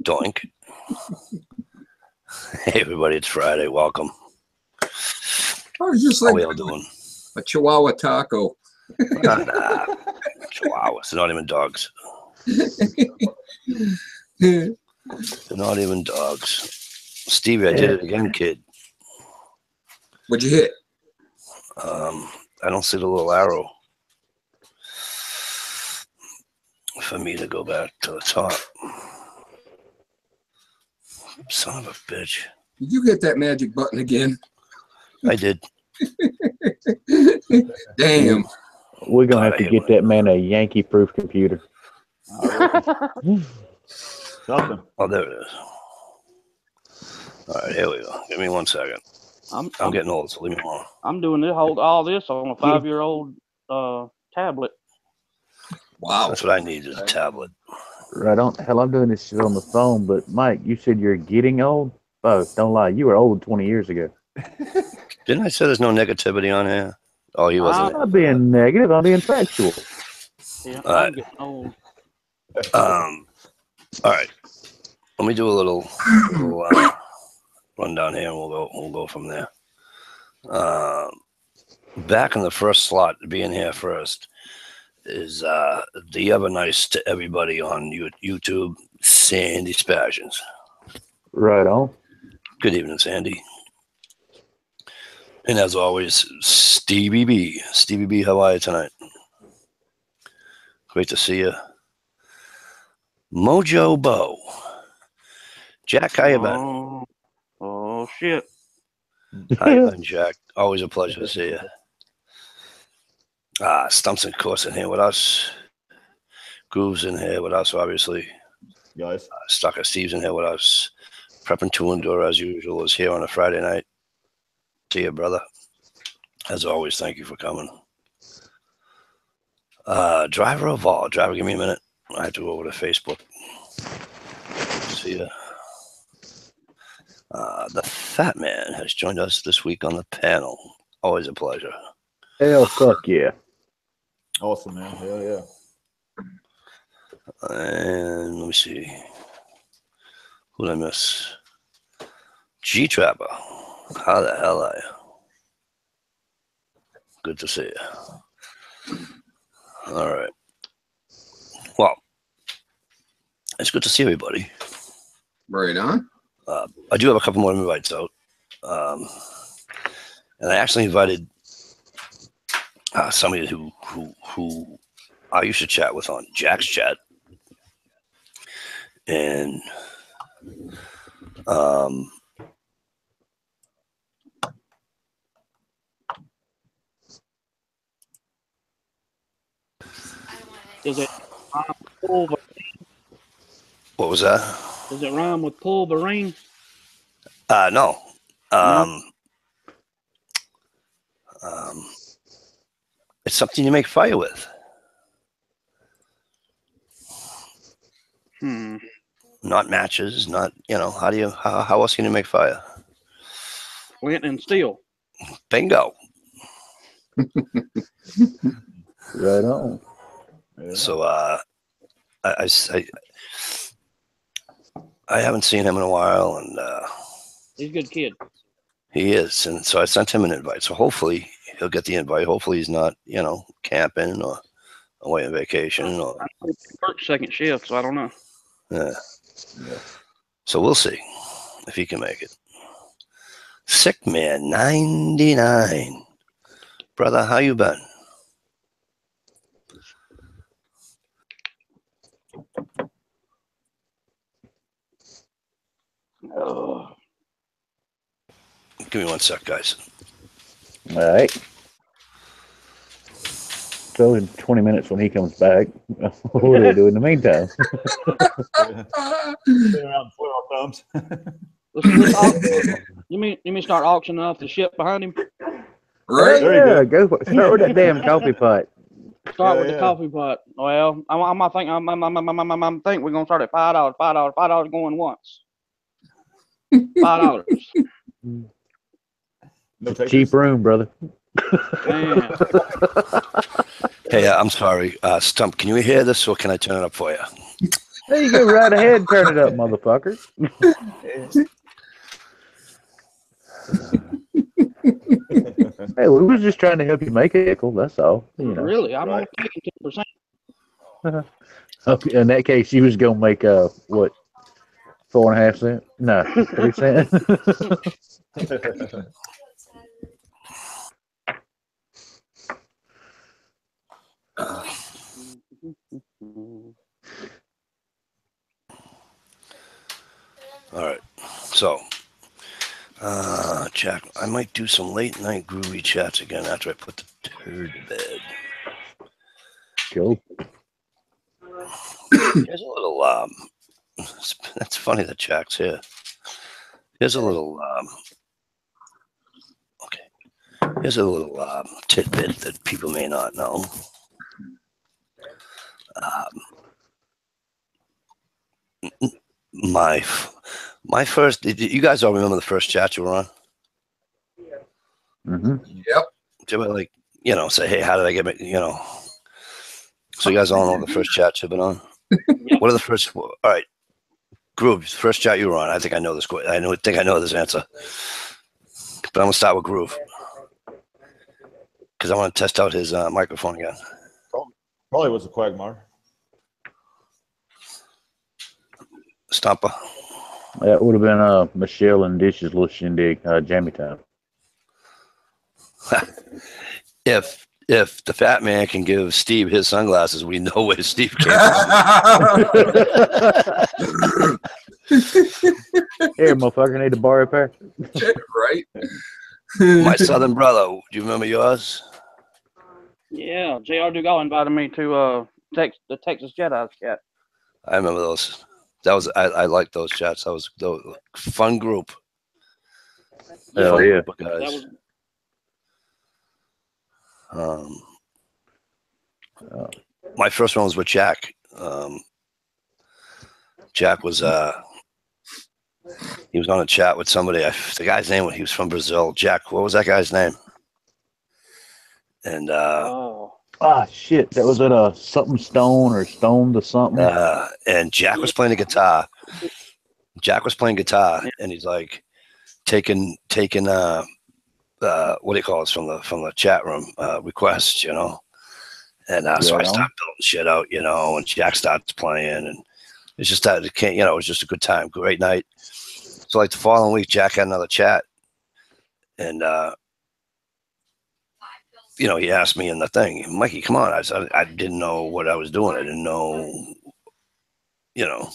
Doink. Hey, everybody, it's Friday. Welcome. I was just How like we all doing? a Chihuahua taco. Nah, Chihuahuas. They're not even dogs. They're not even dogs. Stevie, I did it again, kid. What'd you hit? I don't see the little arrow for me to go back to the top. Son of a bitch. Did you hit that magic button again? I did. Damn. We're God, going to have I to hate get when- that man a Yankee-proof computer. Something. Oh, there it is. All right, here we go. Give me 1 second. I'm getting old, so leave me alone. I'm doing all this on a 5-year-old tablet. Wow. That's what I need is a tablet. Right on. Hell, I'm doing this shit on the phone, but Mike, you said you're getting old? Oh, don't lie. You were old 20 years ago. Didn't I say there's no negativity on here? Oh, he wasn't. I'm not being negative. I'm being factual. Yeah, All right. I'm getting old. All right. Let me do a little rundown here, and we'll go from there. Back in the first slot, being here first, is the ever nice to everybody on YouTube, Sandy Spassions. Right on. Good evening, Sandy. And as always, Stevie B. Stevie B, how are you tonight? Great to see you. Mojo Bo. Jack, how you been? Oh shit. How you been, Jack? Always a pleasure to see you. Stumps and Course in here with us. Grooves in here with us, obviously. Guys. Stucker Steve's in here with us. Prepping to endure as usual is here on a Friday night. See you, brother. As always, thank you for coming. Driver of all. Driver, give me a minute. I have to go over to Facebook. See ya. The Fat Man has joined us this week on the panel. Always a pleasure. Hell, fuck yeah. Awesome, man. Hell yeah. And let me see. Who did I miss? G-Trapper. How the hell are you? Good to see you. All right. Well, it's good to see everybody. Right on. I do have a couple more invites out. And I actually invited somebody who I used to chat with on Jack's chat. And Does it rhyme with Wolverine? what was that? Does it rhyme with Wolverine? No. It's something you make fire with. Not matches, not, how else can you make fire? Flint and steel. Bingo. Right on. Yeah. So I haven't seen him in a while, and He's a good kid. he is, and so I sent him an invite. So hopefully he'll get the invite. Hopefully he's not, camping or away on vacation. Or I work second shift, so I don't know. yeah. So we'll see if he can make it. Sick Man 99, brother, how you been? Oh. Give me 1 sec, guys. All right. So in 20 minutes when he comes back, what do we do in the meantime? Sit around and twiddle our thumbs. You mean start auctioning off the ship behind him? Right. There you Yeah, go for it. Start with that damn coffee pot. Start with Yeah, the yeah. coffee pot. Well, I'm think we're gonna start at $5. $5 going once. $5. No takers. Cheap room, brother. Man. Hey, I'm sorry. Stump, can you hear this or can I turn it up for you? There you go, right ahead and turn it up, motherfucker. Hey, we was just trying to help you make a nickel. That's all. You know. Really, I'm Right. only taking 10%. Okay, in that case, you was gonna make what, 4.5 cents? No, 3 cents. All right. So, Jack, I might do some late night groovy chats again after I put the turd to bed. Cool. Here's a little, that's funny that Jack's here. Here's a little, here's a little tidbit that people may not know. My first, you guys all remember the first chat you were on? Mm-hmm. Yep. Did you ever, like, you know, say, hey, how did I get, you know? So you guys all know the first chat you've been on? What are the first, all right, Groove, first chat you were on. I think I know this, think I know this answer. But I'm going to start with Groove. Because I want to test out his microphone again. Probably was a Quagmire. Stomper. That would have been Michelle and Dish's little shindig, Jamie time. If the fat man can give Steve his sunglasses, we know where Steve came from. Here, motherfucker, need to borrow a pair. Right. My southern brother. Do you remember yours? Yeah, J.R. Dugal invited me to the Texas Jedi chat. I remember those. That was I liked those chats. That was the fun group. Hell Fun yeah. group of guys. My first one was with Jack. Jack was he was on a chat with somebody. The guy's name, he was from Brazil. Jack, what was that guy's name? And shit, that was at something Stone or Stone to something. and Jack was playing the guitar. Jack was playing guitar, and he's like taking what do you call it, from the chat room requests, you know. And so I started building shit out, you know, and Jack starts playing, and it's just that it was just a good time, great night. So like the following week, Jack had another chat, and you know, he asked me in the thing, Mikey, come on. I didn't know what I was doing. I didn't know, you know.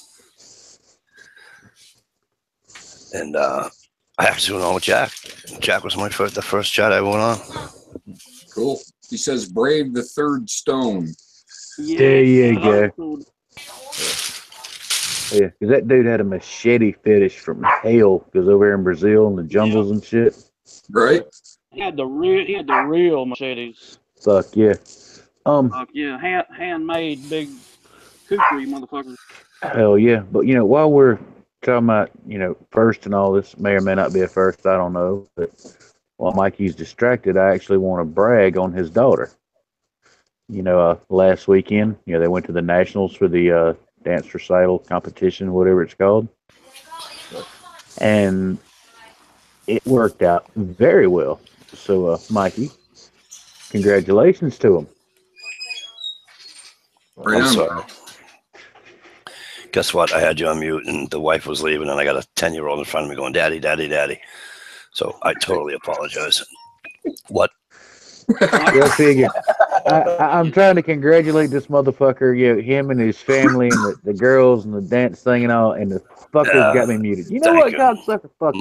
And I actually went on with Jack. Jack was the first chat I went on. Cool. He says, brave the third stone. Yeah, There you go. Yeah, because that dude had a machete fetish from hell, because over here in Brazil in the jungles and shit. Right. He had the real machetes. Fuck yeah. Fuck yeah, handmade big kukri motherfuckers. Hell yeah. But, you know, while we're talking about, you know, first and all this, may or may not be a first, I don't know. But while Mikey's distracted, I actually want to brag on his daughter. You know, last weekend, you know, they went to the Nationals for the dance recital competition, whatever it's called. And it worked out very well. So, Mikey, congratulations to him. Right I'm on, sorry. bro. Guess what? I had you on mute, and the wife was leaving, and I got a 10-year-old in front of me going, "Daddy, daddy, daddy." So I totally apologize. What? Go figure. I'm trying to congratulate this motherfucker, you know, him and his family and the girls and the dance thing and all, and the fucker's got me muted. You know what, cocksucker? Fuck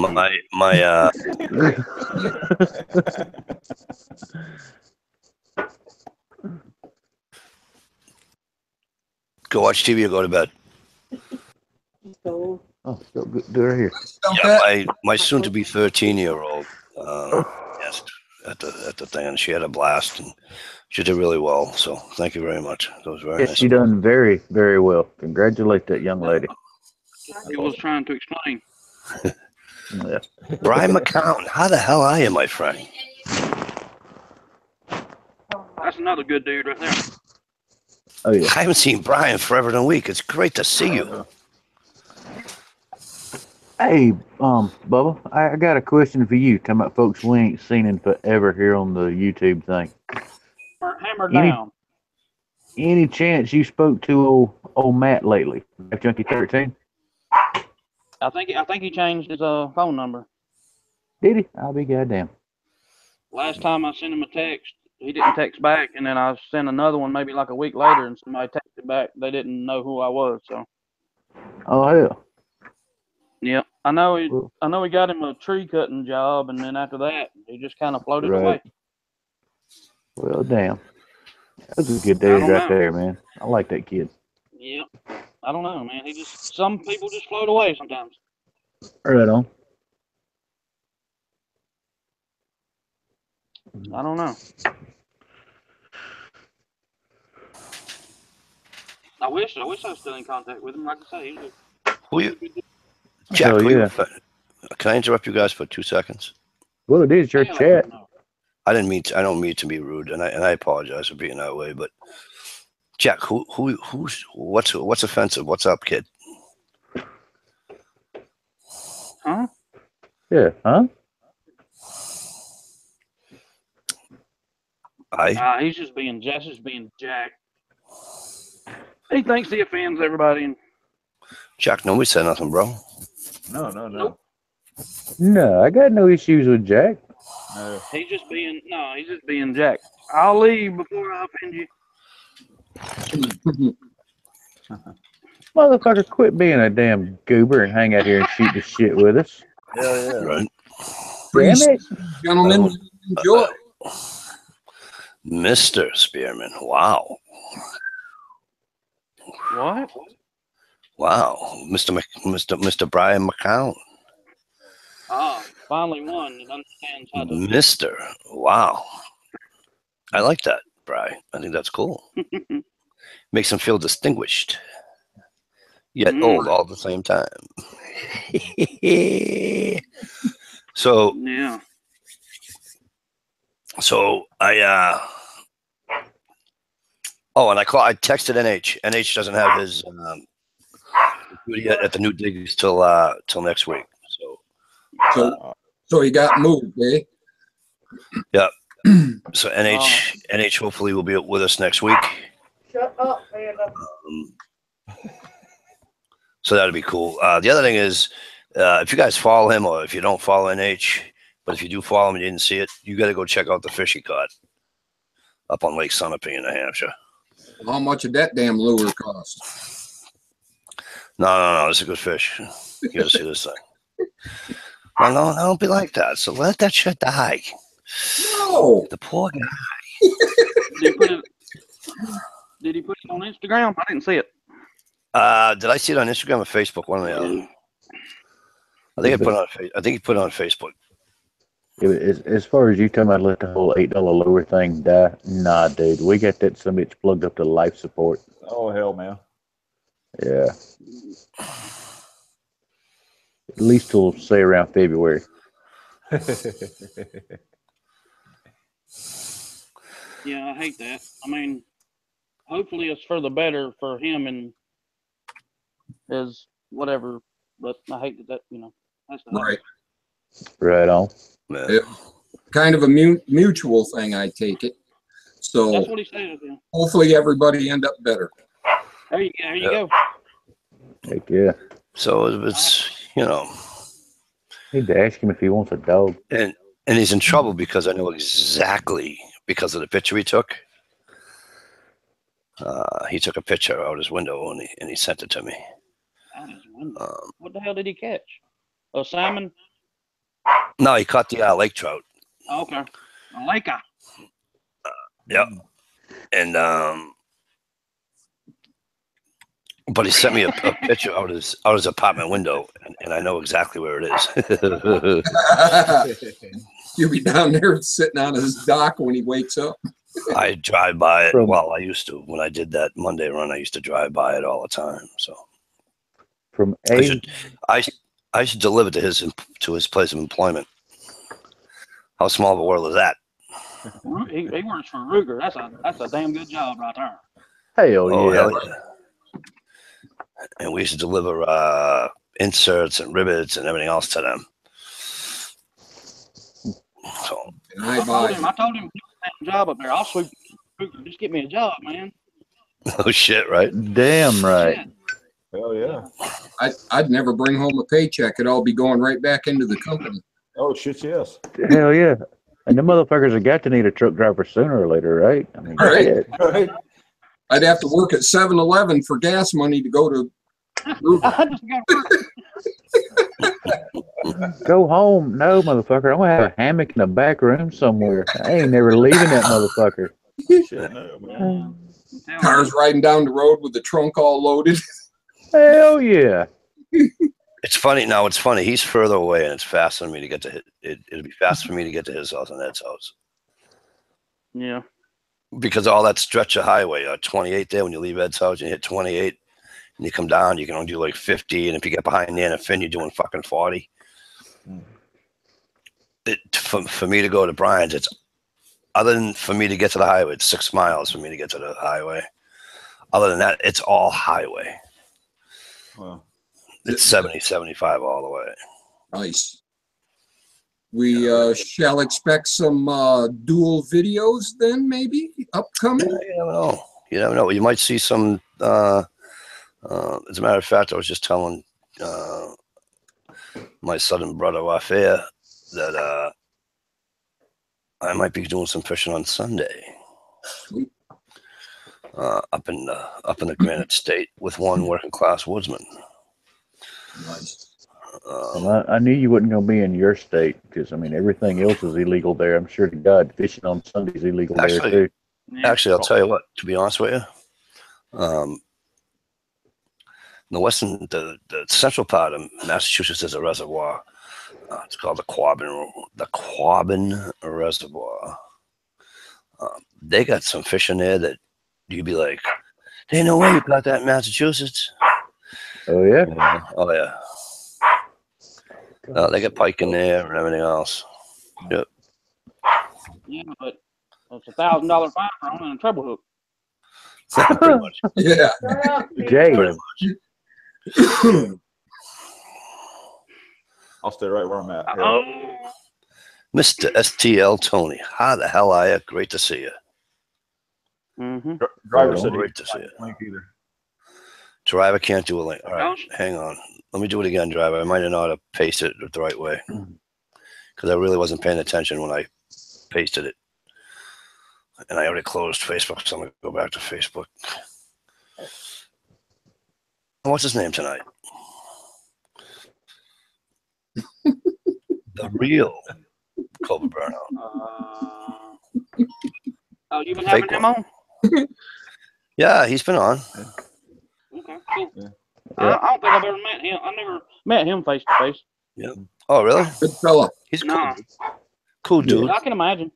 Go watch TV or go to bed. Oh, still good. Do it right here. Yeah, my soon-to-be 13-year-old yes, at the thing, and she had a blast, and she did really well. So thank you very much. That was very nice. She done very, very well. Congratulate that young lady. He was trying to explain. Yeah. Brian McCown, how the hell are you, my friend? That's another good dude right there. Oh yeah. I haven't seen Brian forever than a week. It's great to see you. Hey, Bubba, I got a question for you. Talking about folks we ain't seen in forever here on the YouTube thing. Hammer Any down. any chance you spoke to old Matt lately? Junkie 13? I think he changed his phone number. Did he? I'll be goddamn. Last time I sent him a text, he didn't text back, and then I sent another one maybe like a week later, and somebody texted back. They didn't know who I was, so. Oh hell. Yeah, I know he Well, got him a tree cutting job, and then after that, he just kind of floated right. away. Well, damn. Those are good I days don't right know. there, man. I like that kid. Yeah, I don't know, man. Some people just float away sometimes. Right on. I don't know. I wish I was still in contact with him. Like I say, he was Who you, a Jack? Oh Who you? yeah. Can I interrupt you guys for 2 seconds? Well, it is your hell chat. no. I don't mean to be rude, and I apologize for being that way. But Jack, what's offensive? What's up, kid? Huh? Yeah, huh? He's just being Jack. He thinks he offends everybody. Jack, nobody said nothing, bro. No. Nope. No, I got no issues with Jack. No. He's just being Jack. I'll leave before I offend you. Motherfucker, quit being a damn goober and hang out here and shoot the shit with us. Hell yeah. Right, Damn it. Gentlemen, enjoy. Mr. Spearman. Wow, What? Mr. Brian McCown. Finally one that understands how to. Mr. Wow, I like that, Brian. I think that's cool. Makes him feel distinguished, yet old all at the same time. So Yeah. and I texted NH. NH doesn't have his duty at the new digs till next week. So he got moved, eh? Yeah. So NH hopefully will be with us next week. Shut up, Panda. So that'd be cool. The other thing is, if you guys follow him, or if you don't follow NH, but if you do follow him and you didn't see it, you got to go check out the fish he caught up on Lake Sunapee in New Hampshire. How much did that damn lure cost? No, it's a good fish. You got to see this thing. No, don't be like that. So let that shit die. No. The poor guy. Did he put it on Instagram? I didn't see it. Did I see it on Instagram or Facebook? One or the other. I think he put it on Facebook. Yeah, as far as you talking about let the whole $8 lure thing die, nah, dude. We got that some bitch plugged up to life support. Oh hell, man. Yeah. At least till say around February. Yeah, I hate that. I mean, hopefully it's for the better for him and his whatever. But I hate that that's the Right. Right on. Man. Yeah. Kind of a mutual thing, I take it. So That's what he said. Yeah. hopefully everybody end up better. There you go. Heck yeah. So it's Need to ask him if he wants a dog. and he's in trouble because I know exactly because of the picture he took. He took a picture out his window and he sent it to me. Out his window. What the hell did he catch? A salmon? No, he caught the lake trout. Okay. A laker. Yep. And but he sent me a picture out his apartment window, and I know exactly where it is. You'll be down there sitting on his dock when he wakes up. I drive by it. Well, I used to. When I did that Monday run, I used to drive by it all the time. So From I should deliver to his place of employment. How small of a world is that? He works for Ruger. That's a damn good job right there. Hell Oh, yeah. hell yeah. And we used to deliver inserts and rivets and everything else to them. So, And I told him, "Do a job up there. I'll sweep. Just get me a job, man." oh shit, right? Damn right. Shit. Hell yeah. I'd never bring home a paycheck. It'd all be going right back into the company. Oh shit, yes. Hell yeah. And the motherfuckers have got to need a truck driver sooner or later, right? I mean, Right. shit. Right. I'd have to work at 7-Eleven for gas money to go to. I just got work. Go home. No, motherfucker. I'm going to have a hammock in the back room somewhere. I ain't never leaving that motherfucker. Shit, no, man. I'm telling Cars you. riding down the road with the trunk all loaded. Hell yeah. It's funny now. It's funny. He's further away, and it's faster for me to get to his. It'll be faster for me to get to his house than Ed's house Yeah. because all that stretch of highway, 28 there. When you leave Ed's house, you hit 28, and you come down, you can only do like 50, and if you get behind Nana Finn, you're doing fucking 40. For me to go to Brian's, it's other than for me to get to the highway, it's 6 miles for me to get to the highway. Other than that, it's all highway. Well, It's 70, 75 all the way. Nice. We shall expect some dual videos then, maybe upcoming. You never know. You never know. You might see some. As a matter of fact, I was just telling my son and brother off air that I might be doing some fishing on Sunday up in the Granite State with one working class woodsman. Nice. Well, I knew you wasn't going to be in your state because, I mean, everything else is illegal there. I'm sure to God, fishing on Sunday's illegal there, too. Yeah. Actually, I'll tell you what. To be honest with you, the central part of Massachusetts is a reservoir. It's called the Quagmire Reservoir. They got some fish in there that you'd be like, "There ain't no way you got that in Massachusetts." Oh, yeah? Oh yeah. They get pike in there and everything else. Yep. Yeah, but it's $1,000 fine for owning a treble hook. Pretty much. Yeah. Shut up, Jay. Pretty much. I'll stay right where I'm at. Yeah. Oh, Mr. STL Tony, how the hell are you? Great to see you. mm-hmm. Driver said he Great to see you. link either. Driver can't do a link. All right, hang on. Let me do it again, driver. I might have not have pasted it the right way because I really wasn't paying attention when I pasted it. And I already closed Facebook, so I'm going to go back to Facebook. What's his name tonight? The real Cobra Burnout. Oh, you've been having Fake him one. on? Yeah, he's been on. Okay, cool. Yeah. I don't think I've ever met him. I never met him face to face. Oh, really? Good fella. He's cool. Nah. Cool dude. I can imagine.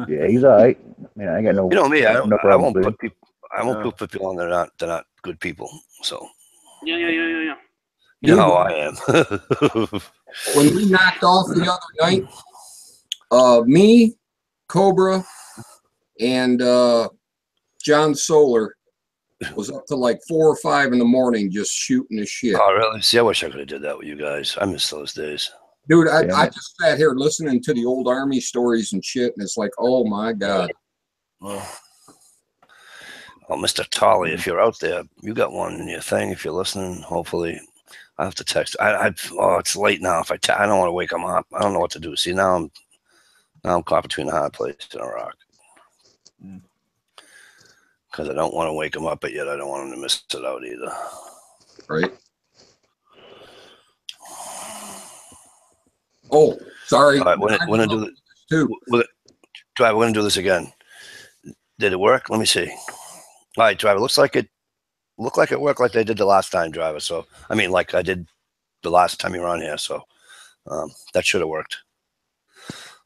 Yeah, he's all right. I mean, I ain't got no, You know me. no I problem won't with him. put people. I won't put people on that they're not good people. So Yeah. you know how I am. When we knocked off the other night, me, Cobra, and John Solar was up to like 4 or 5 in the morning just shooting the shit. Oh, really? See, I wish I could have did that with you guys. I miss those days. Dude, I Yeah. just sat here listening to the old Army stories and shit, and it's like, oh my God. Oh, Mr. Tolley, if you're out there, you got one in your thing. If you're listening, hopefully, I have to text. It's late now. If I don't want to wake him up. I don't know what to do. See, now I'm caught between a hard place and a rock. Because I don't want to wake him up, but yet I don't want him to miss it out either. Right. Oh, sorry. All right, we're gonna do this too. Driver, we're gonna do this again. Did it work? Let me see. All right, driver. Looked like it worked like they did the last time, driver. So I mean, like I did the last time you were on here. So that should have worked.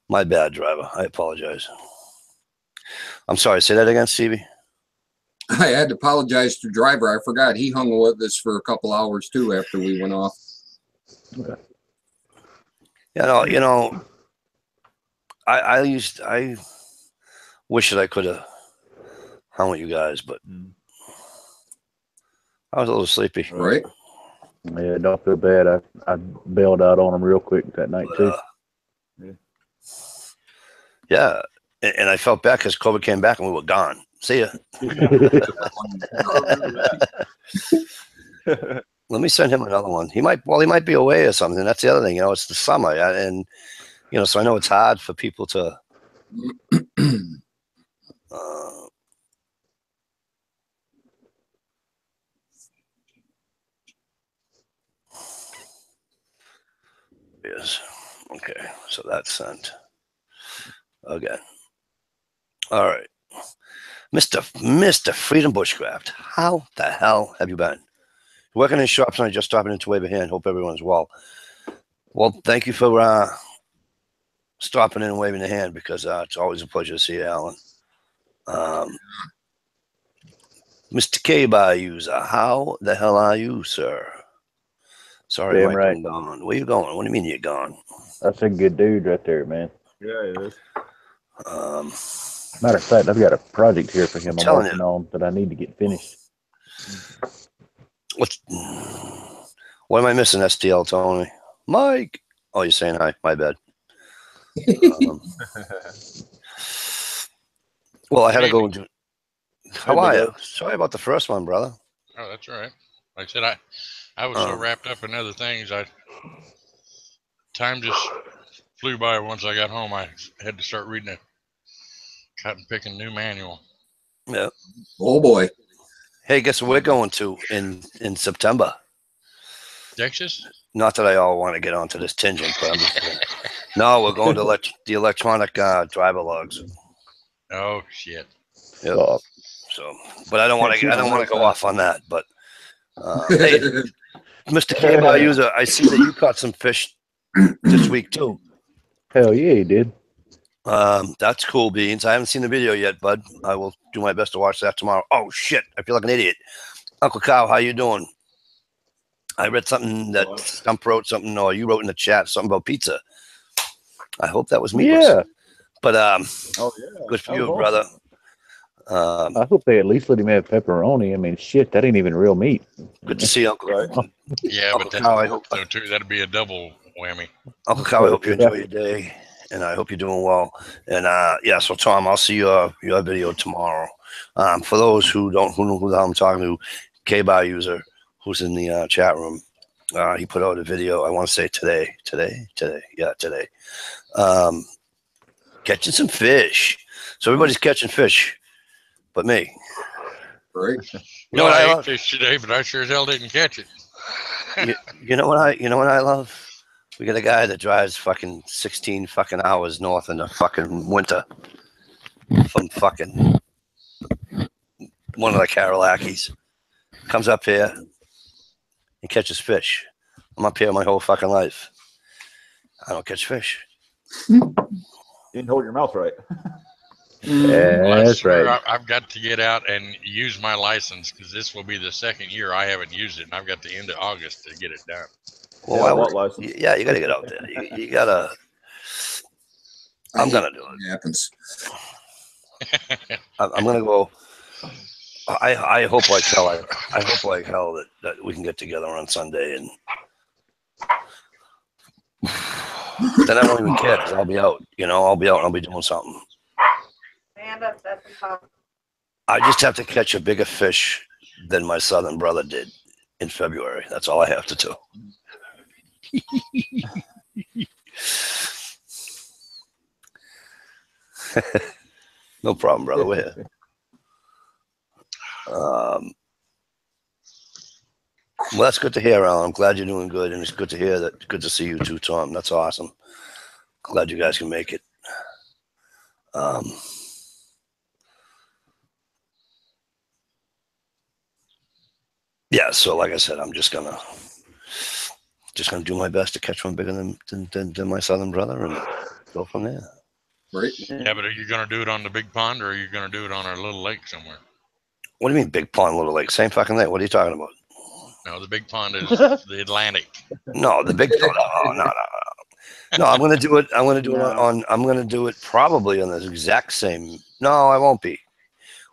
My bad, driver. I apologize. I'm sorry. Say that again, Stevie. I had to apologize to driver. I forgot he hung with us for a couple hours too after we went off. I wish that I could have hung with you guys, but I was a little sleepy. Right. Yeah, don't feel bad. I bailed out on him real quick that night too. Yeah, and I felt bad because COVID came back and we were gone. See ya. Let me send him another one. He might be away or something. That's the other thing. You know, it's the summer, and you know, so I know it's hard for people to. Yes. Okay, so that's sent. Again. All right. Mr. Freedom Bushcraft, how the hell have you been? Working in shops and I just stopping in to wave a hand. Hope everyone's well. Well, thank you for stopping in and waving a hand because it's always a pleasure to see you, Alan. Mr. K-Bar user, how the hell are you, sir? Sorry, Damn Mike, right. I'm gone. Where you going? What do you mean you're gone? That's a good dude right there, man. Yeah, it is. Matter of fact, I've got a project here for him I'm telling working on that I need to get finished. What am I missing, STL, Tony? Mike. Oh, you're saying hi. My bad. Well, I had to go and do. How are you? Sorry about the first one, brother. Oh, that's all right. Like I said, I was so wrapped up in other things, time just flew by. Once I got home, I had to start reading a cotton picking new manual. Yeah. Oh boy. Hey, guess what we're going to in September? Texas? Not that I all want to get onto this tangent, but I'm just no, we're going to the electronic driver logs. Oh shit. Yep. So, but I don't want to go off on that. But hey, Mr. K-Bar user, I see that you caught some fish this week too. Hell yeah, he did. That's cool beans. I haven't seen the video yet, bud. I will do my best to watch that tomorrow. Oh shit, I feel like an idiot. Uncle Kyle, how you doing? I read something that Stump wrote something, or you wrote in the chat something about pizza. I hope that was meatless. Yeah. But Oh yeah. good for That you, was brother. I hope they at least let him have pepperoni. I mean, shit, that ain't even real meat. Good to see you, Uncle. Right. Yeah, Uncle but that's Kyle, I hope so too. That'd be a double whammy. Uncle Kyle, I hope you enjoy your day, and I hope you're doing well. And yeah, so Tom, I'll see your video tomorrow. For those who know who the hell I'm talking to, K-Bar user who's in the chat room, he put out a video. I want to say today. Yeah, today. Catching some fish. So everybody's catching fish, but me. Right. You know what I ate love? fish today, but I sure as hell didn't catch it. You know what I love? We got a guy that drives fucking 16 fucking hours north in the fucking winter from fucking one of the Karolakis. Comes up here and catches fish. I'm up here my whole fucking life. I don't catch fish. You didn't hold your mouth right. Yeah, Well, I that's swear right. I've got to get out and use my license because this will be the second year I haven't used it, and I've got the end of August to get it done. Well, Yeah, what license? yeah, you got to get out there. You got to. I'm going to do it. It happens. I'm going to go. I hope like hell. I hope like hell that we can get together on Sunday and then I won't even care because I'll be out. You know, I'll be out and I'll be doing something. I just have to catch a bigger fish than my southern brother did in February. That's all I have to do. No problem, brother. We're here. Well, that's good to hear, Alan. I'm glad you're doing good, and it's good to hear that. Good to see you too, Tom. That's awesome. Glad you guys can make it. Yeah. So, like I said, I'm just gonna do my best to catch one bigger than my southern brother, and go from there. Right. Yeah, but are you going to do it on the big pond, or are you going to do it on a little lake somewhere? What do you mean, big pond, little lake? Same fucking thing. What are you talking about? No, the big pond is the Atlantic. No, the big. No. No, I'm gonna do it. I'm gonna do it on. I'm gonna do it probably on the exact same. No, I won't be.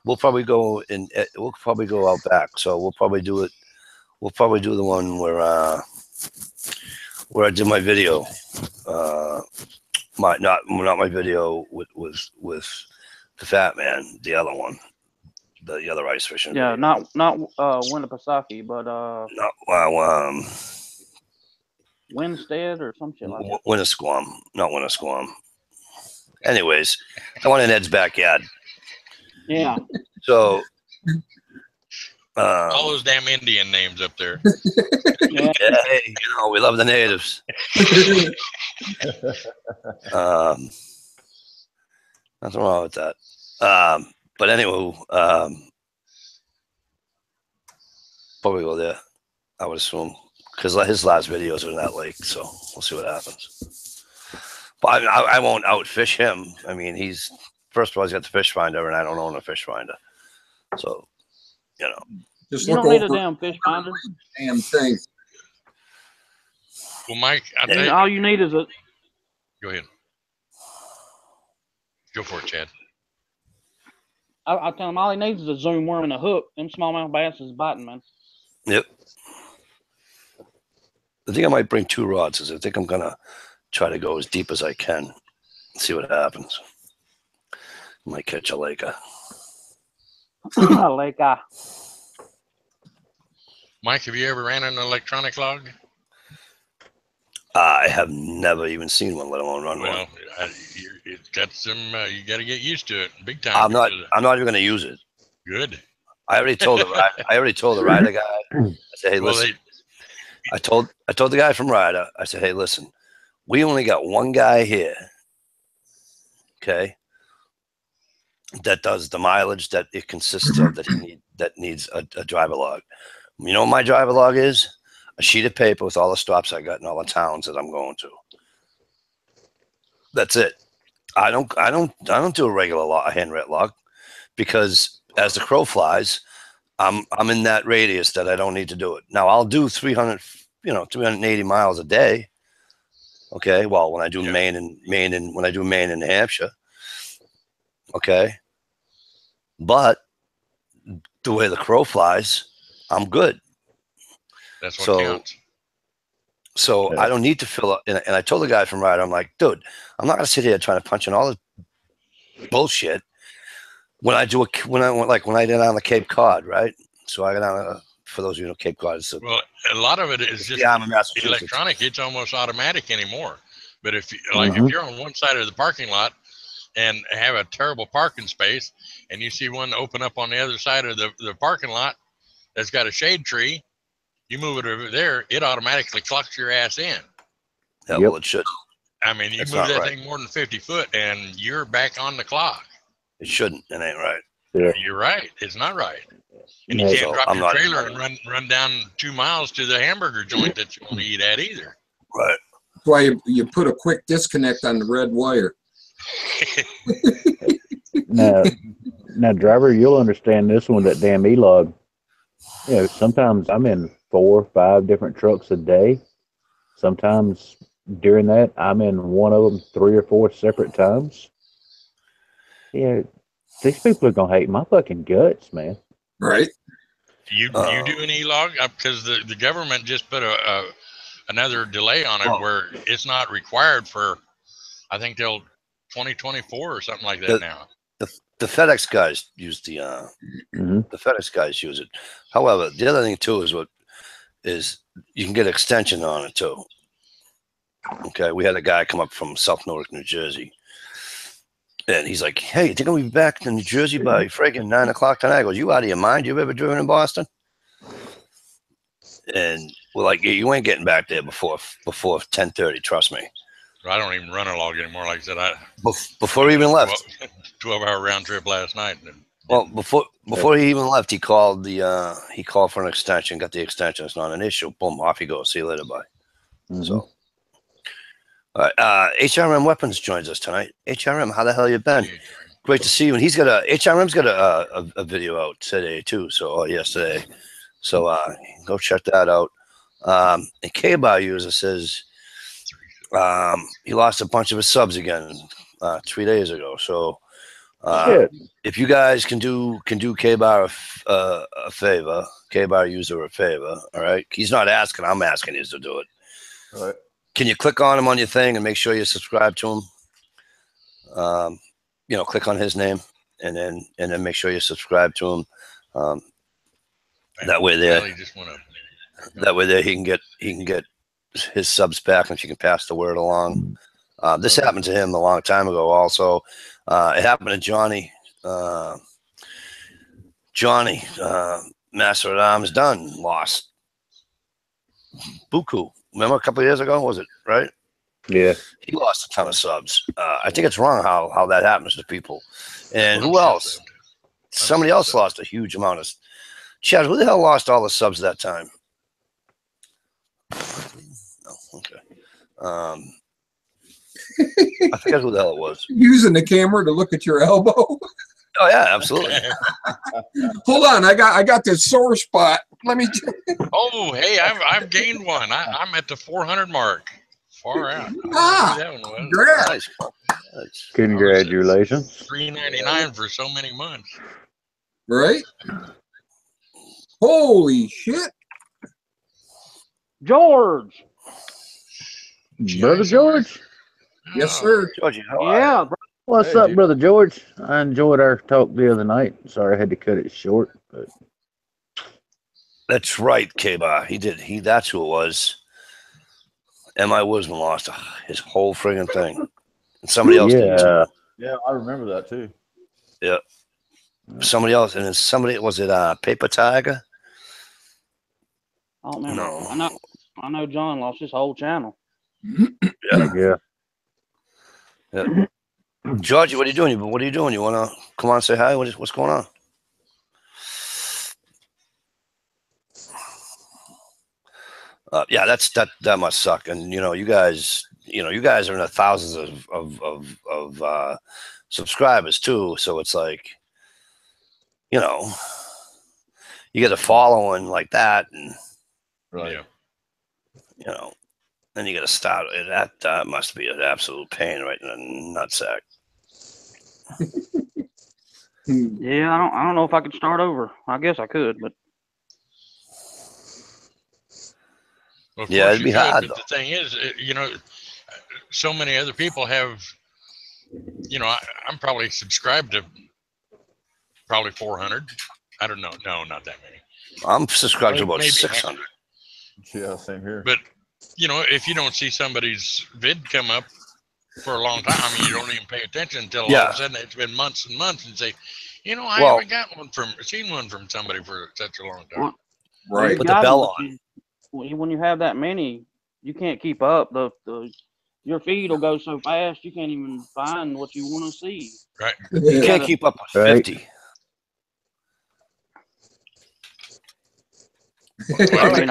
We'll probably go in. We'll probably go out back. So we'll probably do it we'll probably do the one where I did my video. Not my video with the Fat Man, the other one, the other ice fishing. Yeah, video. not Winnipesaukee, but Not Winstead or some shit like that. Winnisquam, not Winnisquam. Anyways, the one in Ed's backyard. Yeah. So, All those damn Indian names up there. Yeah. hey, we love the natives. Nothing wrong with that. But anyway, probably go there, I would assume, because his last videos are in that lake, so we'll see what happens. But I won't outfish him. I mean, first of all, he's got the fish finder, and I don't own a fish finder. So, Just You look don't need a over damn fish finder. the damn thing. Well, Mike, I tell you, All you need is a. go ahead. Go for it, Chad. I tell him all he needs is a zoom worm and a hook. Them smallmouth bass is biting, man. Yep. I think I might bring 2 rods, because I think I'm gonna try to go as deep as I can, see what happens. Might catch a laker. Like Mike, have you ever ran an electronic log? I have never even seen one, let alone run Well, one. it's got some. You got to get used to it, big time. I'm not even gonna use it. Good. I already told the rider guy. I said, hey, Well, listen. I told the guy from Ryder. I said, hey, listen. We only got one guy here. Okay. That does the mileage that it consists of that needs a driver log. You know what my driver log is? A sheet of paper with all the stops I got in all the towns that I'm going to. That's it. I don't do a regular handwritten log, because as the crow flies, I'm in that radius that I don't need to do it. Now I'll do 380 miles a day. Okay. Well, when I do Maine and when I do Maine and New Hampshire. Okay. But the way the crow flies, I'm good. That's what counts. So I don't need to fill up. And I told the guy from Ryder, I'm like, dude, I'm not going to sit here trying to punch in all this bullshit when I did on the Cape Cod, right? So I got down, for those of you who know Cape Cod. Well, a lot of it is just electronic. It's almost automatic anymore. But if you're on one side of the parking lot and have a terrible parking space, and you see one open up on the other side of the parking lot that's got a shade tree, you move it over there, it automatically clocks your ass in. Yeah, well, it should. I mean, you move that thing more than 50 foot, and you're back on the clock. It shouldn't. It ain't right. Yeah. You're right. It's not right. And you can't drop your trailer and run down 2 miles to the hamburger joint that you want to eat at either. Right. That's why you put a quick disconnect on the red wire. Now, driver, you'll understand this one, that damn E-log. Sometimes I'm in 4 or 5 different trucks a day. Sometimes during that, I'm in one of them 3 or 4 separate times. Yeah, these people are going to hate my fucking guts, man. Right. You do an E-log? Because the government just put another delay on it where it's not required for, I think, till 2024 or something like that now. The FedEx guys use the FedEx guys use it. However, the other thing too is you can get extension on it too. Okay, we had a guy come up from South Norfolk, New Jersey, and he's like, "Hey, you think I'll be back to New Jersey by friggin' 9 o'clock tonight?" I go, "You out of your mind? You ever driven in Boston?" And we're like, "You ain't getting back there before 10:30. Trust me." I don't even run a log anymore. Like I said, before he even left, 12-hour round trip last night. Well, before he even left, he called for an extension, got the extension. It's not an issue. Boom, off he goes. See you later, bye. So, all right. HRM Weapons joins us tonight. HRM, how the hell you been? Great to see you. And HRM's got a video out today too. So yesterday. So go check that out. And K-Bar user says he lost a bunch of his subs again 3 days ago. So Shit. If you guys can do K-Bar a favor, K-Bar user a favor, all right? He's not asking, I'm asking you to do it. All right. Can you click on him on your thing and make sure you subscribe to him? You know, click on his name and then make sure you subscribe to him. That way there, he can get his subs back, and she can pass the word along. This happened to him a long time ago. Also, it happened to Johnny. Master at Arms Dunn lost Buku. Remember a couple of years ago? Was it right? Yeah. He lost a ton of subs. I think it's wrong how that happens to people. And who else? Somebody else lost a huge amount of. Chad, who the hell lost all the subs that time? No, okay. I forget who the hell it was. Using the camera to look at your elbow. Oh yeah, absolutely. Hold on, I got this sore spot. Let me. Oh, hey, I've gained one. I'm at the 400 mark. Far out. That one was. Congrats. Nice. Congratulations. $3.99 for so many months. Right? Holy shit. George. Brother George. Yes, sir. Georgie, Yeah, bro. What's up, Brother George? I enjoyed our talk the other night. Sorry I had to cut it short, but that's right, K-Bar. That's who it was. M.I. Wisman lost his whole friggin' thing. And somebody else did too. Yeah, I remember that too. Yeah. Somebody else, and then somebody, was it Paper Tiger? I don't remember. No. I know John lost his whole channel. yeah. Georgie, what are you doing? What are you doing? You want to come on and say hi? What's going on? Yeah, that must suck. And you guys are in the thousands of subscribers too. So it's like, you get a following like that, and Right. then you got to start. That must be an absolute pain right in the nutsack. Yeah, I don't know if I could start over. I guess I could, but Well, of Yeah, course it'd you be could, hard, but the thing is, so many other people have, I'm probably subscribed to probably 400. I don't know. No, not that many. I'm subscribed to about Maybe 600. Yeah, same here. But, if you don't see somebody's vid come up for a long time, you don't even pay attention until all of a sudden it's been months and months and say, I haven't seen one from somebody for such a long time. Right. Put the bell on. When you have that many, you can't keep up. Your feed will go so fast you can't even find what you want to see. Right. You can't keep up with 50. I mean,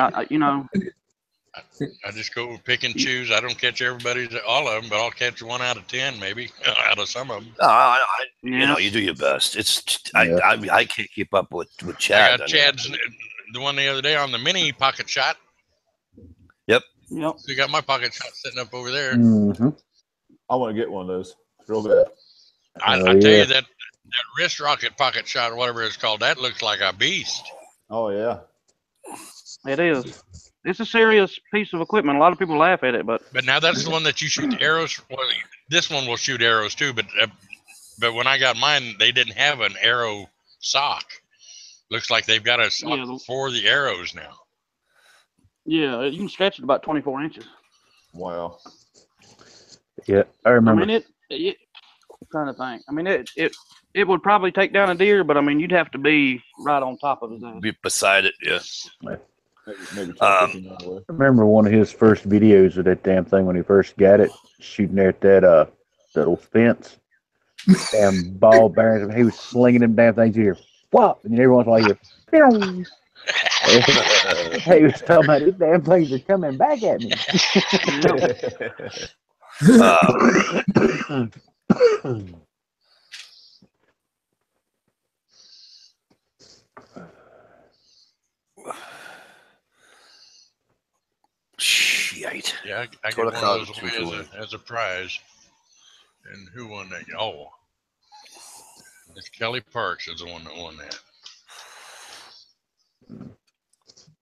I just go pick and choose. I don't catch all of them, but I'll catch 1 out of 10, maybe out of some of them. You do your best. I can't keep up with Chad. I got Chad's the one the other day on the mini pocket shot. Yep. Yep. So you got my pocket shot sitting up over there. Mm-hmm. I want to get one of those. It's real good. I tell you that wrist rocket pocket shot, or whatever it's called, that looks like a beast. Oh yeah. It is. It's a serious piece of equipment. A lot of people laugh at it, but now that's the one that you shoot arrows. Well, this one will shoot arrows too, but when I got mine, they didn't have an arrow sock. Looks like they've got a sock for the arrows now. Yeah, you can stretch it about 24 inches. Wow. Yeah, I remember. I mean, I'm trying to think. I mean, it would probably take down a deer, but I mean, you'd have to be right on top of his ass. Be beside it, yes. Maybe I remember one of his first videos of that damn thing when he first got it, shooting there at that little fence. Damn ball bearings. He was slinging them damn things here. Whop! And then every once in a while you hear, he was talking about these damn things are coming back at me. Shite. Yeah, I got one of those away as a prize. And who won that? Oh, It's Kelly Parks is the one that won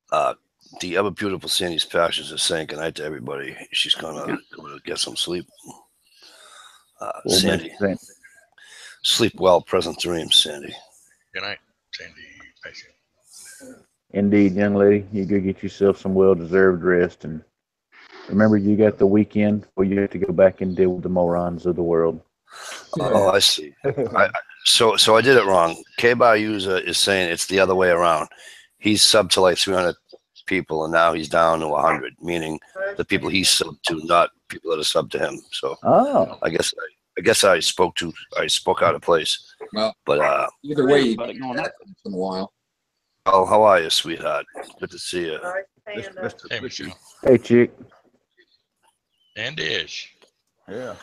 that. The ever beautiful Sandy's Passions is saying goodnight to everybody. She's gonna go to get some sleep. Sandy, sleep well, pleasant dreams, Sandy. Good night, Sandy. Patient. Indeed, young lady, you go get yourself some well-deserved rest, and remember, you got the weekend where you have to go back and deal with the morons of the world. Oh, I see. So I did it wrong. K-Bar user is saying it's the other way around. He's subbed to like 300 people, and now he's down to 100, meaning the people he's subbed to, not people that are subbed to him. So I guess I spoke out of place. Well, but either way, you get that once in a while. Oh, how are you, sweetheart? Good to see you. Hey, Michelle. Hey, chick. And Dish. Yeah.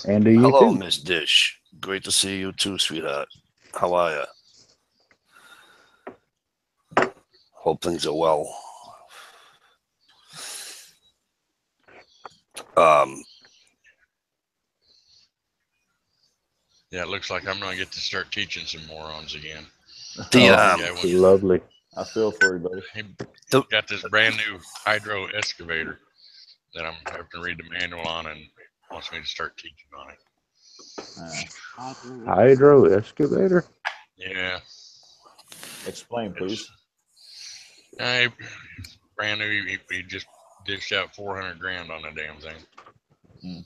And do you Hello, too. Miss Dish. Great to see you too, sweetheart. How are you? Hope things are well. Yeah, it looks like I'm gonna get to start teaching some morons again. Lovely. I feel for you, buddy. He got this brand new hydro excavator that I'm having to read the manual on, and wants me to start teaching on it. Hydro excavator? Yeah. Explain, please. Brand new. He just dished out $400,000 on the damn thing.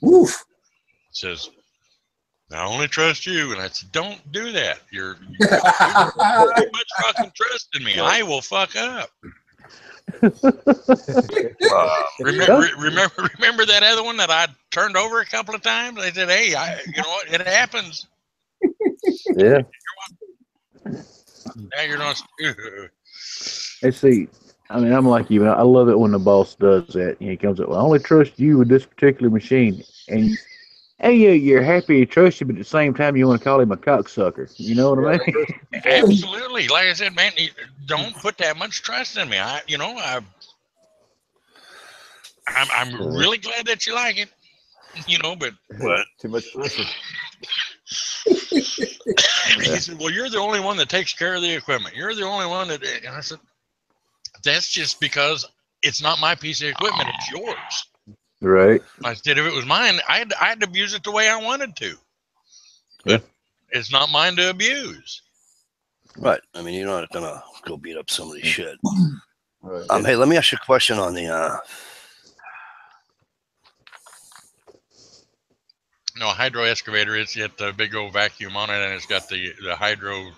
Woof. Says, I only trust you, and I said, don't do that. You're too much fucking trust in me. I will fuck up. Remember that other one that I turned over a couple of times? I said, hey, you know what? It happens. Yeah. Now you're not. And see, I mean, I'm like you. I love it when the boss does that. He comes up, well, I only trust you with this particular machine. And you're happy to trust you, but at the same time, you want to call him a cocksucker. You know what I mean? Absolutely. Like I said, man, don't put that much trust in me. I'm really glad that you like it. But too much pressure. He said, well, you're the only one that takes care of the equipment. You're the only one that. And I said, that's just because it's not my piece of equipment. It's yours. Right. I said, if it was mine, I'd abuse it the way I wanted to. But it's not mine to abuse. Right. I mean, you're not gonna go beat up somebody's shit. Right. Hey, let me ask you a question on the. No, a hydro excavator. It's got the big old vacuum on it, and it's got the hydro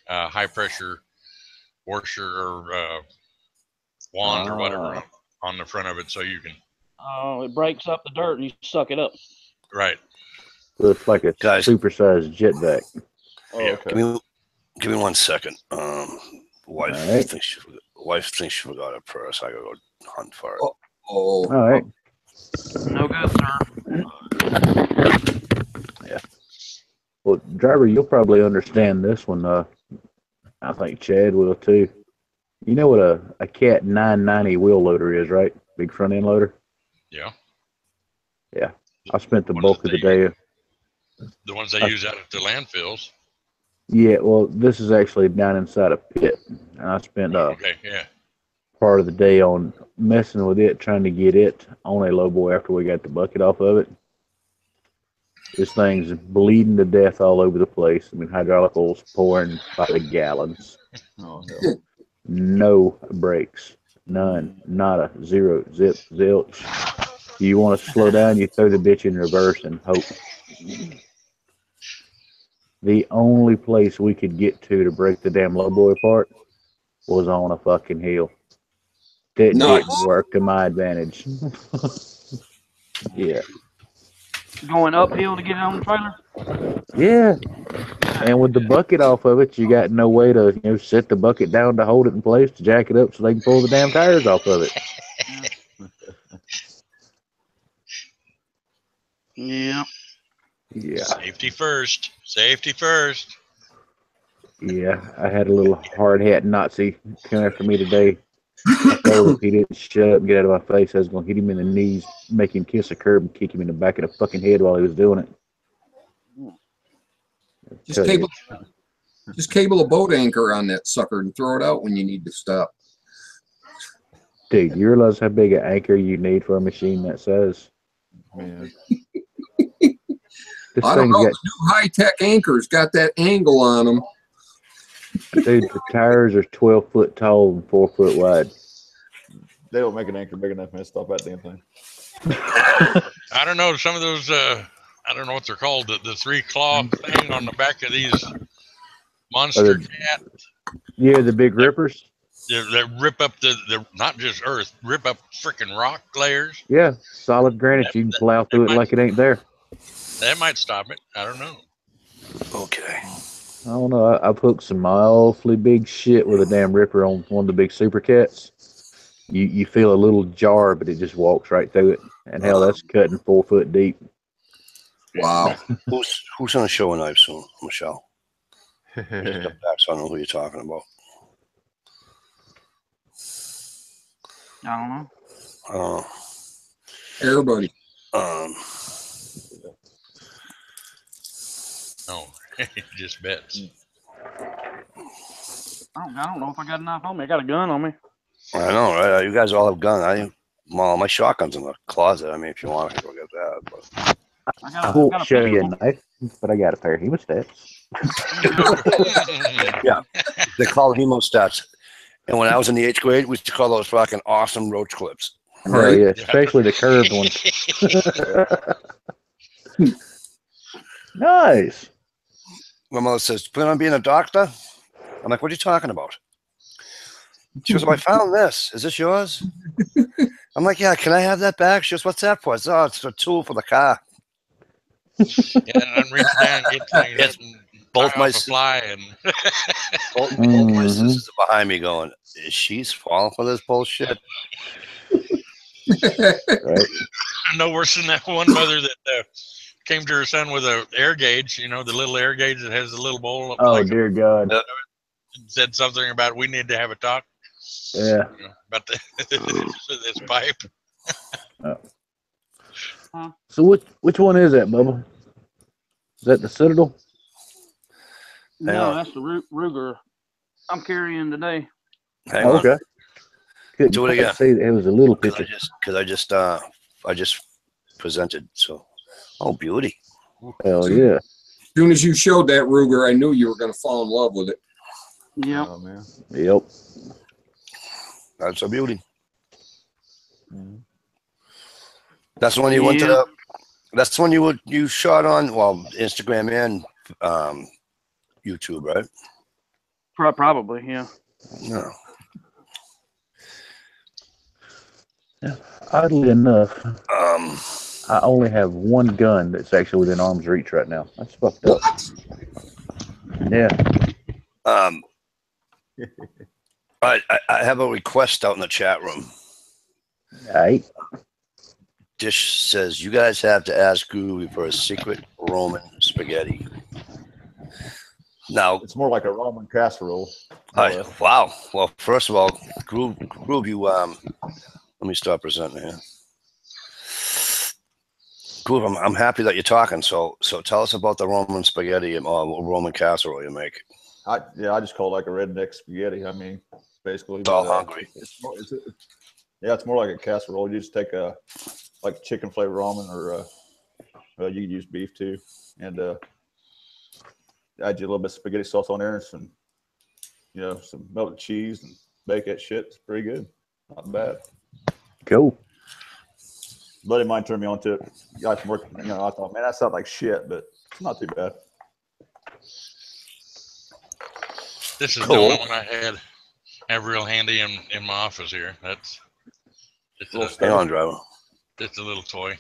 high pressure washer or wand or whatever on the front of it, so you can. Oh, it breaks up the dirt and you suck it up. Right. So it's like a supersized jetpack. Oh, okay. Give me 1 second. Wife right. thinks she forgot her purse. I gotta go hunt for it. All right. No good, sir. Yeah. Well, driver, you'll probably understand this one. I think Chad will too. You know what a Cat 990 wheel loader is, right? Big front end loader. Yeah. Yeah. I spent the bulk of the day. The ones they use out at the landfills. Yeah. Well, this is actually down inside a pit, and I spent part of the day on messing with it, trying to get it on a low boy after we got the bucket off of it. This thing's bleeding to death all over the place. I mean, hydraulic oil's pouring by the gallons. Oh, yeah. No brakes. None. Nada. Zero. Zip. Zilch. You want to slow down, you throw the bitch in reverse and hope. The only place we could get to break the damn low boy apart was on a fucking hill. That didn't work to my advantage. Yeah. Going uphill to get it on the trailer? Yeah. And with the bucket off of it, you got no way to set the bucket down to hold it in place, to jack it up so they can pull the damn tires off of it. Yeah. Yeah. Safety first. Safety first. Yeah. I had a little hard hat Nazi come after me today. I told him if he didn't shut up and get out of my face, I was going to hit him in the knees, make him kiss a curb, and kick him in the back of the fucking head while he was doing it. Just cable a boat anchor on that sucker and throw it out when you need to stop. Dude, you realize how big an anchor you need for a machine that size? Man. This I don't thing's know. got, The new high-tech anchors got that angle on them. dude, the tires are 12 foot tall and 4 foot wide. They don't make an anchor big enough, man, to stop that damn thing. I don't know. Some of those, I don't know what they're called. The 3-claw thing on the back of these monster cat. Yeah, the big rippers. They rip up the not just earth, rip up freaking rock layers. Yeah, solid granite. You can plow through it like it ain't there. That might stop it. I don't know. Okay. I don't know. I've hooked some awfully big shit with a damn ripper on one of the big super cats. You feel a little jar, but it just walks right through it. And hell, that's cutting 4 foot deep. Wow. Who's gonna show a knife soon, Michelle? Just step back so I know who you're talking about. I don't know. Everybody. No, just bets. I don't know if I got a knife on me. I got a gun on me. I know, right? You guys all have guns. My shotgun's in the closet. I mean, if you want, I can go get that. But I won't show you a knife, but I got a pair of hemostats. yeah, they call it hemostats. And when I was in the 8th grade, we used to call those fucking awesome roach clips. Oh, yeah, especially the curved ones. Nice. My mother says, "Plan on being a doctor?" I'm like, "What are you talking about?" She goes, "Oh, I found this. Is this yours?" I'm like, "Yeah, can I have that back?" She goes, "What's that for?" "Oh, it's a tool for the car." Yeah, and reach down, get things Yes, up and both tie my off a fly and both my sisters are behind me going, "Is she falling for this bullshit?" Right. no worse than that one mother that came to her son with a air gauge, you know, the little air gauge that has the little bowl up. Oh, like, dear God. said something about we need to have a talk. Yeah. You know, about this pipe. So which one is that, Bubba? Is that the Citadel? No, that's the Ruger I'm carrying today. Hang on. Okay. Couldn't Do it again. See, it was a little picture. Because I just presented. So, oh, beauty. Hell yeah. As soon as you showed that Ruger, I knew you were going to fall in love with it. Yep. Oh, man. Yep. That's a beauty. That's the one you went to. Yeah. That's the one you shot on, well, Instagram and YouTube, right? Probably, yeah. No. Oddly enough, I only have one gun that's actually within arm's reach right now. That's fucked up. Yeah. I have a request out in the chat room. All right. Dish says, you guys have to ask Groovy for a secret Roman spaghetti. Now, It's more like a Roman casserole. wow. Well, first of all, Groove, you, let me start presenting here. Groove, I'm happy that you're talking. So tell us about the Roman spaghetti or Roman casserole you make. I just call it like a redneck spaghetti. I mean, basically. It's all hungry. It's more like a casserole. You just take like chicken flavored ramen, or you can use beef too, and add you a little bit of spaghetti sauce on there, and some melted cheese, and bake that shit. It's pretty good. Not bad. Cool. A buddy of mine turned me on to it. Got some work. I thought, man, that sounds like shit, but it's not too bad. This is Cool. the only one I have real handy in my office here. Hang on, driver. It's a little toy.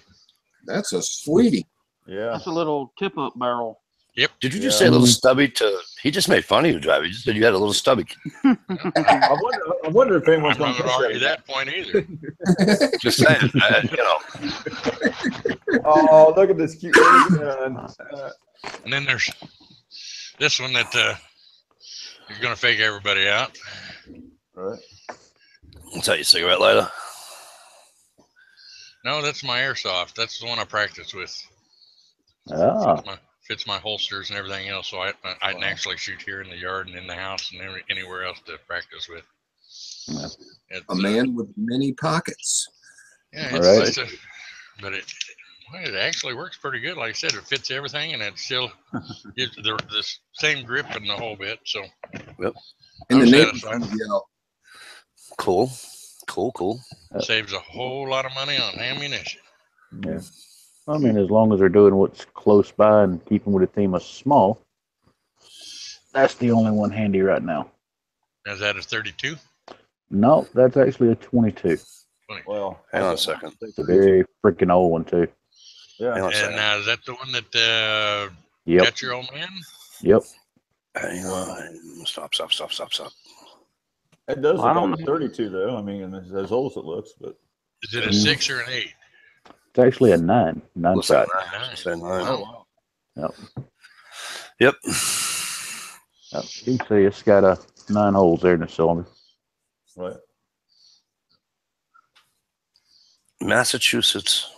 That's a sweetie. Yeah. That's a little tip-up barrel. Yep. Did you just say a little stubby to? He just made fun of you, driver. He just said you had a little stubby. I wonder if anyone's I'm not going going to argue that point either. Just saying, Oh, look at this cute And then there's this one that is going to fake everybody out. Right. Is that your cigarette lighter? No, that's my airsoft. That's the one I practice with. Ah. fits my holsters and everything else. So I can actually shoot here in the yard and in the house and anywhere else to practice with. Yeah. A man with many pockets. Yeah, Right. but it actually works pretty good. Like I said, it fits everything, and it still gives the same grip and the whole bit. So, Yep. And the I'm neighbors satisfied. will yell. Cool. Saves a whole lot of money on ammunition. Yeah. I mean, as long as they're doing what's close by and keeping with the theme of small, that's the only one handy right now. Is that a 32? No, that's actually a 22. Well, Hang on a second. It's a very freaking old one, too. Yeah. Hang on a And second. is that the one that Yep. got your old man? Yep. Hang on. Stop. It does Well, I look don't like a 32, though. I mean, and it's as old as it looks, but Is it a 6 or an 8? It's actually a 9. 9 What's that? shot. Nine. Say 9. Wow. Yep. Yep. Yep. You can see it's got 9 holes there in the cylinder. right. Massachusetts.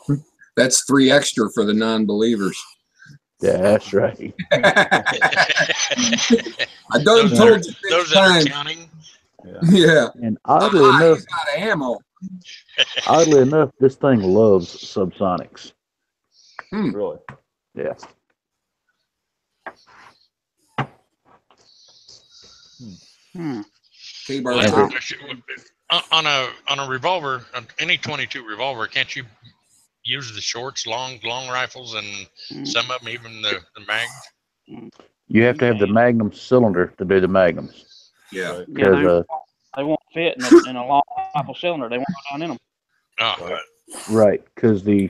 That's 3 extra for the non-believers. Yeah, that's right. I done Those told you 6 Those that are times. counting. Yeah. And Yeah. he's Out of ammo. oddly enough, this thing loves subsonics. Really. Yeah. K-bar Well, That's top. on a revolver, any 22 revolver, can't you use the shorts, long rifles, and some of them even the mags? You have to have the Magnum cylinder to do the Magnums. Yeah. Right. Yeah, Because, they won't fit in a long rifle cylinder. They won't go down in them. Oh, right, because the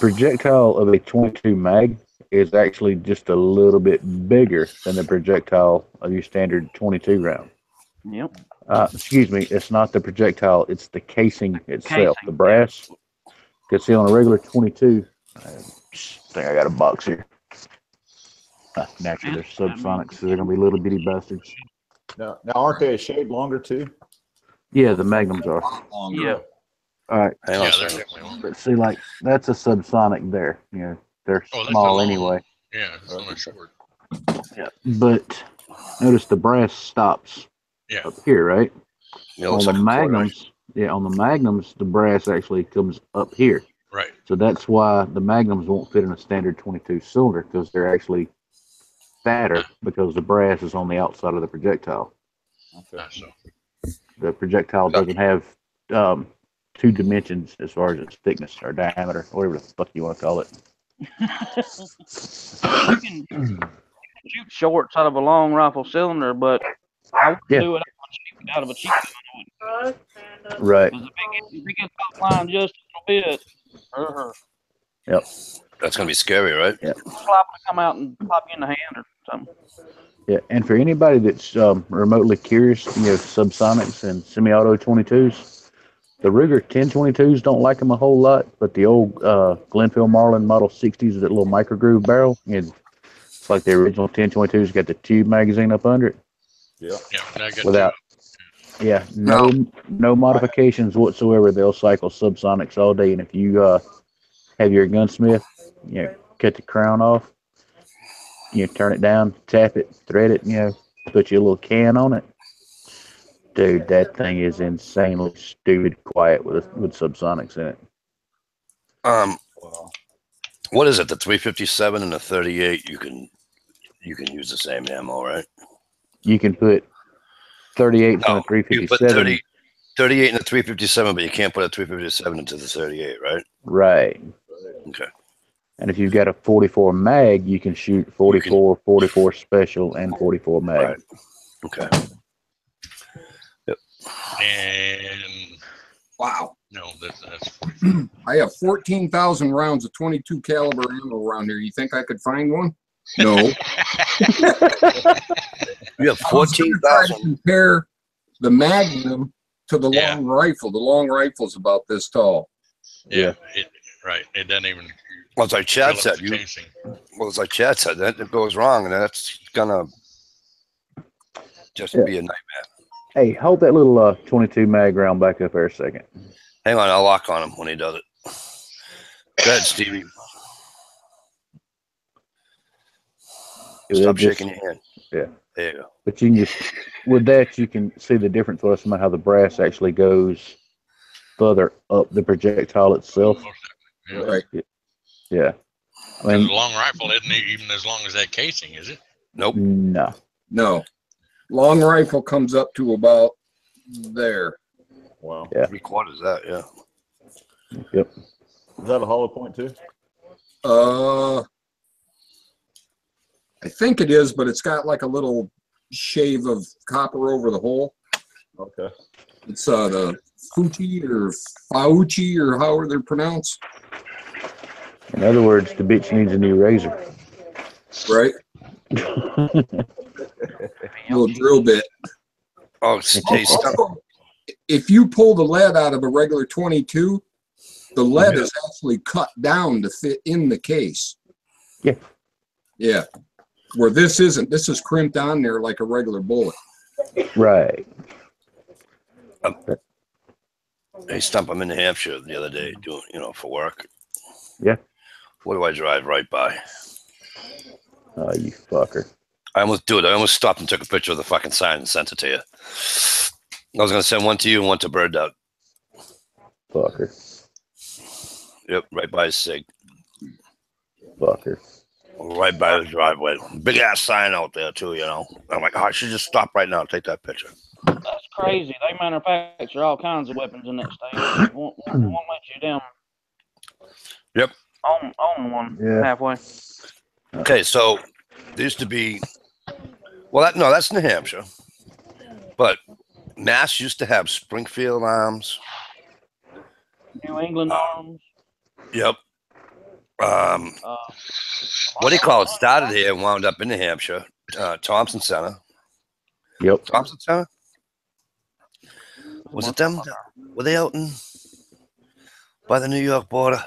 projectile of a 22 mag is actually just a little bit bigger than the projectile of your standard 22 round. Yep. Excuse me, it's not the projectile, it's the casing itself, casing, the brass. Because see, on a regular 22, I think I got a box here. Naturally, they're subsonics, so they're going to be little bitty bastards. Now, aren't they a shade longer too? Yeah, the Magnums are. Longer. Yeah. All right, Hang on yeah, a they're second. definitely long. but see, like, that's a subsonic there. You know, they're Oh, that's small a long anyway. Yeah, it's on a short. Yeah. But notice the brass stops Yeah. up here, right? It On looks the like a quarter. Magnums, on the Magnums, the brass actually comes up here. Right. So that's why the Magnums won't fit in a standard 22 cylinder, because they're actually fatter because the brass is on the outside of the projectile. Okay. So The projectile doesn't have 2 dimensions as far as its thickness or diameter, whatever the fuck you want to call it. You can shoot shorts out of a long rifle cylinder, but I wouldn't Yeah. do it out of a cheap one. Right. Because if it gets offline just a little bit, Yep. That's gonna be scary, right? Yeah. it's liable to come out and pop you in the hand or something. Yeah. And for anybody that's remotely curious, subsonics and semi-auto 22s, the Ruger 1022s don't like them a whole lot, but the old Glenfield Marlin Model 60s with that little micro groove barrel, it's like the original 1022s, got the tube magazine up under it. Yeah. yeah, I got Without, no modifications whatsoever. They'll cycle subsonics all day. And if you have your gunsmith, cut the crown off, turn it down, tap it, thread it, put your little can on it. Dude, that thing is insanely stupid quiet with subsonics in it. Wow. What is it? The 357 and the 38. You can use the same ammo, right? You can put 38 No, on a you put 357. 38 in the 357, but you can't put a 357 into the 38, right? Right. Okay. And if you've got a 44 mag, you can shoot 44, 44 special, and 44 mag. Right. Okay. Yep. And Wow. no, that's 45. I have 14,000 rounds of 22 caliber ammo around here. You think I could find one? No. You have I was gonna try to 14,000. compare the Magnum to the Yeah. long rifle. The long rifle's about this tall. Yeah. It doesn't even. Well, it's like Chad fill up said. the casing. That it goes wrong, and that's gonna just be a nightmare. Hey, hold that little 22 mag round back up there a second. Hang on, I'll lock on him when he does it. Go ahead, Stevie. Stop shaking your hand. Yeah. There you go. But you can just, with that, you can see the difference with how the brass actually goes further up the projectile itself. Yeah. Right. Yeah. I Because mean, a long rifle isn't even as long as that casing, is it? Nope. no. No. Long rifle comes up to about there. Wow. Yeah. 3/4 that, yeah. Yep. Is that a hollow point too? I think it is, but it's got like a little shave of copper over the hole. Okay. It's the Fuji or Fauci or however they're pronounced. In other words, the bitch needs a new razor. Right? Little drill bit. Oh, hey, stop. Also, if you pull the lead out of a regular 22, the lead is actually cut down to fit in the case. Yeah. Yeah. Where this isn't. This is crimped on there like a regular bullet. Right. Hey, Stump, I'm in New Hampshire the other day doing, for work. Yeah. What do I drive right by? Oh, you fucker. I almost stopped and took a picture of the fucking sign and sent it to you. I was going to send one to you and one to Bird Dog. Fucker. Yep, right by his sig. Fucker. Right by the driveway. Big ass sign out there, too, I'm like, I should just stop right now and take that picture. That's crazy. They manufacture all kinds of weapons in that state. Won't let you down. Yep. On one halfway. Okay, so there used to be, that's New Hampshire. But Mass used to have Springfield arms. New England arms. Yep. What do you call it? Started here and wound up in New Hampshire. Thompson Center. Yep. Thompson Center? Was it them? Were they out by the New York border?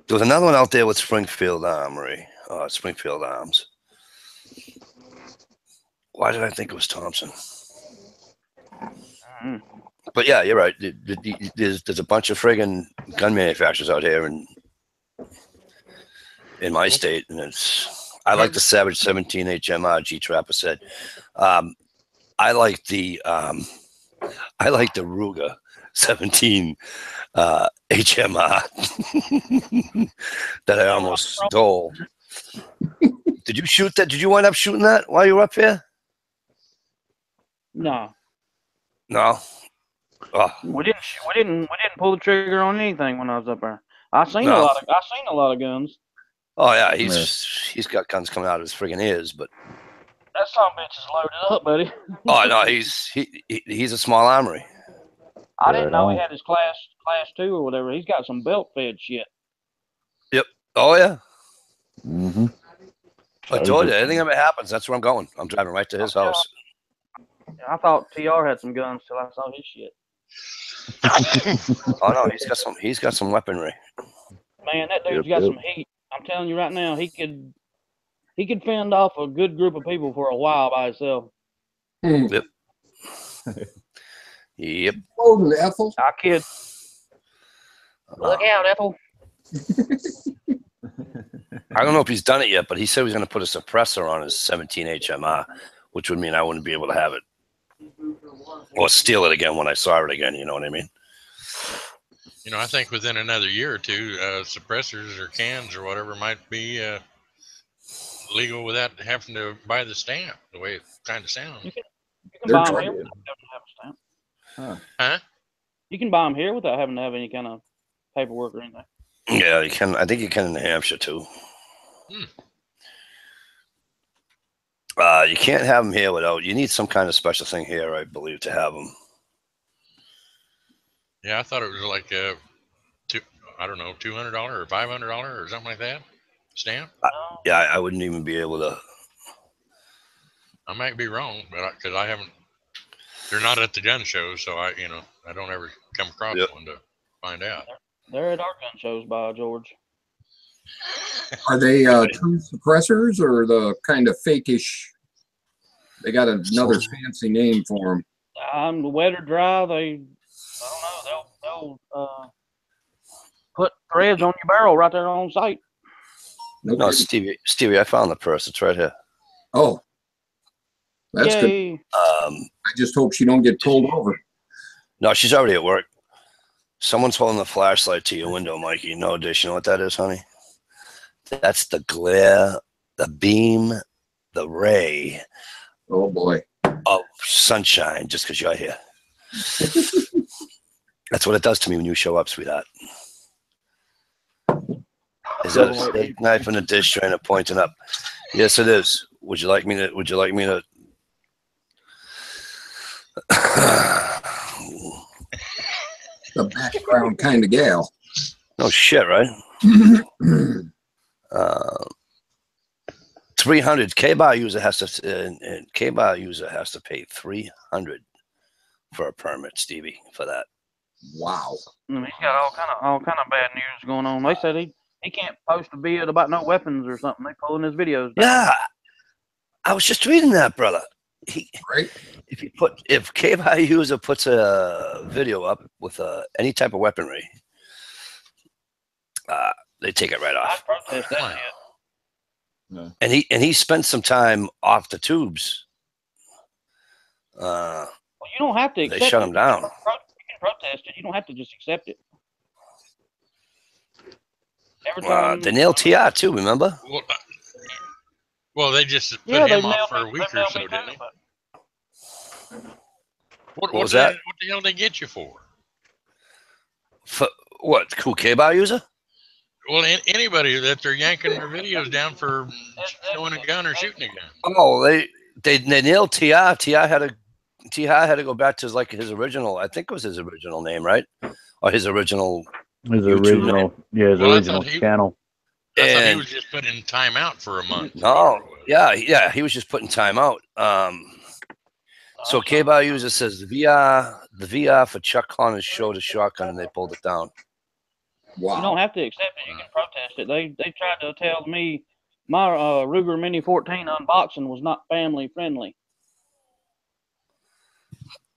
There was another one out there with Springfield Armory. Springfield Arms. Why did I think it was Thompson? But yeah, you're right. There's a bunch of friggin' gun manufacturers out here in my state, and I like the Savage 17 HMR. G Trapper said. I like the Ruger 17 HMR that I almost stole. Did you shoot that? Did you wind up shooting that while you were up here? No. No. Oh. We didn't pull the trigger on anything when I was up there. I seen a lot of guns. Oh yeah, he's got guns coming out of his friggin' ears, but that son of a bitch is loaded up, buddy. Oh no, he's a small armory. I didn't know he had his class 2 or whatever. He's got some belt fed shit. Yep. Oh yeah. Mm-hmm. I told you, anything ever happens, that's where I'm going. I'm driving right to his house. I thought TR had some guns till I saw his shit. Oh no, he's got some weaponry. Man, that dude's got some heat. I'm telling you right now, he could fend off a good group of people for a while by himself. Yep. Yep. Oh, Ethel. I kid. Look out, Ethel. I don't know if he's done it yet, but he said he was going to put a suppressor on his 17 HMR, which would mean I wouldn't be able to have it or steal it again when I saw it again. You know what I mean? I think within another year or two, suppressors or cans or whatever might be legal without having to buy the stamp, the way it kind of sounds. You can buy them here without having to have a stamp. Huh? You can buy them here without having to have any kind of paperwork or anything. Yeah, you can. I think you can in New Hampshire too. You can't have them here without. You need some kind of special thing here, I believe, to have them. Yeah, I thought it was like I don't know, $200 or $500 or something like that stamp. Yeah, I wouldn't even be able to. I might be wrong, but because I haven't. They're not at the gun show, so I don't ever come across one to find out. They're at our gun shows, by George. Are they true suppressors or the kind of fake-ish? They got another fancy name for them. Wet or dry, I don't know. They'll put threads on your barrel right there on site. No, Stevie, I found the purse. It's right here. Oh, that's good. Yay. I just hope she don't get pulled over. No, she's already at work. Someone's holding the flashlight to your window, Mikey. No, Dish, you know what that is, honey? That's the glare, the beam, the ray. Oh boy. Of sunshine, just because you're here. That's what it does to me when you show up, sweetheart. Is that a steak knife and a dish trainer pointing up? Yes, it is. Would you like me to? Would you like me to? The background kind of gal. No shit, right? 300 K-bar user has to K-bar user has to pay 300 for a permit, Stevie, for that. Wow. I mean, he's got all kind of bad news going on. They said he can't post a vid about no weapons or something. They pulling his videos down. Yeah, I was just reading that, brother. Right. If K-bar user puts a video up with any type of weaponry, they take it right off. I protest that shit. No. And he spent some time off the tubes. Well, you don't have to accept They shut it. him down. You can protest it. You don't have to just accept it. Every time They nailed TR too, remember? Well, they just put yeah, him they off nailed for a me- week they or nailed so, me didn't too, they? but What was that? What the hell did they get you for? For what? Cool K-bar user? Well, anybody that they're yanking their videos down for showing a gun or shooting a gun. Oh, they nailed TR. TR had to go back to his original. I think it was his original name, right? Or his original. His YouTube original, yeah, his Well, I original thought channel. I thought he And- was just put in timeout for a month. No, yeah, he was just putting time out. So K-bar user says the VR for Chuck Connor's show to shotgun, and they pulled it down. Wow. you don't have to accept it. You can protest it. They tried to tell me my Ruger Mini 14 unboxing was not family friendly.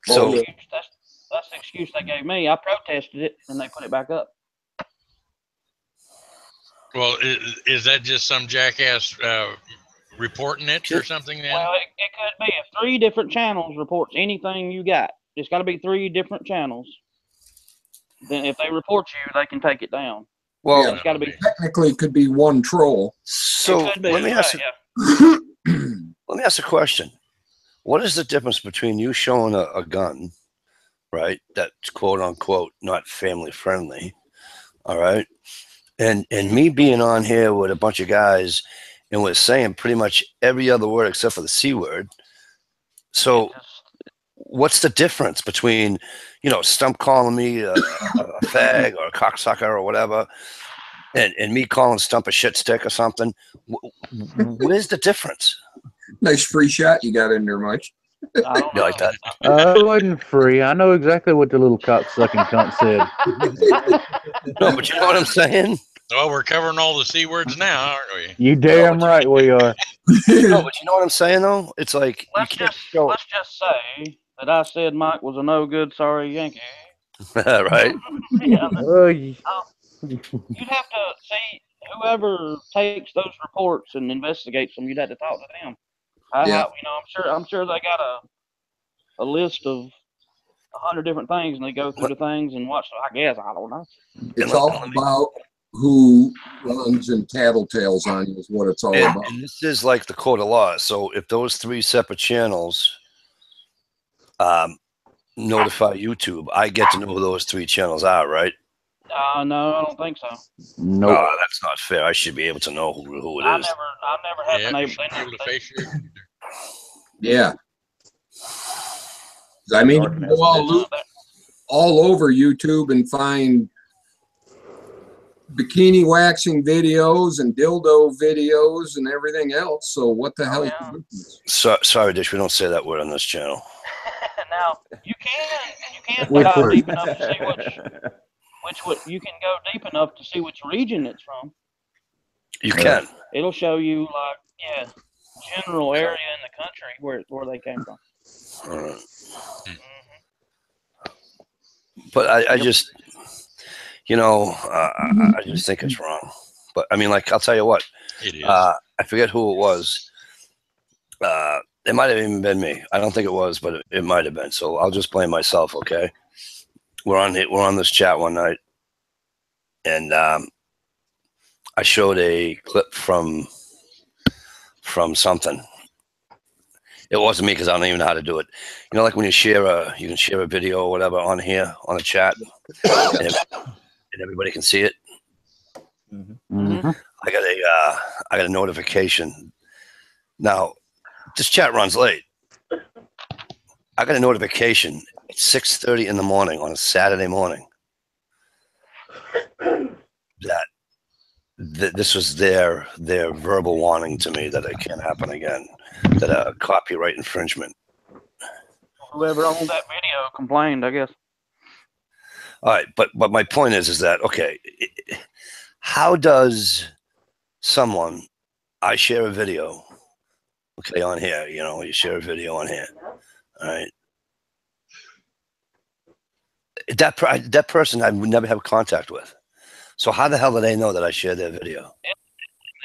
So That's the excuse they gave me. I protested it, and they put it back up. Well, is that just some jackass reporting it or something then? Well, it could be if 3 different channels reports anything you got. It's got to be 3 different channels. Then if they report you, they can take it down. well, Yeah. It's got to be. Technically, it could be one troll. so It could be, let me ask right, let me ask a question. What is the difference between you showing a gun, right? That's quote unquote not family friendly, all right, and me being on here with a bunch of guys and we're saying pretty much every other word except for the C word. So what's the difference between, Stump calling me a fag or a cocksucker or whatever, and me calling Stump a shit stick or something? Where's the difference? Nice free shot you got in there, Mike. I don't You know. like that? It wasn't free. I know exactly what the little cocksucking cunt said. No, but you know what I'm saying? Well, we're covering all the C words now, aren't we? You damn right we are. No, but you know what I'm saying though? It's like Let's just say that I said Mike was a no good sorry Yankee. right? Yeah, You- you'd have to see whoever takes those reports and investigates them. You'd have to talk to them. Yeah. I'm sure they got a list of 100 different things, and they go through the things and watch. I guess I don't know. It's all about who runs and tattletales on you is what it's all about. And this is like the code of law. So if those 3 separate channels notify YouTube, I get to know who those 3 channels are, right? No, I don't think so. Nope. Oh, that's not fair. I should be able to know who it I is. never have been Yeah, you able should be able to face your. Yeah. I mean, you can go all over YouTube and find bikini waxing videos and dildo videos and everything else. So what the hell is the difference? Sorry, Dish, we don't say that word on this channel. Now you can We're dive free. deep enough to see you can go deep enough to see which region it's from. You can. It'll show you general area in the country where they came from. But I just, I just think it's wrong. But I mean, like, I'll tell you what. It is. I forget who it was. It might have even been me. I don't think it was, but it might have been. So I'll just blame myself. Okay. We're on this chat one night, and I showed a clip from something. It wasn't me because I don't even know how to do it. You know, like when you can share a video or whatever on here on the chat, and everybody can see it. Mm-hmm. I got a notification. Now, this chat runs late. I got a notification at 6:30 in the morning on a Saturday morning that this was their verbal warning to me that it can't happen again. That a copyright infringement. Whoever owned that video complained, I guess. All right, but my point is that okay? How does someone? I share a video. Okay, on here, you know, you share a video on here. All right. That person I would never have contact with. So how the hell do they know that I shared their video?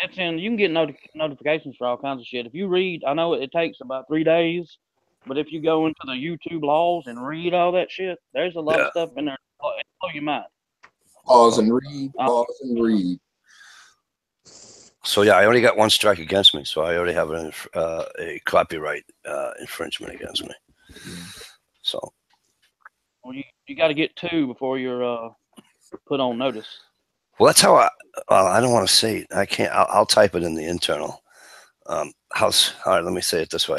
That's in. You can get notifications for all kinds of shit. If you read, I know it takes about 3 days, but if you go into the YouTube laws and read all that shit, there's a lot of stuff in there. It'll blow your mind. Pause and read. Pause and read. So yeah, I only got one strike against me, so I already have a copyright infringement against me. So, well, you got to get 2 before you're put on notice. Well, that's how I don't want to say it. I can't. I'll type it in the internal house. All right, let me say it this way,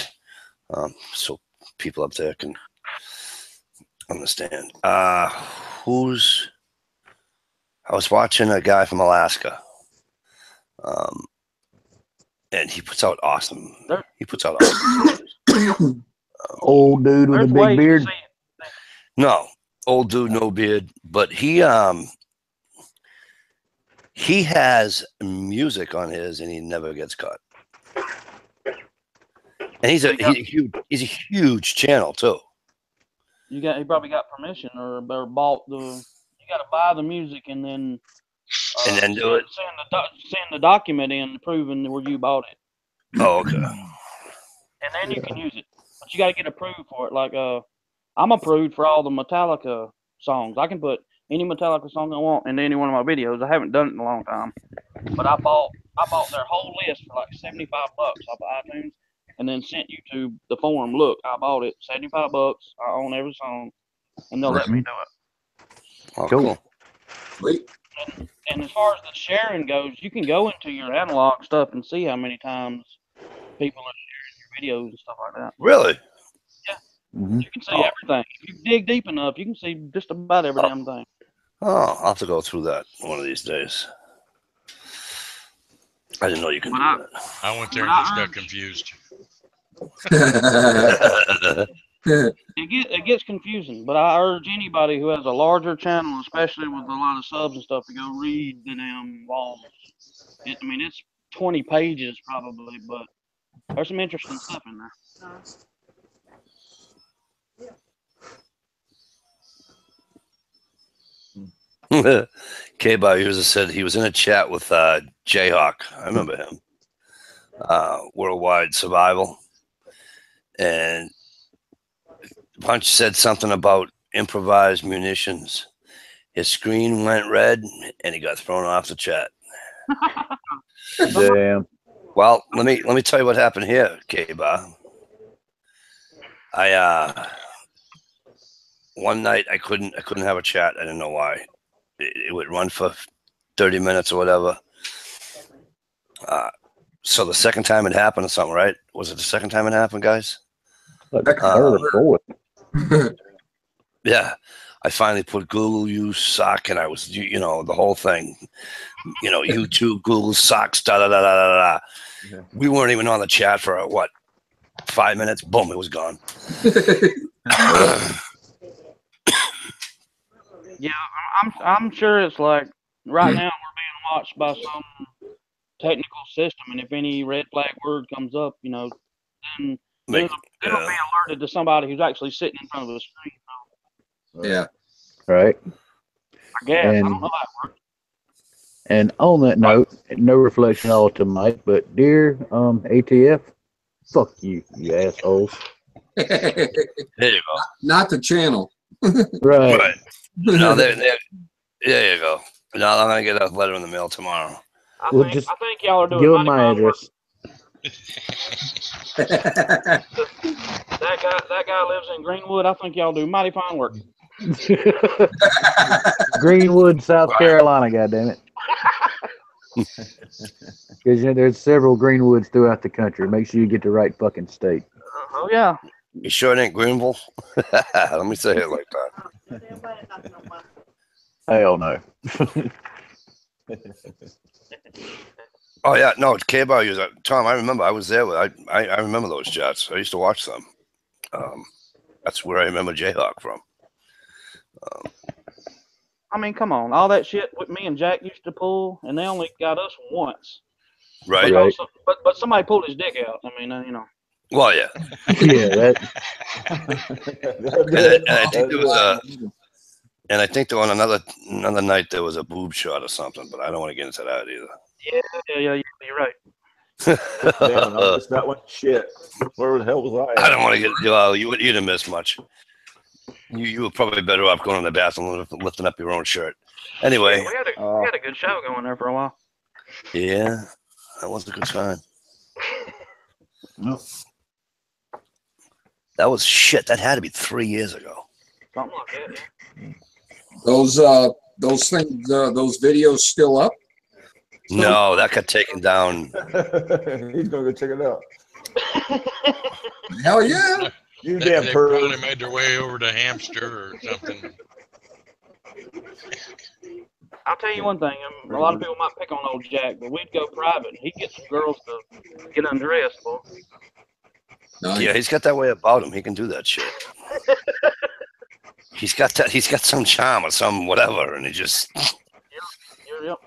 so people up there can understand. I was watching a guy from Alaska. And he puts out awesome. He puts out awesome. Old dude with a big beard. No, old dude, no beard. But he has music on his, and he never gets caught. And he's a huge channel too. He probably got permission or bought the. You got to buy the music and then. Do it. Send the document in proving where you bought it. Oh, okay. And then you can use it, but you got to get approved for it. Like I'm approved for all the Metallica songs. I can put any Metallica song I want into any one of my videos. I haven't done it in a long time, but I bought their whole list for like $75 off of iTunes, and then sent YouTube the form. Look, I bought it, $75. I own every song, and they'll let me do it. Oh, cool. Sweet. And as far as the sharing goes, you can go into your analog stuff and see how many times people are sharing your videos and stuff like that. Really? Yeah. Mm-hmm. You can see everything. If you dig deep enough, you can see just about every damn thing. Oh, I'll have to go through that one of these days. I didn't know you could do that. I went there and just got confused. It gets confusing, but I urge anybody who has a larger channel, especially with a lot of subs and stuff, to go read the damn laws. It's 20 pages probably, but there's some interesting stuff in there. K-Bar user said he was in a chat with Jayhawk. I remember him. Worldwide Survival. And Punch said something about improvised munitions. His screen went red, and he got thrown off the chat. Damn. Well, let me tell you what happened here, K-Bar. One night I couldn't have a chat. I didn't know why. It would run for 30 minutes or whatever. So the second time it happened or something, right? Was it the second time it happened, guys? Third or fourth. Yeah, I finally put Google you suck, and I was the whole thing, YouTube, Google sucks, da da da da da da. Yeah. We weren't even on the chat for 5 minutes. Boom, it was gone. Yeah, I'm sure it's like right now we're being watched by some technical system, and if any red flag word comes up, then it'll be alerted to somebody who's actually sitting in front of the screen. Yeah. Right. I guess. I don't know how it works. And on that note, no reflection at all to Mike, but dear ATF, fuck you, you assholes. There you go. Not the channel. Right. Right. No, there you go. Now I'm gonna get a letter in the mail tomorrow. I Well, think just I think y'all are doing give them mighty my fine work. address. That guy lives in Greenwood. I think y'all do mighty fine work. Greenwood, South Right. Carolina, goddammit. Because there's several Greenwoods throughout the country. Make sure you get the right fucking state. Oh yeah. You sure it ain't Greenville? Let me say it like that. Hell no. Oh yeah, no, it's K-Bar user. Tom, I remember I was there. I remember those jets. I used to watch them. That's where I remember Jayhawk from. I mean, come on, all that shit with me and Jack used to pull, and they only got us once. Right. Right. But somebody pulled his dick out. I mean, you know. Well, yeah. Yeah, that. And I think there was and I think there on another night there was a boob shot or something, but I don't want to get into that either. Yeah, you're right. Damn, I missed that one. Shit. Where the hell was I? I don't want to get. Well, you didn't miss much. You were probably better off going to the bathroom and lifting up your own shirt. Anyway. We had a good show going there for a while. Yeah, that was a good time. Nope. That was shit. That had to be 3 years ago. Something like that. Yeah. Those things, those videos still up? No, that got taken down. He's gonna go check it out. Hell yeah! You They damn probably pervert. made their way over to Hamster or something. I'll tell you one thing. A lot of people might pick on old Jack, but we'd go private, and he'd get some girls to get undressed, boy. Nice. Yeah, he's got that way about him. He can do that shit. He's got some charm or some whatever, and he just. Yep.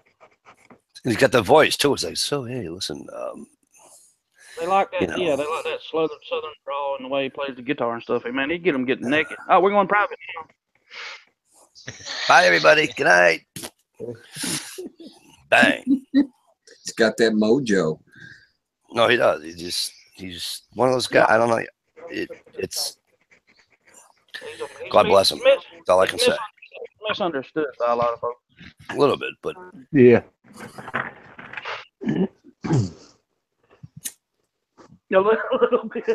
He's got the voice too. It's like, so hey, listen. They like that. You know. Yeah, they like that southern drawl and the way he plays the guitar and stuff. Hey, man, he'd get them getting naked. Oh, we're going private now. Bye, everybody. Good night. Bang. He's got that mojo. No, he does. He's one of those guys. I don't know. It's God bless him. That's all I can say. Misunderstood by a lot of folks. A little bit, but Yeah. A little bit.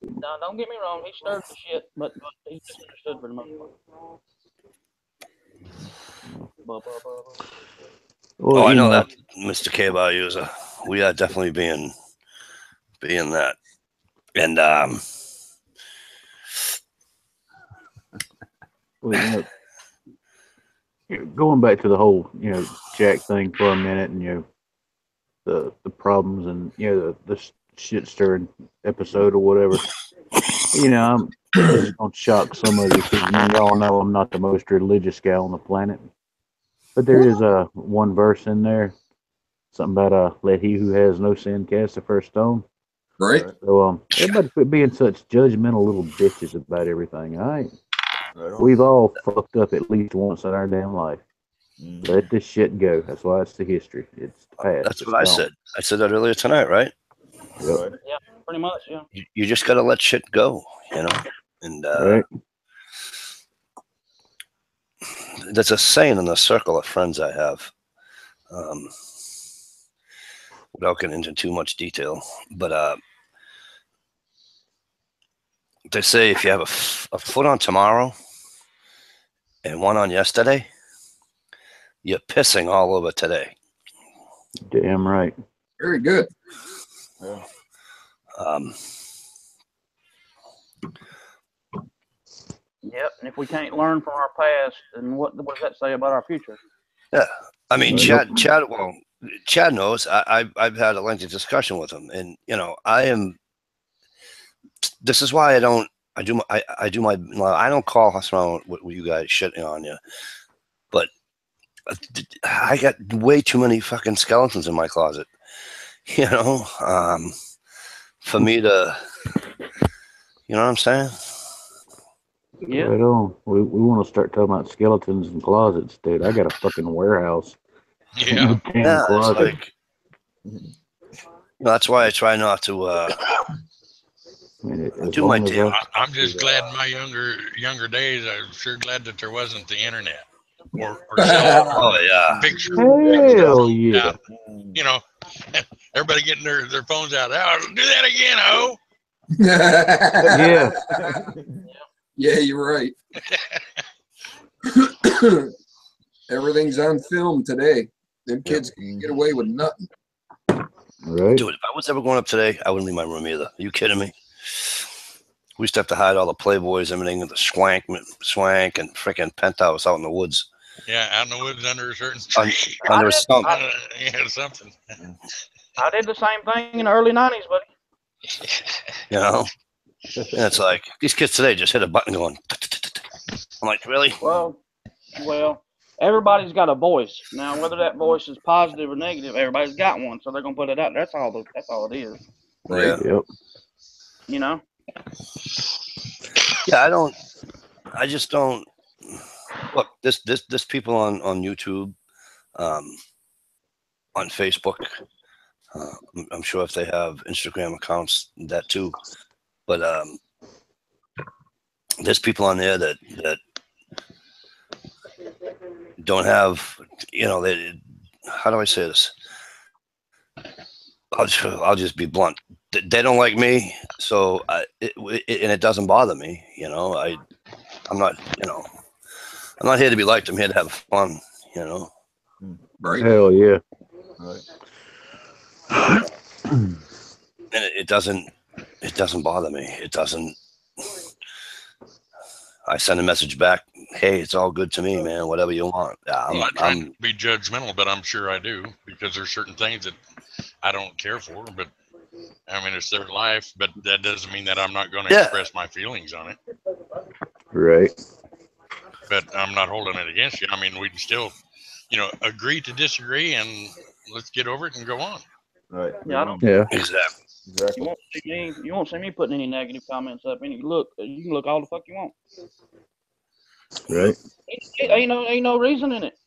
No, don't get me wrong. He stirred the shit, but he's misunderstood for the most part. Well, I know that, Mr. K-Bar user. We are definitely being that. And well, going back to the whole Jack thing for a minute, and the problems and the shit stirring episode or whatever. I'm just gonna shock some of you because y'all know I'm not the most religious guy on the planet. But there is one verse in there, something about let he who has no sin cast the first stone. Right. So everybody quit being such judgmental little bitches about everything. All right. Right. We've all fucked up at least once in our damn life. Let this shit go. That's why it's the history. It's past. that's what I said. I said that earlier tonight, right? Yep. Yeah, pretty much. Yeah. You just got to let shit go, And Right. there's a saying in the circle of friends I have, without getting into too much detail, but they say if you have a foot on tomorrow and one on yesterday, you're pissing all over today. Damn right. Very good. Yeah. Yep. And if we can't learn from our past, then what does that say about our future? Yeah, I mean, Right. Chad. Well, Chad knows. I've had a lengthy discussion with him, and I am. This is why I don't. I do my. I don't call us around with you guys shitting on you, but I got way too many fucking skeletons in my closet. For me to. You know what I'm saying? Yeah. Right on. We want to start talking about skeletons and closets, dude. I got a fucking warehouse. Yeah. Damn Yeah, it's closet. like, that's why I try not to I mean, as do my long as damn. I'm just glad in my younger days. I'm sure glad that there wasn't the internet or cell phone Oh yeah. picture. hell yeah. You know, everybody getting their phones out. Oh, do that again, oh. Yeah. Yeah, you're right. Everything's on film today. Them kids can't get away with nothing. Right. Dude, if I was ever going up today, I wouldn't leave my room either. Are you kidding me? We used to have to hide all the Playboys, everything, the swank, and freaking penthouse out in the woods. Yeah, out in the woods under a certain tree. Under a stump. Yeah, something. I did the same thing in the early 90s, buddy. You know? And it's like, these kids today just hit a button going. I'm like, really? Well, everybody's got a voice. Now, whether that voice is positive or negative, everybody's got one, so they're gonna put it out. That's all it is. Right. Yep. You know? Yeah, I just don't look, this people on YouTube, on Facebook, I'm sure if they have Instagram accounts, that too, but there's people on there that don't have, how do I say this? I'll just be blunt. They don't like me, so and it doesn't bother me. I'm not here to be liked. I'm here to have fun. Right. Hell yeah. Right. And it doesn't bother me. It doesn't. I send a message back. Hey, it's all good to me, man. Whatever you want. I'm not trying to be judgmental, but I'm sure I do, because there's certain things that I don't care for. But I mean, it's their life, but that doesn't mean that I'm not going to express my feelings on it. Right. But I'm not holding it against you. I mean, we can still, agree to disagree, and let's get over it and go on. Right. Yeah, I don't. Yeah. Exactly. You won't see me putting any negative comments up. You can look all the fuck you want. Right. Ain't no reason in it.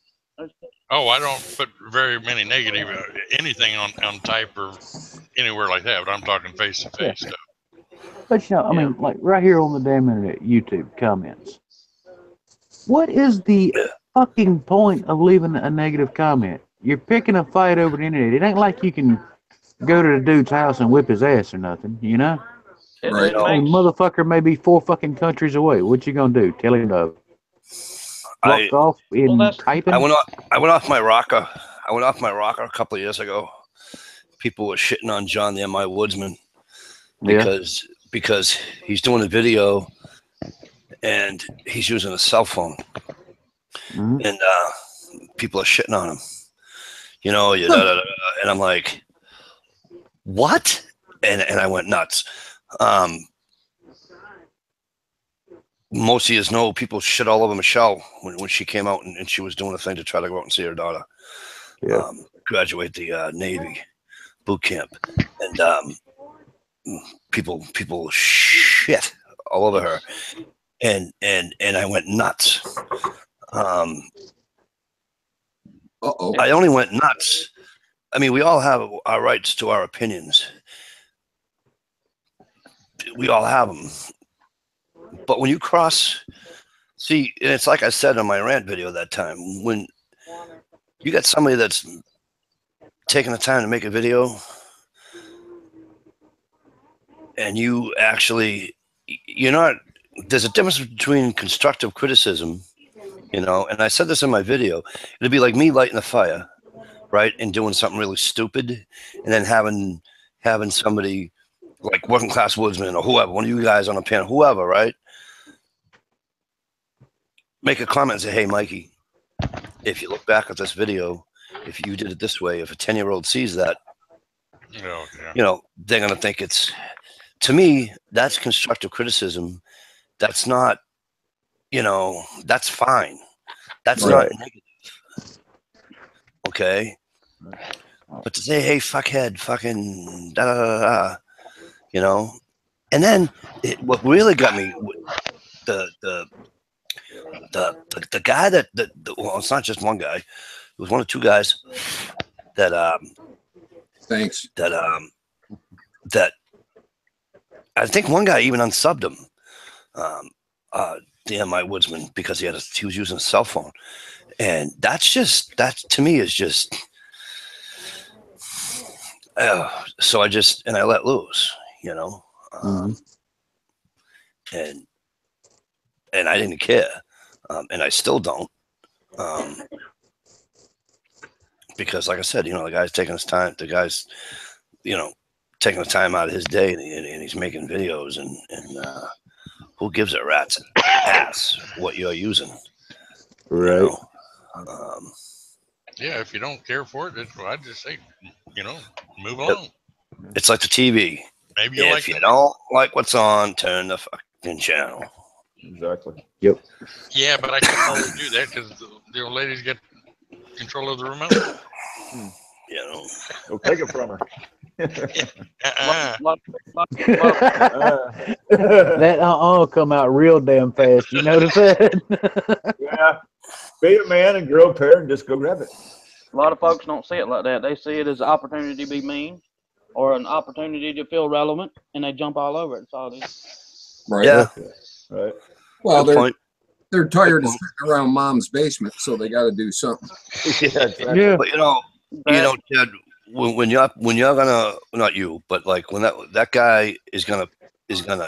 Oh, I don't put very many negative anything on type or anywhere like that. But I'm talking face to face stuff. But I mean, like right here on the damn internet, YouTube comments. What is the fucking point of leaving a negative comment? You're picking a fight over the internet. It ain't like you can go to the dude's house and whip his ass or nothing, Right. A motherfucker may be 4 fucking countries away. What you gonna do? Tell him to fuck off in typing? I went off my rocker. A couple of years ago. People were shitting on John the M.I. Woodsman because he's doing a video and he's using a cell phone, and people are shitting on him. And I'm like, what? And I went nuts. Most of you know people shit all over Michelle when she came out and she was doing a thing to try to go out and see her daughter graduate the Navy boot camp, and people shit all over her, and I went nuts. I only went nuts. I mean, we all have our rights to our opinions. We all have them. But when you see, and it's like I said on my rant video that time, when you got somebody that's taking the time to make a video and you actually, there's a difference between constructive criticism, and I said this in my video, it'd be like me lighting the fire, right, and doing something really stupid, and then having somebody like Working Class Woodsman or whoever, one of you guys on a panel, whoever, right, make a comment and say, hey, Mikey, if you look back at this video, if you did it this way, if a 10-year-old sees that, they're going to think it's, to me, that's constructive criticism. That's not, that's fine. That's not negative. Okay. But to say, hey, fuckhead, fucking da da da da, and then what really got me the guy well, it's not just one guy. It was one or two guys that Thanks. that I think one guy even unsubbed him. Damn my woodsman, because he was using a cell phone, and that to me is just. So I let loose, you know, and I didn't care, and I still don't, because like I said, you know, the guy's taking his time. The guy's, you know, taking the time out of his day, and he's making videos, and who gives a rat's ass what you're using, Right? You know? Yeah, if you don't care for it, I'd just say, you know, move along. It's like the TV. Maybe you if you don't like what's on, turn the fucking channel. Exactly. Yep. Yeah, but I can't always do that because the old ladies get control of the remote. You know, We'll take it from her. That come out real damn fast. You notice that? Yeah. Be a man and grow a pair and just go grab it. A lot of folks don't see it like that. They see it as an opportunity to be mean or an opportunity to feel relevant, and they jump all over it. That's all it is. Right. Yeah. Right. Well, Good they're tired of sitting around mom's basement, so they got to do something. Yeah, exactly. Yeah. But you know, Ted, when you're gonna, not you, but like when that guy is gonna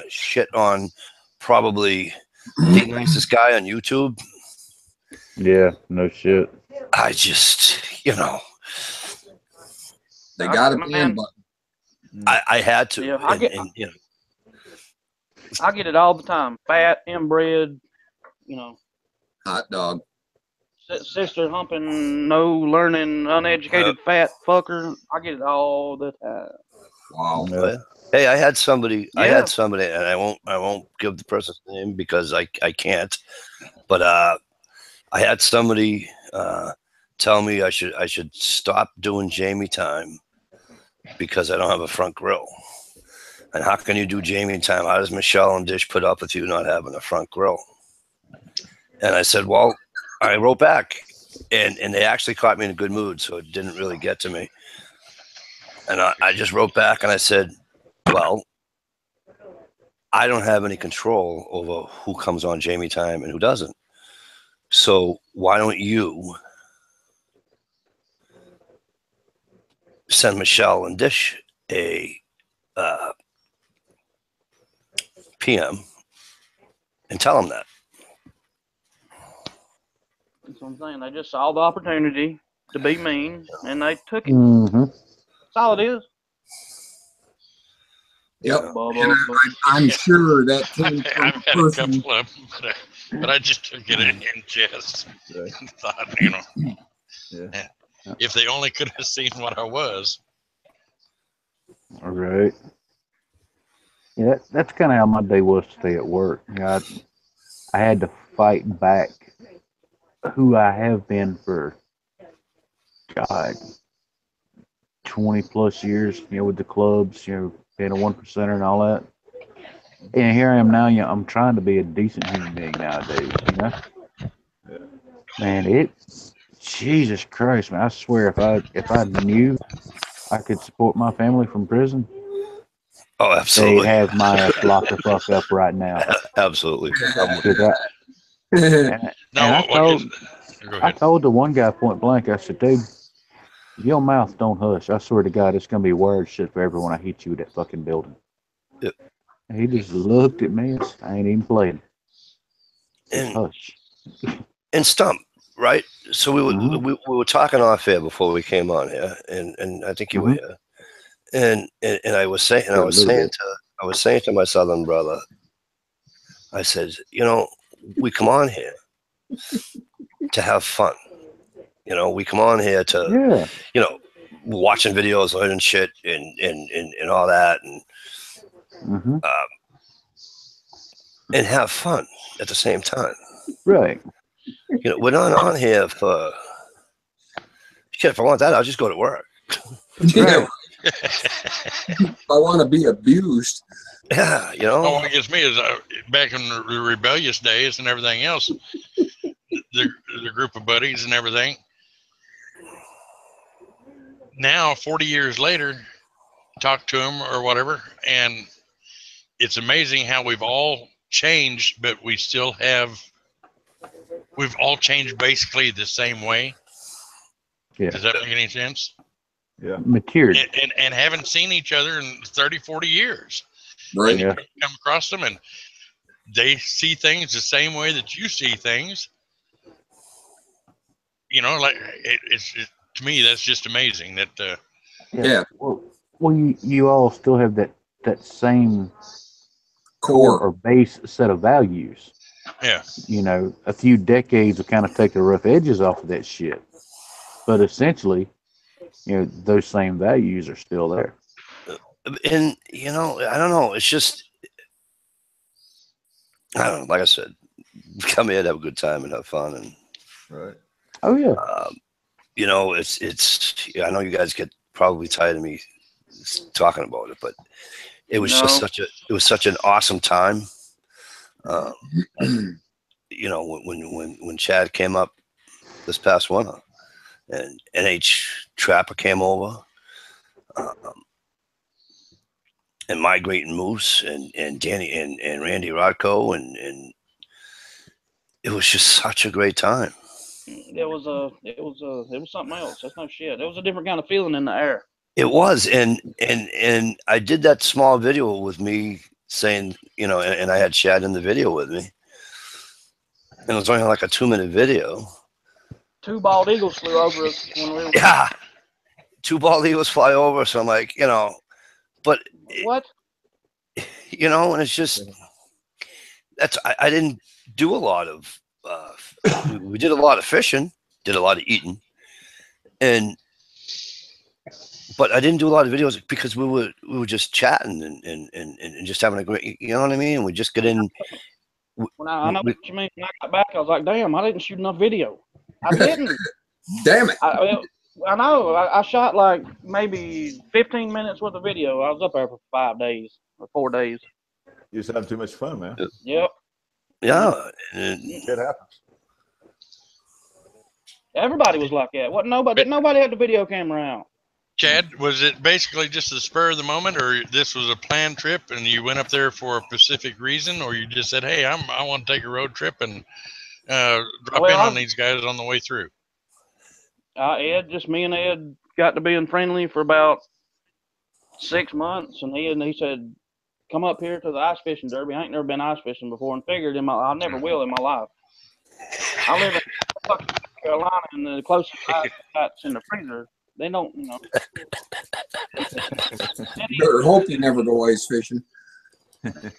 shit on probably the nicest guy on YouTube. Yeah. No shit. I just, you know, They got a ban button. I had to. Yeah, you know, I get it all the time. Fat, inbred, you know. Hot dog. Sister humping, no learning, uneducated fat fucker. I get it all the time. Wow. Yeah. Hey, I had somebody, Yeah. and I won't give the person's name because I can't. But I had somebody tell me I should stop doing Jamie time because I don't have a front grill. And how can you do Jamie time? How does Michelle and Dish put up with you not having a front grill? And I said, well, I wrote back, and they actually caught me in a good mood, so it didn't really get to me. And I just wrote back and I said, well, I don't have any control over who comes on Jamie time and who doesn't. So why don't you send Michelle and Dish a PM and tell them that. That's what I'm saying. They just saw the opportunity to be mean, and they took it. Mm-hmm. That's all it is. Yep. And I'm sure that came from I've had a couple of them, but I just took it in jest. Thought, you know, if they only could have seen what I was. All right. Yeah, that's kind of how my day was today at work. You know, I had to fight back who I have been for, God, 20 plus years, you know, with the clubs, you know, being a 1%er and all that. And here I am now, you know, I'm trying to be a decent human being nowadays, you know. Man, Jesus Christ, man, I swear if I knew I could support my family from prison, oh, absolutely, they'd have my ass locked the fuck up right now. Absolutely. I told the one guy point blank, I said, dude, your mouth don't hush. I swear to God, it's gonna be word shit for everyone I hit you with that fucking building. Yep. And he just looked at me. I ain't even playing. And hush. And Stump, right? So we were talking off air before we came on here, and I think you were here. And I was saying to my southern brother, I said, you know, we come on here to have fun. You know, we come on here to, you know, watching videos, learning shit, and all that, and have fun at the same time. Right. You know, we're not on here for shit. If I want that, I'll just go to work. Yeah. I want to be abused. Yeah, you know. Oh, what gets me is back in the rebellious days and everything else, the group of buddies and everything. Now, 40 years later, talk to them or whatever, and it's amazing how we've all changed, but we've all changed basically the same way. Yeah. Does that make any sense? Yeah. Matured. And haven't seen each other in 30, 40 years. Right. Yeah. Come across them and they see things the same way that you see things. You know, like to me, that's just amazing that. Yeah. Well, you all still have that same core or base set of values. Yeah. You know, a few decades will kind of take the rough edges off of that shit, but essentially, you know, those same values are still there. And you know, I don't know. It's just, I don't know. Like I said, come here, have a good time, and have fun, and Right. Oh yeah. You know, it's. I know you guys get probably tired of me talking about it, but it was just such an awesome time. You know, when Chad came up this past winter, and NH Trapper came over, and Migrating Moose, and Danny and Randy Rodko, and it was just such a great time. It was something else. That's no shit. It was a different kind of feeling in the air. It was, and I did that small video with me saying, you know, and I had Chad in the video with me, and it was only like a 2-minute video. 2 bald eagles flew over us when we were. Yeah, 2 bald eagles fly over. So I'm like, you know, but what? You know, and it's just I didn't do a lot of. We did a lot of fishing, did a lot of eating, but I didn't do a lot of videos because we were just chatting and just having a great, you know what I mean? We just get in. I know what you mean. When I got back, I was like, damn, I didn't shoot enough video. I didn't. Damn it. I know. I shot like maybe 15 minutes worth of video. I was up there for 5 days or 4 days. You just having too much fun, man. Yep. Yeah. It happens. Everybody was like that. Didn't nobody have the video camera out. Chad, was it basically just the spur of the moment, or this was a planned trip and you went up there for a specific reason, or you just said, hey, I want to take a road trip and drop in on these guys on the way through? Me and Ed got to being friendly for about 6 months, and he said, come up here to the ice fishing derby. I ain't never been ice fishing before, and figured I never will in my life. I live in South Carolina, and the closest ice that's in the freezer. They don't, you know. Better hope you never go ice fishing. And then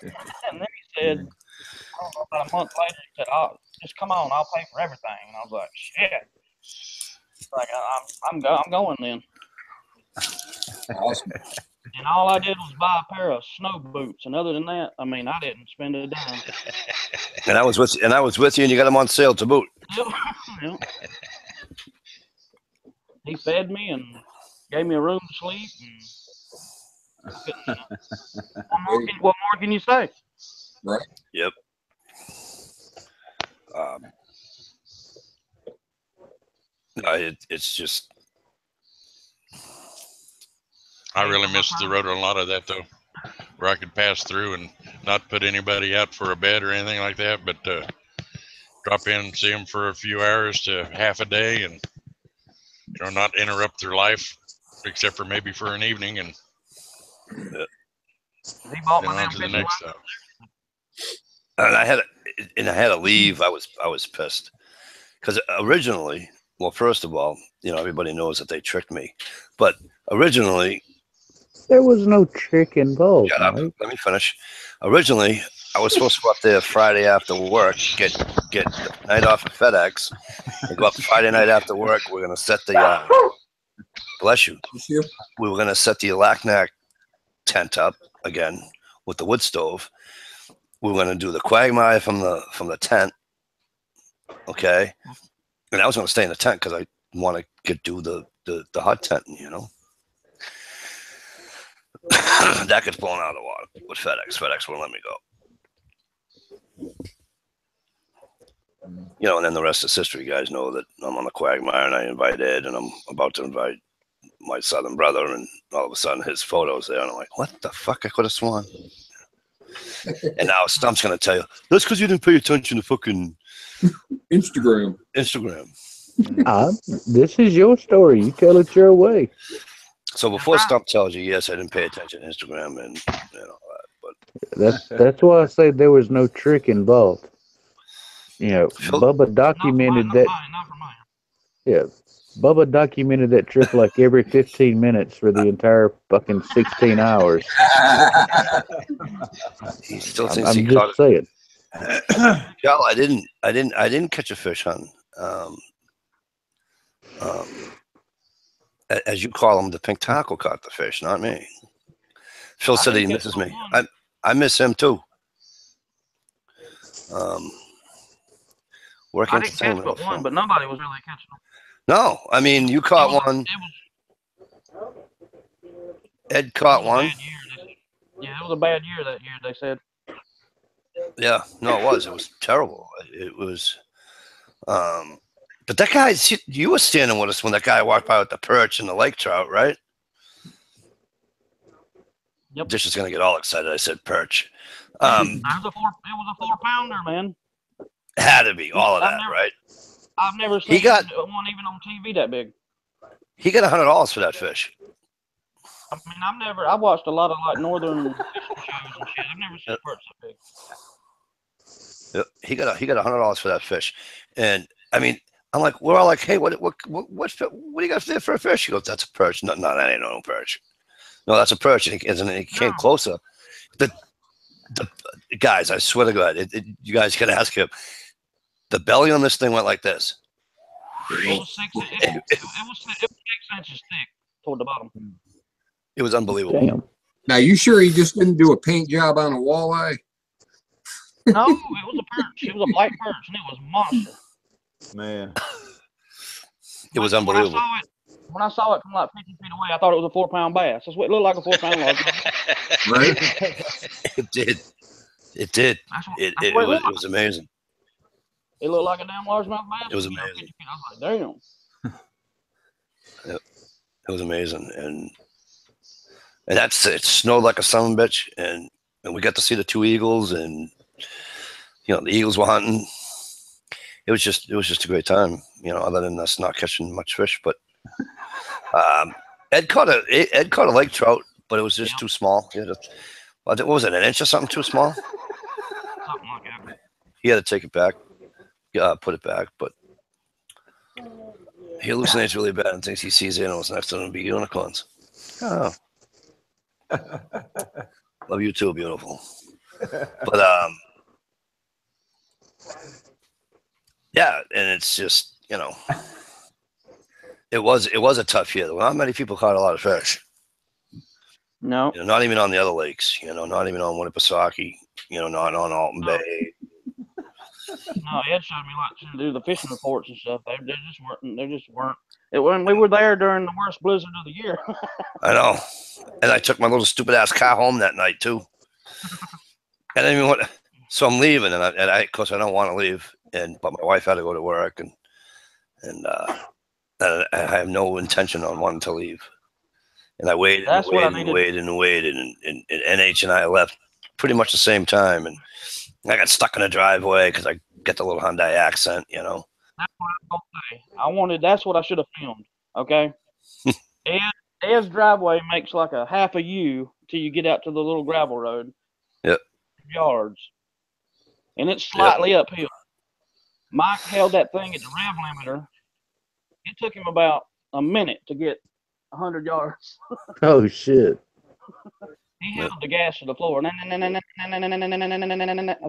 he said, I don't know, about a month later, he said, "Oh, just come on, I'll pay for everything." And I was like, "Shit!" Like I'm going then. Awesome. And all I did was buy a pair of snow boots, and other than that, I mean, I didn't spend a dime. And I was with you, and you got them on sale to boot. Yep. He fed me and gave me a room to sleep. And what more can you say? Right. Yep. It's just. I really missed the road on a lot of that, though, where I could pass through and not put anybody out for a bed or anything like that, but drop in and see them for a few hours to half a day, and not interrupt their life except for maybe for an evening, and he bought my on to the next stop. And I had to leave. I was pissed because originally, well, first of all, everybody knows that they tricked me, but originally there was no trick involved. Shut up. Let me finish. Originally, I was supposed to go up there Friday after work, get the night off at FedEx, and go up Friday night after work. We're gonna set the bless you. We were gonna set the Alaknak tent up again with the wood stove. We were gonna do the Quagmire from the tent. Okay, and I was gonna stay in the tent because I want to do the hot tent, That gets blown out of the water with FedEx. FedEx won't let me go. You know, and then the rest is history. You guys know that I'm on the Quagmire, and I invite Ed, and I'm about to invite my southern brother, and all of a sudden his photos there, and I'm like, what the fuck? I could have sworn. And now Stump's gonna tell you that's because you didn't pay attention to fucking Instagram. This is your story. You tell it your way. So before Stump tells you, yes, I didn't pay attention to Instagram and all that, but That's why I say there was no trick involved. You know, Bubba documented that. Not for mine. Yeah, Bubba documented that trip like every 15 minutes for the entire fucking 16 hours. He still thinks I'm he just caught saying. it. Joe, I didn't catch a fish hunting. As you call him, the pink tackle caught the fish, not me. Phil said he misses me. I miss him too. Work I didn't catch entertainment. but one, but nobody was really catching them. No, I mean you caught one. Ed caught one. Yeah, it was a bad year that year. They said. Yeah, no, it was. It was terrible. It was. But that guy, you were standing with us when that guy walked by with the perch and the lake trout, right? Yep. Dish is gonna get all excited. I said perch. It was a 4-pounder, man. Had to be all of that, right? I've never seen one even on TV that big. He got $100 for that fish. I mean, I've watched a lot of like northern fishing shows and shit. I've never seen perch that big. Yep. He got $100 for that fish, and I mean, I'm like, we're all like, hey, what do you got there for a fish? He goes, that's a perch. No, that ain't no perch. No, that's a perch. And he came closer. The guys, I swear to God, you guys can ask him. The belly on this thing went like this. It was 6 inches thick toward the bottom. It was unbelievable. Damn. Now, you sure he just didn't do a paint job on a walleye? No, it was a perch. It was a black perch, and it was monster. Man, it was unbelievable. When I saw it from like 50 feet away, I thought it was a 4-pound bass. That's what it looked like, a 4-pound largemouth. Right? It did. It did. It was amazing. It looked like a damn largemouth bass. It was amazing. I was like, damn. Yep. It was amazing, and it snowed like a son of a bitch, and we got to see the 2 eagles, and the eagles were hunting. It was just a great time, other than us not catching much fish. But Ed caught a lake trout, but it was just too small. What was it, an inch or something too small? Something like that. He had to take it back, put it back, but he hallucinates really bad and thinks he sees animals next to him be unicorns. Oh. Love you too, beautiful. But yeah, and it's just it was a tough year. Not many people caught a lot of fish. No, not even on the other lakes. Not even on Winnipesaukee. Not on Alton Bay. No, Ed showed me like to do the fishing reports and stuff. They just weren't. We were there during the worst blizzard of the year. I know, and I took my little stupid ass car home that night too. And I mean, so I'm leaving, and I of course I don't want to leave, but my wife had to go to work, and I have no intention on wanting to leave. And I waited and waited, and NH and I left pretty much the same time, and I got stuck in the driveway because I get the little Hyundai accent, That's what I was gonna say. That's what I should have filmed. Okay. Ed's driveway makes like a half a U till you get out to the little gravel road. Yep. Yards. And it's slightly uphill. Mike held that thing at the rev limiter. It took him about a minute to get 100 yards. Oh shit. He held the gas to the floor. That's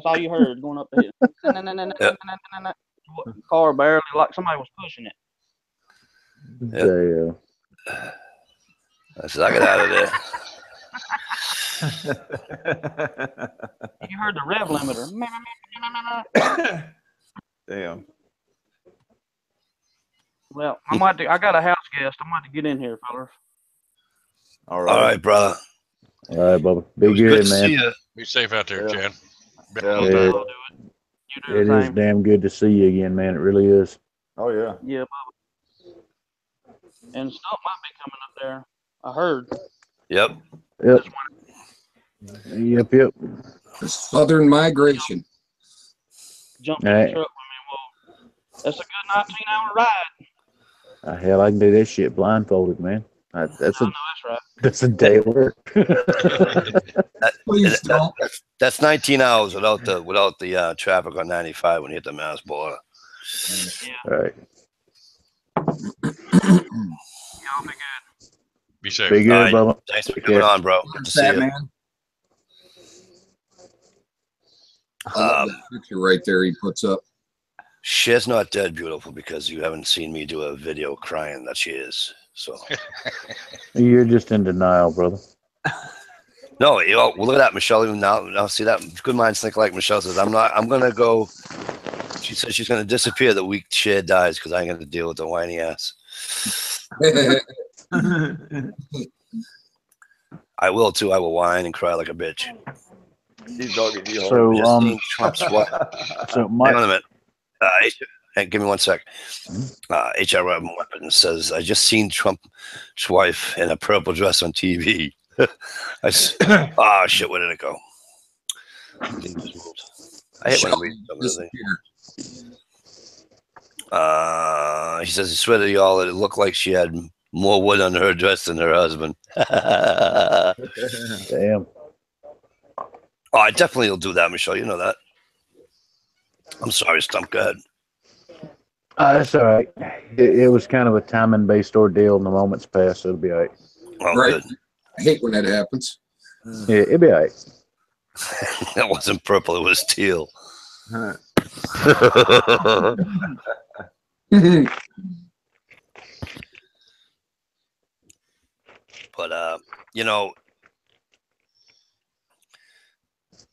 all you heard going up the hill. Car barely, like somebody was pushing it. Damn. I said, I get out of there. You heard the rev limiter. Damn. Well, I got a house guest. I'm about to get in here, fellas. All right, brother. All right, Bubba. Be It was good, to man. see you. Be safe out there, Yeah. Chad. Been Yeah. a long Yeah. time. I'll do it. You do It the is same. damn good to see you again, man. It really is. Oh yeah. Yeah, and stuff might be coming up there. I heard. Yep. Yep. Yep. The Southern migration. Jump in All the right. truck with me. Well, that's a good 19-hour ride. Hell, I can do this shit blindfolded, man. That's I know that's right. that's a day of work. Please don't. That's 19 hours without the traffic on 95 when you hit the Mass border. All right. Y'all be good. Be safe. Be good, All right. Bubba. Thanks for Take coming care. on, bro. Good to Where's see that, you. man? I love that picture right there he puts up. She's not dead beautiful because you haven't seen me do a video crying that she is. So You're just in denial, brother. no, well, look at that, Michelle. Now see that good minds think like Michelle says. I'm gonna go. She says she's gonna disappear the week Cher dies because I ain't gonna deal with the whiny ass. I will too. I will whine and cry like a bitch. He's dogging you. So, Just seeing Trump's wife. So, Hang Mike, on a minute. Hey, give me 1 sec. HR Weapons says, I just seen Trump's wife in a purple dress on TV. Oh, shit, where did it go? Thing just moved. I hate when I read some of the things. He says, I swear to y'all, it looked like she had more wood on her dress than her husband. damn. Oh, I definitely will do that, Michelle. You know that. I'm sorry, Stump. Go ahead. That's all right. It was kind of a timing-based ordeal, and the moment's passed, so it'll be all right. Oh, Right. good. I hate when that happens. Yeah, it'll be all right. That wasn't purple. It was teal. But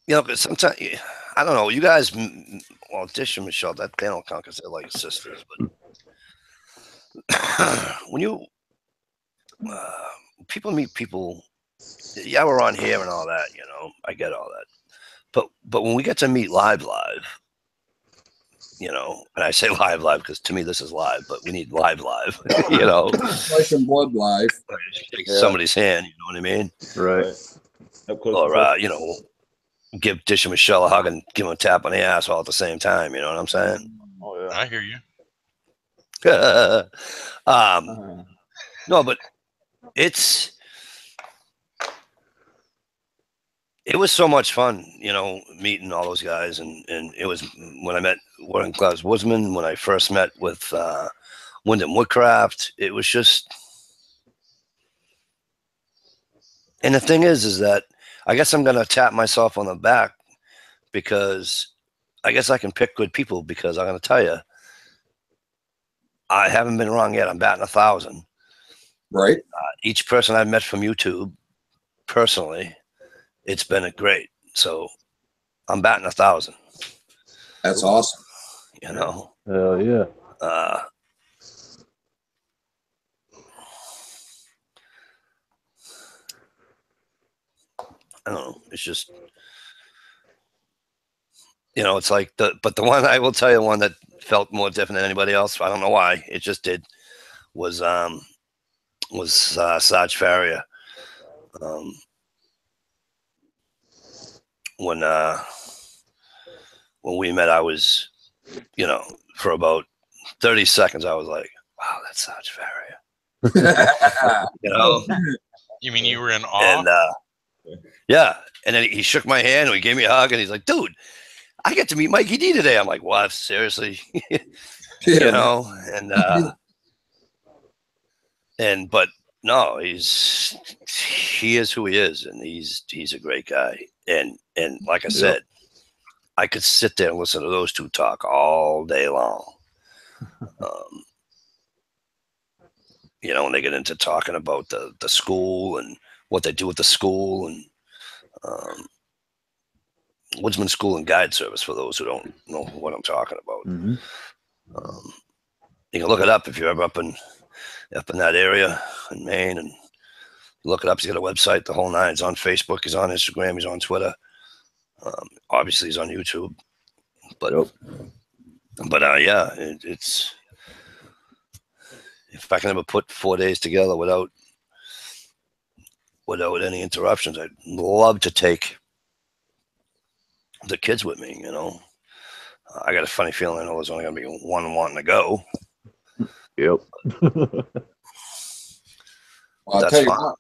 because sometimes I don't know. You guys, well, Dish and Michelle, that they don't count because they're like sisters. But when you people meet people, yeah, we're on here and all that. I get all that. But when we get to meet live, and I say live because to me this is live, but we need live, Flesh and blood live. shake somebody's hand, you know what I mean? Right. Up close. Or give Dish and Michelle a hug and give them a tap on the ass all at the same time. You know what I'm saying? Oh yeah. I hear you. No, but it was so much fun, meeting all those guys, and it was when I met Warren Klaus Woodsman, when I first met with Wyndham Woodcraft. It was just, and the thing is that I guess I'm gonna tap myself on the back because I guess I can pick good people because I'm gonna tell you, I haven't been wrong yet. I'm batting 1,000. Right. Each person I've met from YouTube, personally, it's been great. So I'm batting 1,000. That's awesome. Hell yeah. I don't know. It's just, it's like the one I will tell you, one that felt more different than anybody else. I don't know why. It just did. Was Sarge Farrier. When we met, I was, for about 30 seconds, I was like, wow, that's Sarge Farrier. You mean you were in awe? And yeah. And then he shook my hand and he gave me a hug and he's like, dude, I get to meet Mikey D today. I'm like, what? Seriously? But no, he is who he is, and he's a great guy. And like I said, I could sit there and listen to those two talk all day long. When they get into talking about the school and what they do at the school and Woodsman School and Guide Service, for those who don't know what I'm talking about. Mm-hmm. You can look it up if you're ever up in that area in Maine, and Look it up. He's got a website, the whole nine. He's on Facebook. He's on Instagram. He's on Twitter. Obviously, he's on YouTube. But yeah, it's if I can ever put 4 days together without any interruptions, I'd love to take the kids with me. You know, I got a funny feeling I know there's only gonna be one wanting to go. Yep. I'll tell you what,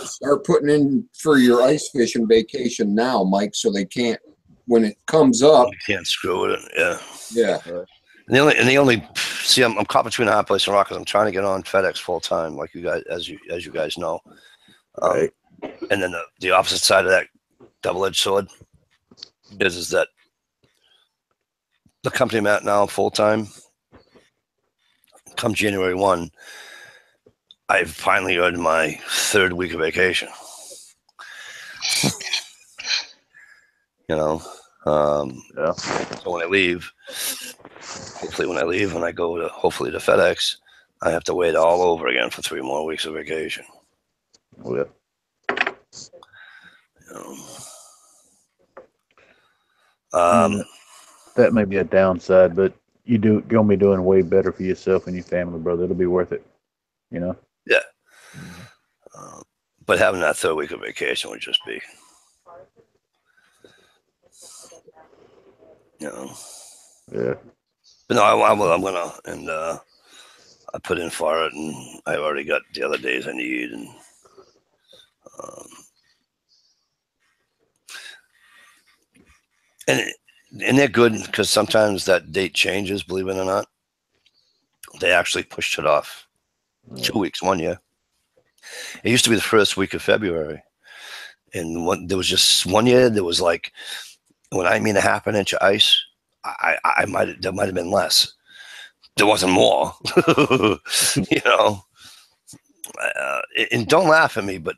start putting in for your ice fishing vacation now, Mike, so they can't, when it comes up. You can't screw with it. Yeah. Yeah. And the only see, I'm caught between a hard place and rock because I'm trying to get on FedEx full time, like you guys, as you guys know. Right. And then the opposite side of that double-edged sword is that the company I'm at now full time. Come January 1, I've finally earned my 3rd week of vacation. You know, Yeah. so when I leave, hopefully when I go to FedEx, I have to wait all over again for 3 more weeks of vacation. Oh, yeah. You know, that may be a downside, but you're gonna be doing way better for yourself and your family, brother. It'll be worth it. You know. Yeah. But having that 3rd week of vacation would just be, you know. Yeah. But no, I'm gonna, and I put in for it, and I've already got the other days I need, and they're good because sometimes that date changes. Believe it or not, they actually pushed it off 2 weeks, 1 year. It used to be the 1st week of February, and there was just 1 year. There was like, when I mean a half an inch of ice, there might have been less. There wasn't more. You know. And don't laugh at me, but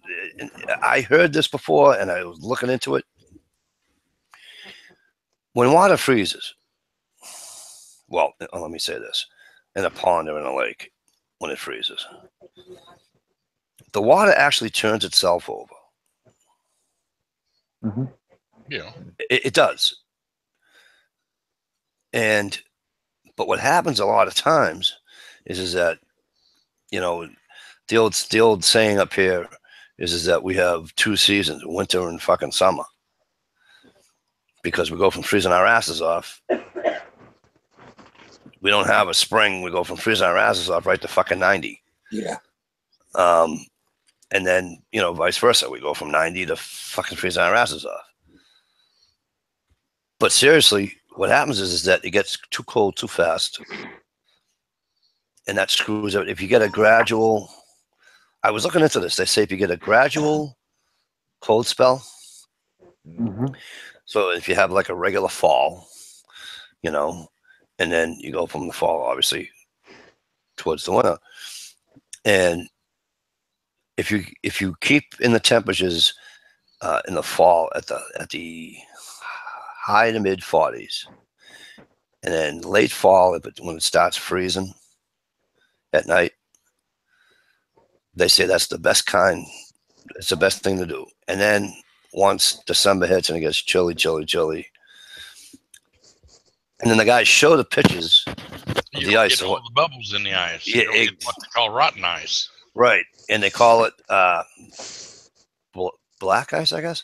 I heard this before, and I was looking into it. When water freezes, well, let me say this: in a pond or in a lake, when it freezes, the water actually turns itself over. Mm-hmm. Yeah. It does. But what happens a lot of times is that, you know, the old saying up here is that we have 2 seasons, winter and fucking summer, because we go from freezing our asses off. We don't have a spring. We go from freezing our asses off right to fucking 90. Yeah. And then, you know, vice versa. We go from 90 to fucking freezing our asses off. But seriously, what happens is that it gets too cold too fast. And that screws up. If you get a gradual, I was looking into this. They say if you get a gradual cold spell, Mm-hmm. so if you have like a regular fall, you know, and then you go from the fall, obviously, towards the winter. And if you keep in the temperatures in the fall at the high to mid 40s, and then late fall when it starts freezing at night, they say that's the best kind. It's the best thing to do. And then once December hits and it gets chilly, and then the guys show the pictures of You the ice. get all the bubbles in the ice. Yeah, You don't get what they call rotten ice. Right, and they call it black ice, I guess.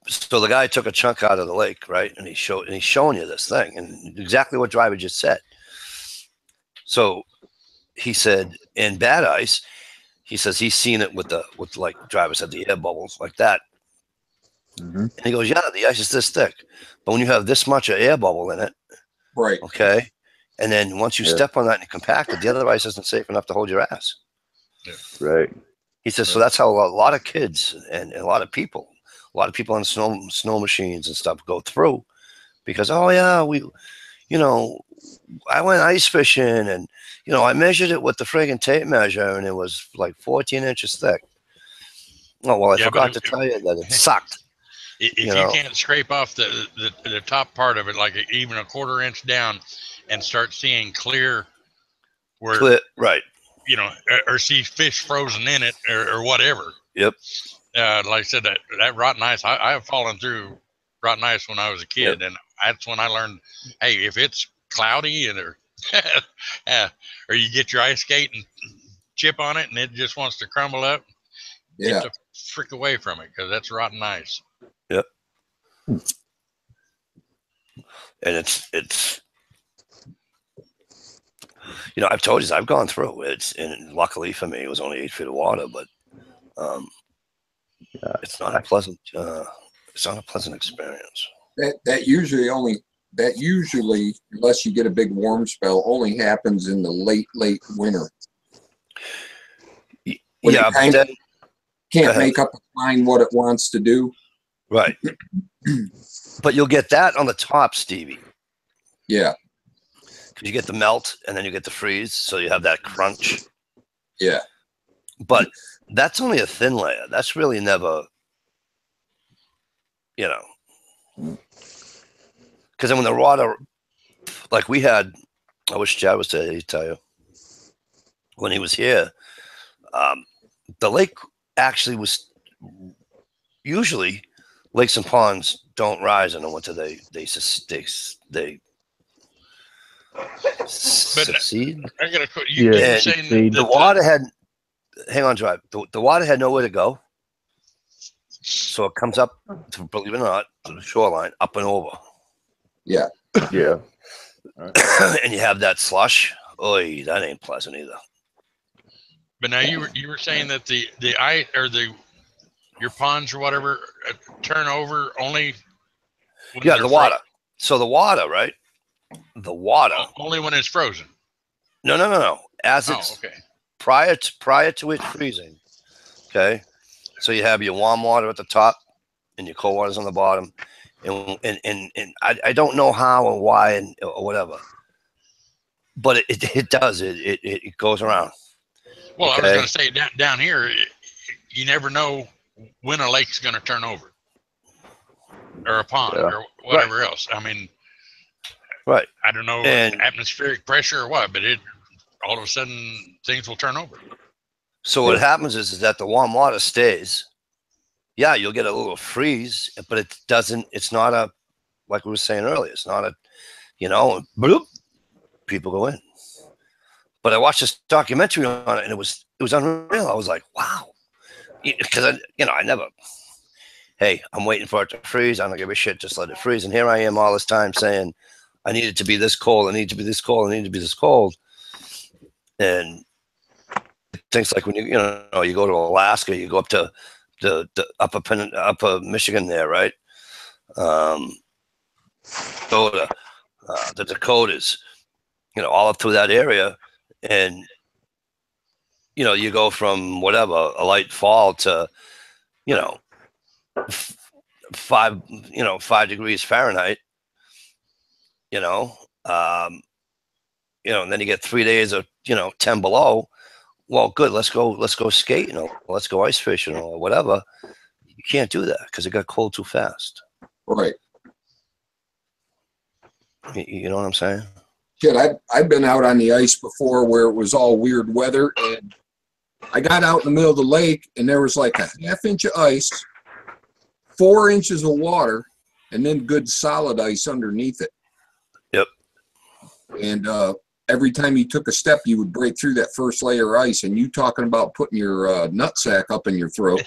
So the guy took a chunk out of the lake, right, and he's showing you this thing, and exactly what Driver just said. So he said, in bad ice, he says he's seen it with like Driver said, the air bubbles like that. Mm-hmm. And he goes, yeah, the ice is this thick, but when you have this much of air bubble in it, Right. okay, and then once you step on that and you compact it, the other ice isn't safe enough to hold your ass. Yeah. Right. He says, so that's how a lot of kids and a lot of people on snow machines and stuff go through, because, oh yeah, I went ice fishing and, I measured it with the friggin' tape measure and it was like 14 inches thick. Oh, well, I forgot to tell you that it sucked. If you can't scrape off the top part of it, like even a quarter inch down, and start seeing clear, right. Or see fish frozen in it or whatever. Yep. Like I said, that rotten ice, I have fallen through rotten ice when I was a kid, and that's when I learned, hey, if it's cloudy and or you get your ice skate and chip on it and it just wants to crumble up, get the frick away from it, because that's rotten ice. Yep. And it's you know, I've told you, I've gone through it, and luckily for me, it was only 8 feet of water, but it's not a pleasant. It's not a pleasant experience. That usually, unless you get a big warm spell, only happens in the late winter. Yeah, but then can't make up its mind what it wants to do. Right. But you'll get that on the top, Stevie. Yeah. Because you get the melt and then you get the freeze, so you have that crunch. Yeah. But that's only a thin layer. That's really never, you know. Because then when the water, like we had, I wish Chad was there, he'd tell you. When he was here, the lake actually was, usually lakes and ponds don't rise in the winter. They succeed. I gotta quit. The water had, hang on, drive. The water had nowhere to go, so it comes up, believe it or not, to the shoreline, up and over. Yeah. Yeah. And you have that slush. Oy, that ain't pleasant either. But now you were saying that the ice or your ponds or whatever turn over only. Yeah, the water. So the water, right? The water only when it's frozen. No. As it's prior to it freezing. Okay, so you have your warm water at the top and your cold water's on the bottom, and I don't know how or why or whatever, but it does it goes around. Well, I was going to say down here, you never know when a lake's going to turn over, or a pond, or whatever else. I mean, I don't know, atmospheric pressure or what, but all of a sudden things will turn over. So what happens is that the warm water stays. Yeah, you'll get a little freeze, but it doesn't. It's not a, like we were saying earlier. It's not a, bloop, people go in. But I watched this documentary on it, and it was unreal. I was like, wow, because I never. Hey, I'm waiting for it to freeze. I don't give a shit. Just let it freeze. And here I am all this time saying, I need it to be this cold. I need it to be this cold. I need it to be this cold. And things like when you go to Alaska, you go up to the upper Michigan there, right? The Dakotas, all up through that area, and you go from whatever, a light fall to 5 degrees Fahrenheit, and then you get 3 days of 10 below. Well, good. Let's go skating, or let's go ice fishing, or whatever. You can't do that because it got cold too fast. Right. You know what I'm saying? Shit, I've been out on the ice before where it was all weird weather, and I got out in the middle of the lake, and there was like a half-inch of ice, 4 inches of water, and then good solid ice underneath it. Yep. And every time you took a step, you would break through that first layer of ice. And you talking about putting your nutsack up in your throat.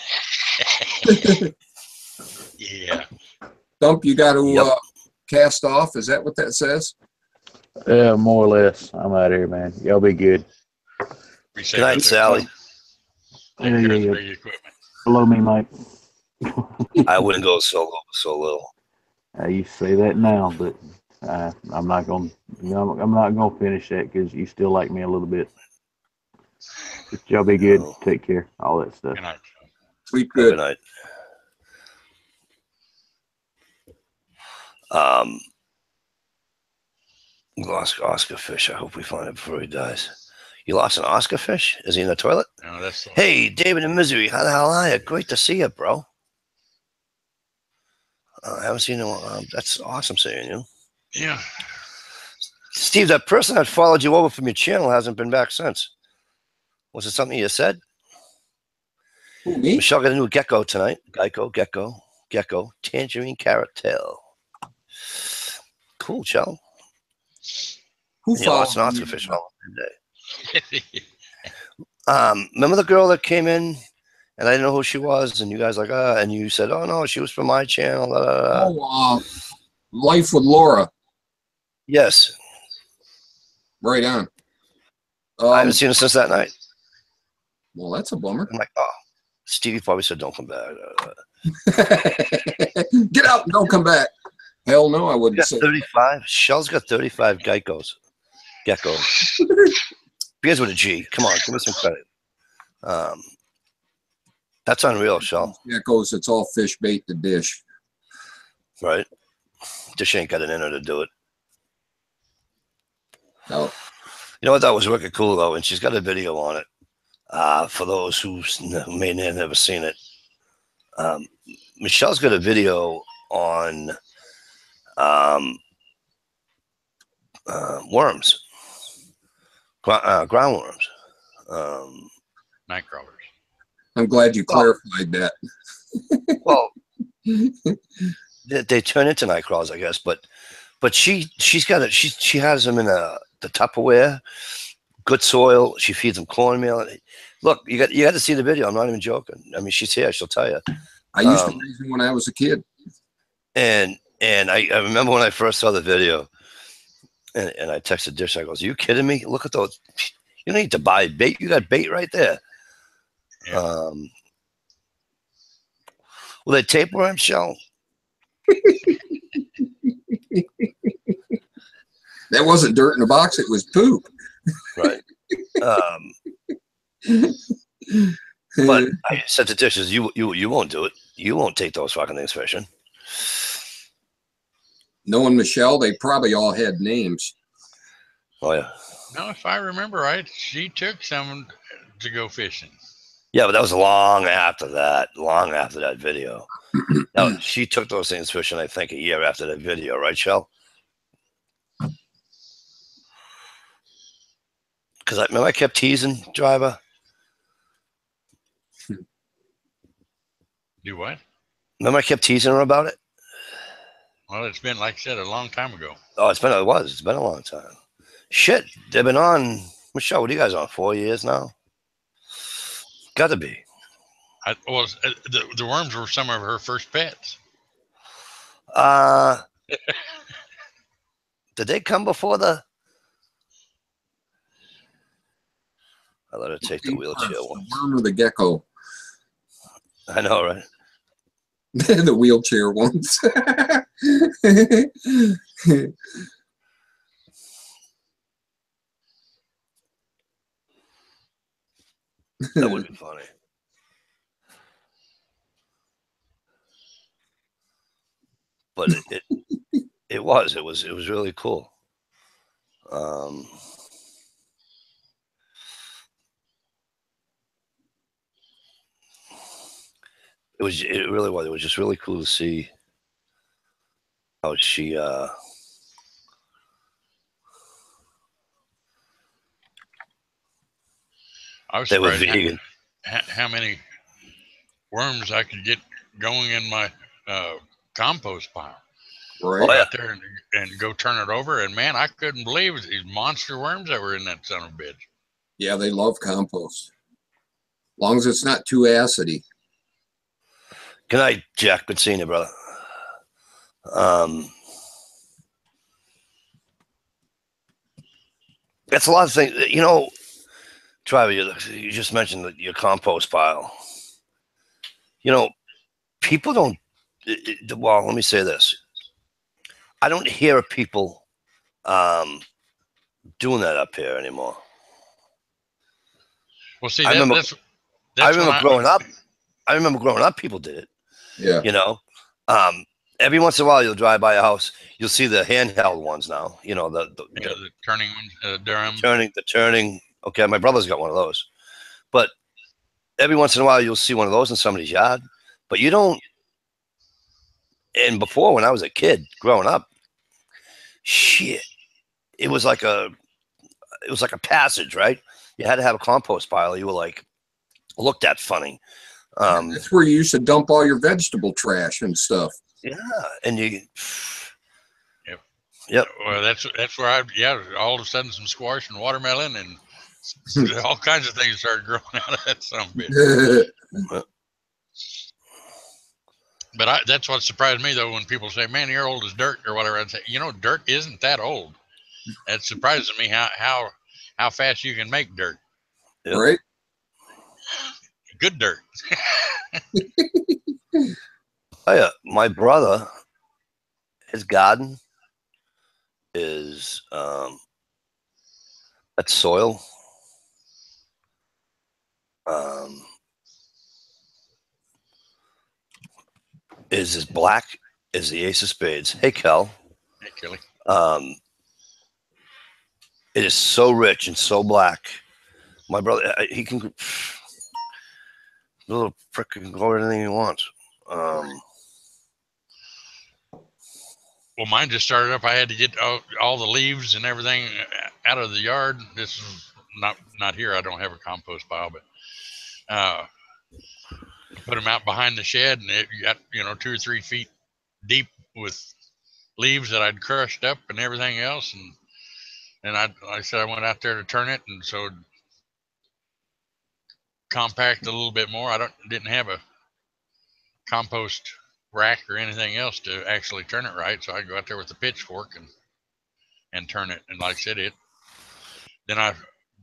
Yeah. Dump, you got to cast off. Is that what that says? Yeah, more or less. I'm out of here, man. Y'all be good. Good night, Sally. Yeah. Below me, Mike. I wouldn't go so little. You say that now, but I'm not gonna finish that because you still like me a little bit. But y'all be good. Take care. All that stuff. Good night. Sleep good. Good night. Lost Oscar fish. I hope we find it before he dies. You lost an Oscar fish? Is he in the toilet? No, that's. Hey, David in Misery. How the hell are you? Great to see you, bro. I haven't seen you. That's awesome seeing you. Yeah. Steve, that person that followed you over from your channel hasn't been back since. Was it something you said? Who, me? Michelle got a new gecko tonight. Gecko, tangerine carotel. Cool, Michelle. Who Yeah, lots and followed lots me? of fish all day. Remember the girl that came in and I didn't know who she was, and you guys like, and you said, oh no, she was from my channel. Blah, blah, blah. Oh, Life with Laura. Yes. Right on. I haven't seen her since that night. Well, that's a bummer. I'm like, oh, Stevie probably said, don't come back. Get out and don't come back. Hell no, I wouldn't Got say. 35. Shell's got 35 geckos. Begins with a G. Come on, give me some credit. That's unreal, Shell. Geckos, it's all fish bait to dish. Right? Dish ain't got an inner to do it. No. You know what? That was wicked cool, though, and she's got a video on it. For those who may have never seen it, Michelle's got a video on worms, ground worms. Night crawlers. I'm glad you clarified that. Well, they turn into night crawlers, I guess, but she's got it. She has them in the Tupperware, good soil. She feeds them cornmeal. Look, you got to see the video. I'm not even joking. I mean, she's here. She'll tell you. I used to raise them when I was a kid. And I remember when I first saw the video, and I texted Dish. I goes, "Are you kidding me? Look at those. You don't need to buy bait. You got bait right there." Yeah. Will they tapeworm, Shell? That wasn't dirt in the box. It was poop. Right. But I said to Dishes, you won't do it. You won't take those fucking things fishing. Knowing Michelle, they probably all had names. Oh yeah. No, if I remember right, she took some to go fishing. Yeah, but that was long after that video. Now, she took those things fishing, I think, a year after that video, right, Shell? Because I remember I kept teasing Driver. Do what? Remember I kept teasing her about it? Well, it's been, like I said, a long time ago. Oh, it's been a long time. Shit, they've been on, Michelle, what are you guys on, 4 years now? Gotta be. The worms were some of her first pets. Did they come before the... I let her take the wheelchair once. The worm or the gecko? I know, right? The wheelchair ones. That would be funny. But it was really cool. It really was. It was just really cool to see how she I was they were surprised vegan. how many worms I could get going in my compost pile. Right. Out there and go turn it over, and man, I couldn't believe it, these monster worms that were in that son of a bitch. Yeah, they love compost. As long as it's not too acidy. Good night, Jack. Good seeing you, brother. That's a lot of things. You know, Trevor, you just mentioned your compost pile. You know, people don't. Well, let me say this. I don't hear of people doing that up here anymore. Well, see, I remember growing up. I remember growing up, people did it. Yeah. You know, every once in a while you'll drive by a house, you'll see the handheld ones now. You know, the turning ones, Durham. The turning. Okay, my brother's got one of those, but every once in a while you'll see one of those in somebody's yard. But you don't. And before, when I was a kid growing up, shit, it was like a passage, right? You had to have a compost pile. You were like looked at funny. That's where you used to dump all your vegetable trash and stuff. Yeah, and you. Yep. Yep. Well, that's where all of a sudden some squash and watermelon and all kinds of things started growing out of that some bit. But that's what surprised me, though, when people say, man, you're old as dirt or whatever. I'd say, dirt isn't that old. It surprises me how fast you can make dirt. Yep. Right? Good dirt. Oh, yeah. My brother, his garden is that soil. Is as black as the ace of spades. Hey, Kel. Hey, Kelly. It is so rich and so black. My brother, he can, the little prick can grow anything he wants. Well, mine just started up. I had to get all the leaves and everything out of the yard. This is not here. I don't have a compost pile, but put them out behind the shed, and it got 2 or 3 feet deep with leaves that I'd crushed up and everything else. And like I said, I went out there to turn it, and so compact a little bit more. I didn't have a compost rack or anything else to actually turn it right, so I go out there with the pitchfork and turn it. And like I said, then I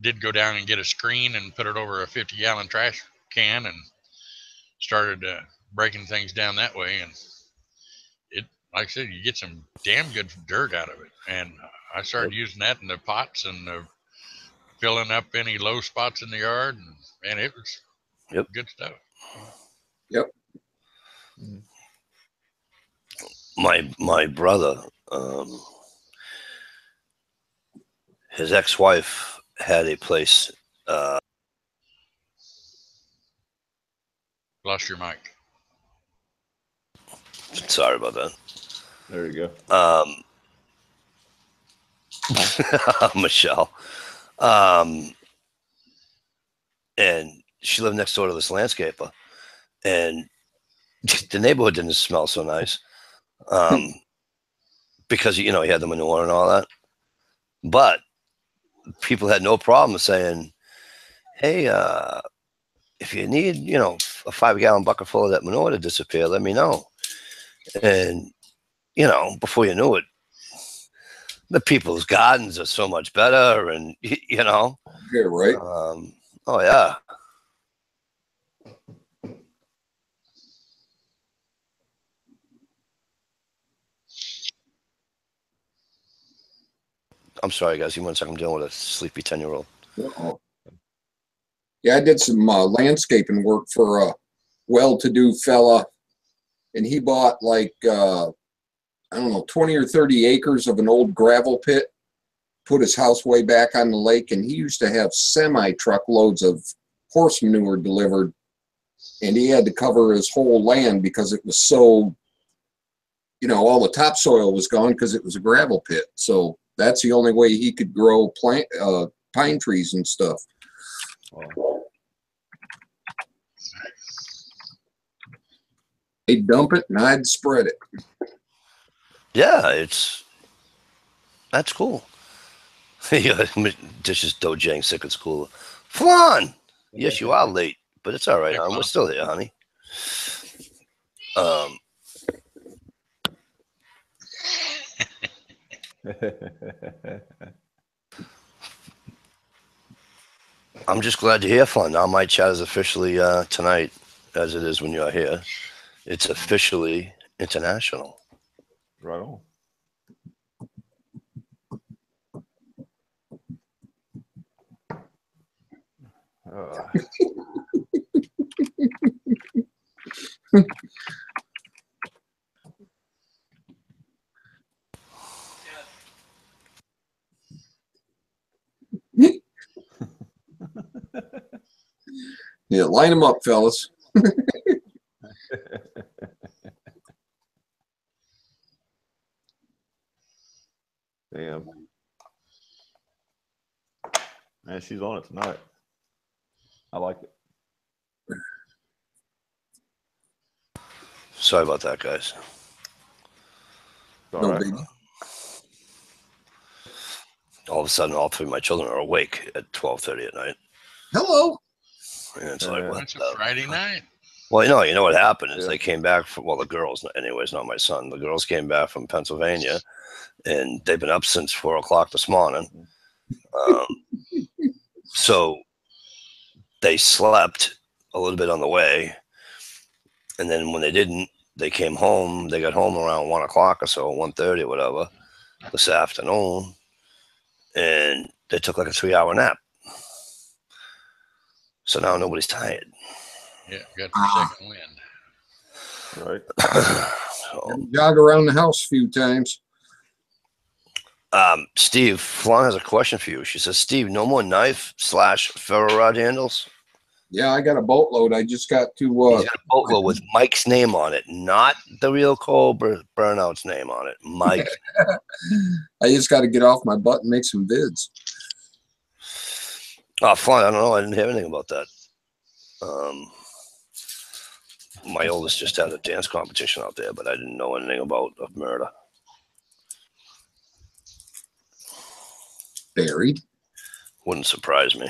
did go down and get a screen and put it over a 50-gallon trash can and started breaking things down that way. And it, like I said, you get some damn good dirt out of it. And I started using that in the pots and filling up any low spots in the yard, and it was good stuff. Yep. My brother, his ex-wife had a place. Lost your mic. Sorry about that. There you go. Michelle. And she lived next door to this landscaper, and the neighborhood didn't smell so nice, because he had the manure and all that. But people had no problem saying, "Hey, if you need, a 5-gallon bucket full of that manure to disappear, let me know." And before you knew it, the people's gardens are so much better, and Yeah, right. Oh yeah. I'm sorry, guys. Give me 1 second. I'm dealing with a sleepy 10-year-old. Yeah, I did some landscaping work for a well-to-do fella, and he bought like, I don't know, 20 or 30 acres of an old gravel pit, put his house way back on the lake, and he used to have semi-truckloads of horse manure delivered, and he had to cover his whole land because it was so, all the topsoil was gone because it was a gravel pit. So that's the only way he could grow pine trees and stuff. Wow. They'd dump it and I'd spread it. Yeah, that's cool. Yeah, this is Dojang sick at school. Flan! Yes, you are late, but it's all right, hon. We're still here, honey. I'm just glad to hear, Flan. Now my chat is officially tonight, as it is when you're here. It's officially international. Right on. Yeah, line them up, fellas. Damn. Man, she's on it tonight. I like it. Sorry about that, guys. No biggie. All of a sudden, all three of my children are awake at 12:30 at night. Hello. And it's like, what It's a Friday night. Well, you know what happened is they came back from, well, the girls, anyways, not my son. The girls came back from Pennsylvania, and they've been up since 4 o'clock this morning. So they slept a little bit on the way, and then when they didn't, they came home. They got home around 1 o'clock or so, 1:30 or whatever, this afternoon, and they took like a 3-hour nap. So now nobody's tired. Yeah, got the second wind. Right. So, jog around the house a few times. Steve, Flan has a question for you. She says, Steve, no more knife/ferro rod handles? Yeah, I got a boatload. I just got to... He's got a boatload with Mike's name on it, not the real Cobra Burnout's name on it. Mike. I just got to get off my butt and make some vids. Oh, Flan, I don't know. I didn't hear anything about that. My oldest just had a dance competition out there, but I didn't know anything about murder. Buried. Wouldn't surprise me.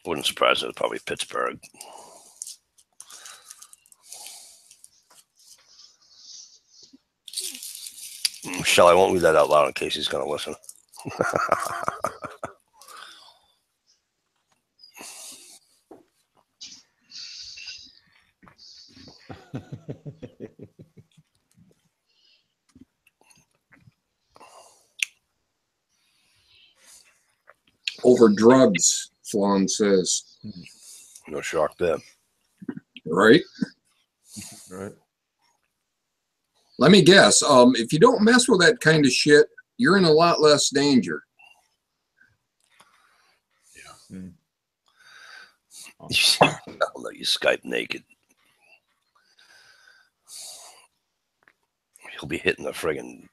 Wouldn't surprise me. It's probably Pittsburgh. Michelle, I won't read that out loud in case he's going to listen. Over drugs, Flan says. No shock there. Right? Right. Let me guess. If you don't mess with that kind of shit, you're in a lot less danger. Yeah. I'll let you Skype naked. He'll be hitting the friggin'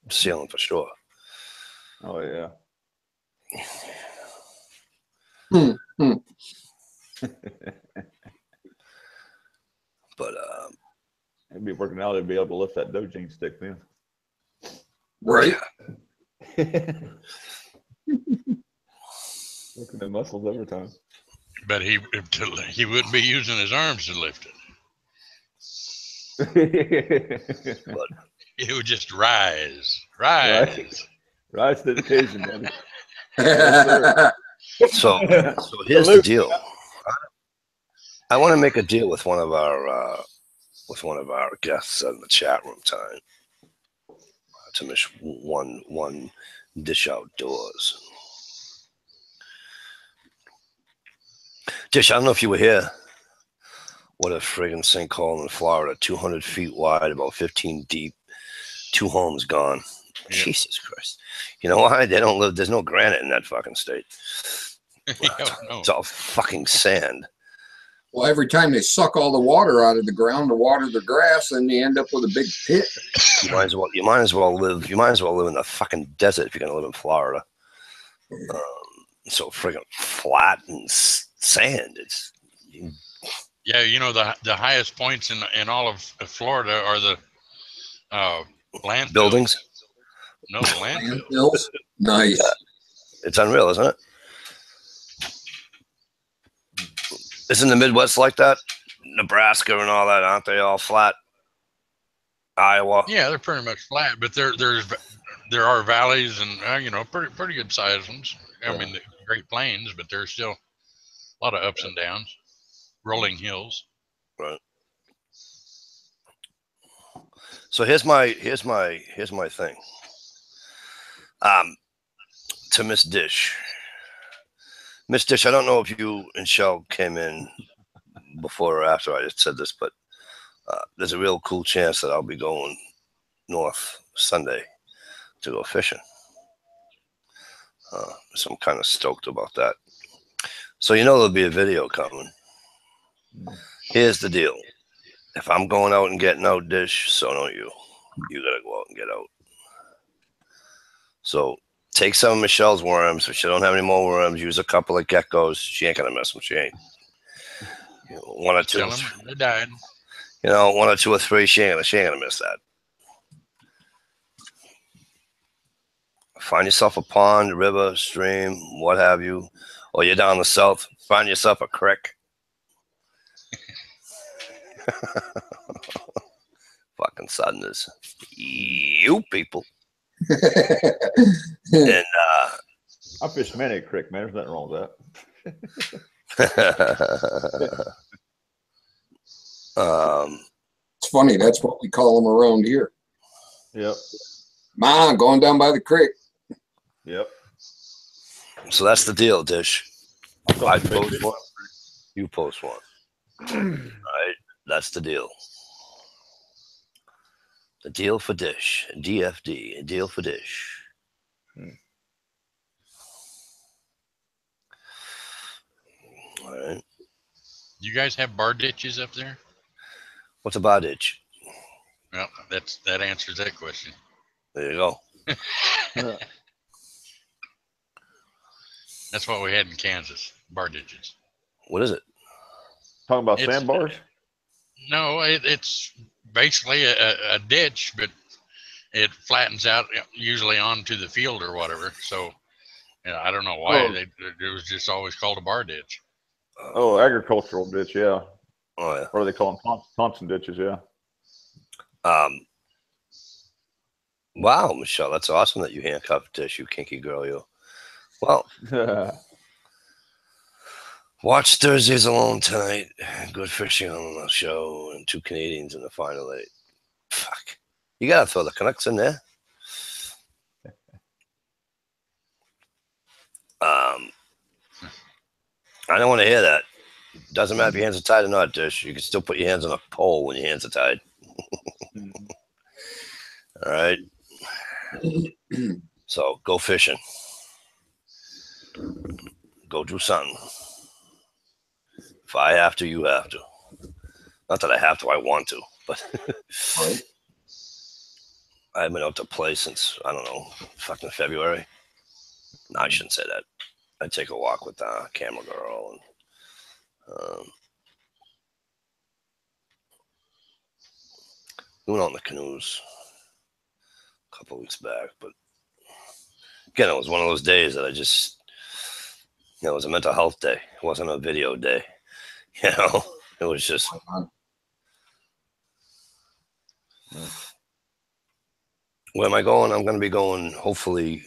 ceiling for sure. Oh, yeah. But it'd be working out to be able to lift that dojing stick then. Right. Working the muscles every time. But he wouldn't be using his arms to lift it. but It would just rise. Rise to the occasion, buddy. So here's the deal. I want to make a deal with one of our guests in the chat room tonight to miss one dish outdoors. Dish, I don't know if you were here. What a friggin' sinkhole in Florida, 200 feet wide, about 15 deep, 2 homes gone. Yeah. Jesus Christ. You know why? They don't live, there's no granite in that fucking state. It's all fucking sand. Well, every time they suck all the water out of the ground to water the grass, and you end up with a big pit. You might as well live in the fucking desert if you're gonna live in Florida. So friggin' flat and sand. Yeah, you know the highest points in all of Florida are the landfills. Buildings. No, landfills. Nice. Yeah. It's unreal, isn't it? Isn't the Midwest like that? Nebraska and all that, aren't they all flat? Iowa. Yeah, they're pretty much flat, but there are valleys and pretty good sized ones. I mean, the Great Plains, but there's still a lot of ups and downs, rolling hills. Right. So here's my thing. To Miss Dish. Miss Dish, I don't know if you and Shell came in before or after I just said this, but there's a real cool chance that I'll be going north Sunday to go fishing. So I'm kind of stoked about that. So there'll be a video coming. Here's the deal. If I'm going out and getting out, Dish, so don't you. You got to go out and get out. So take some of Michelle's worms. If she don't have any more worms, use a couple of geckos. She ain't going to mess them. She ain't. One or two. Tell them they died. You know, one or two or three. She ain't gonna miss that. Find yourself a pond, river, stream, what have you, or you're down the south. Find yourself a creek. Fucking Southerners, you people. And I fish many creek, man. There's nothing wrong with that. It's funny. That's what we call them around here. Yep. Ma, going down by the creek. Yep. So that's the deal, Dish. I Big post fish. one, you post one. All right, that's the deal. The deal for Dish, DFD, a deal for Dish. All right. You guys have bar ditches up there? What's a bar ditch? Well, that answers that question. There you go. That's what we had in Kansas, bar ditches. What is it? Talking about It's- sandbars? No, it's basically a ditch, but it flattens out usually onto the field or whatever. So I don't know why it was just always called a bar ditch. Oh, agricultural ditch, yeah. Oh yeah. What do they call them? Thompson ditches, yeah. Wow, Michelle, that's awesome that you handcuffed Dish, you kinky girl, you. Well, watch Thursdays Alone tonight. Good fishing on the show, and 2 Canadians in the final 8. Fuck, you gotta throw the Canucks in there. I don't want to hear that. Doesn't matter if your hands are tied or not, Dish. You can still put your hands on a pole when your hands are tied. All right. So go fishing. Go do something. If I have to, you have to. Not that I have to, I want to, but Right. I haven't been out to play since, I don't know, fucking February. No, I shouldn't say that. I'd take a walk with Camera Girl and we went out in the canoes a couple of weeks back, but again, it was one of those days that I just, it was a mental health day. It wasn't a video day. You know, it was just. Where am I going? I'm going to be going, hopefully,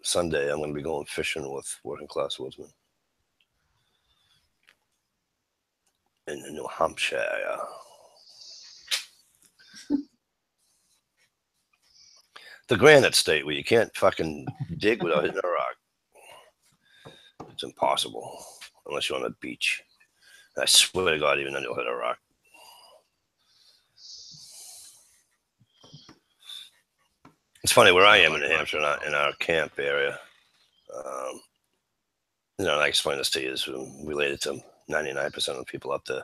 Sunday. I'm going to be going fishing with Working Class Woodsman in New Hampshire. The Granite State, where you can't fucking dig without hitting a rock. It's impossible unless you're on a beach. I swear to God, even then you'll hit a rock. It's funny where I am in New Hampshire, in our camp area. You know, and I explain this to you, is related to 99% of the people up there.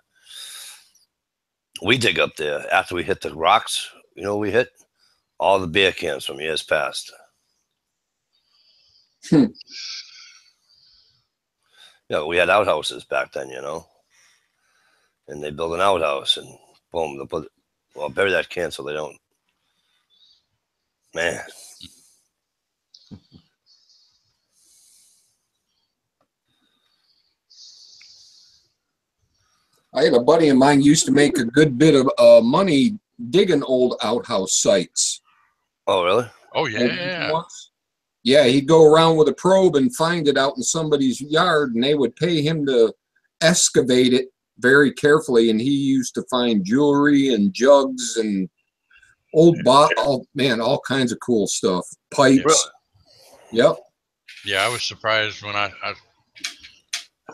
We dig up there after we hit the rocks. You know, we hit all the beer cans from years past. You know, we had outhouses back then, you know, and they build an outhouse and boom, they'll put, well, bury that can so they don't. Man. I had a buddy of mine used to make a good bit of money digging old outhouse sites. Oh, really? Oh, yeah. Yeah, he'd go around with a probe and find it out in somebody's yard, and they would pay him to excavate it very carefully. And he used to find jewelry and jugs and old all kinds of cool stuff. Pipes. Really? Yep. Yeah, I was surprised when I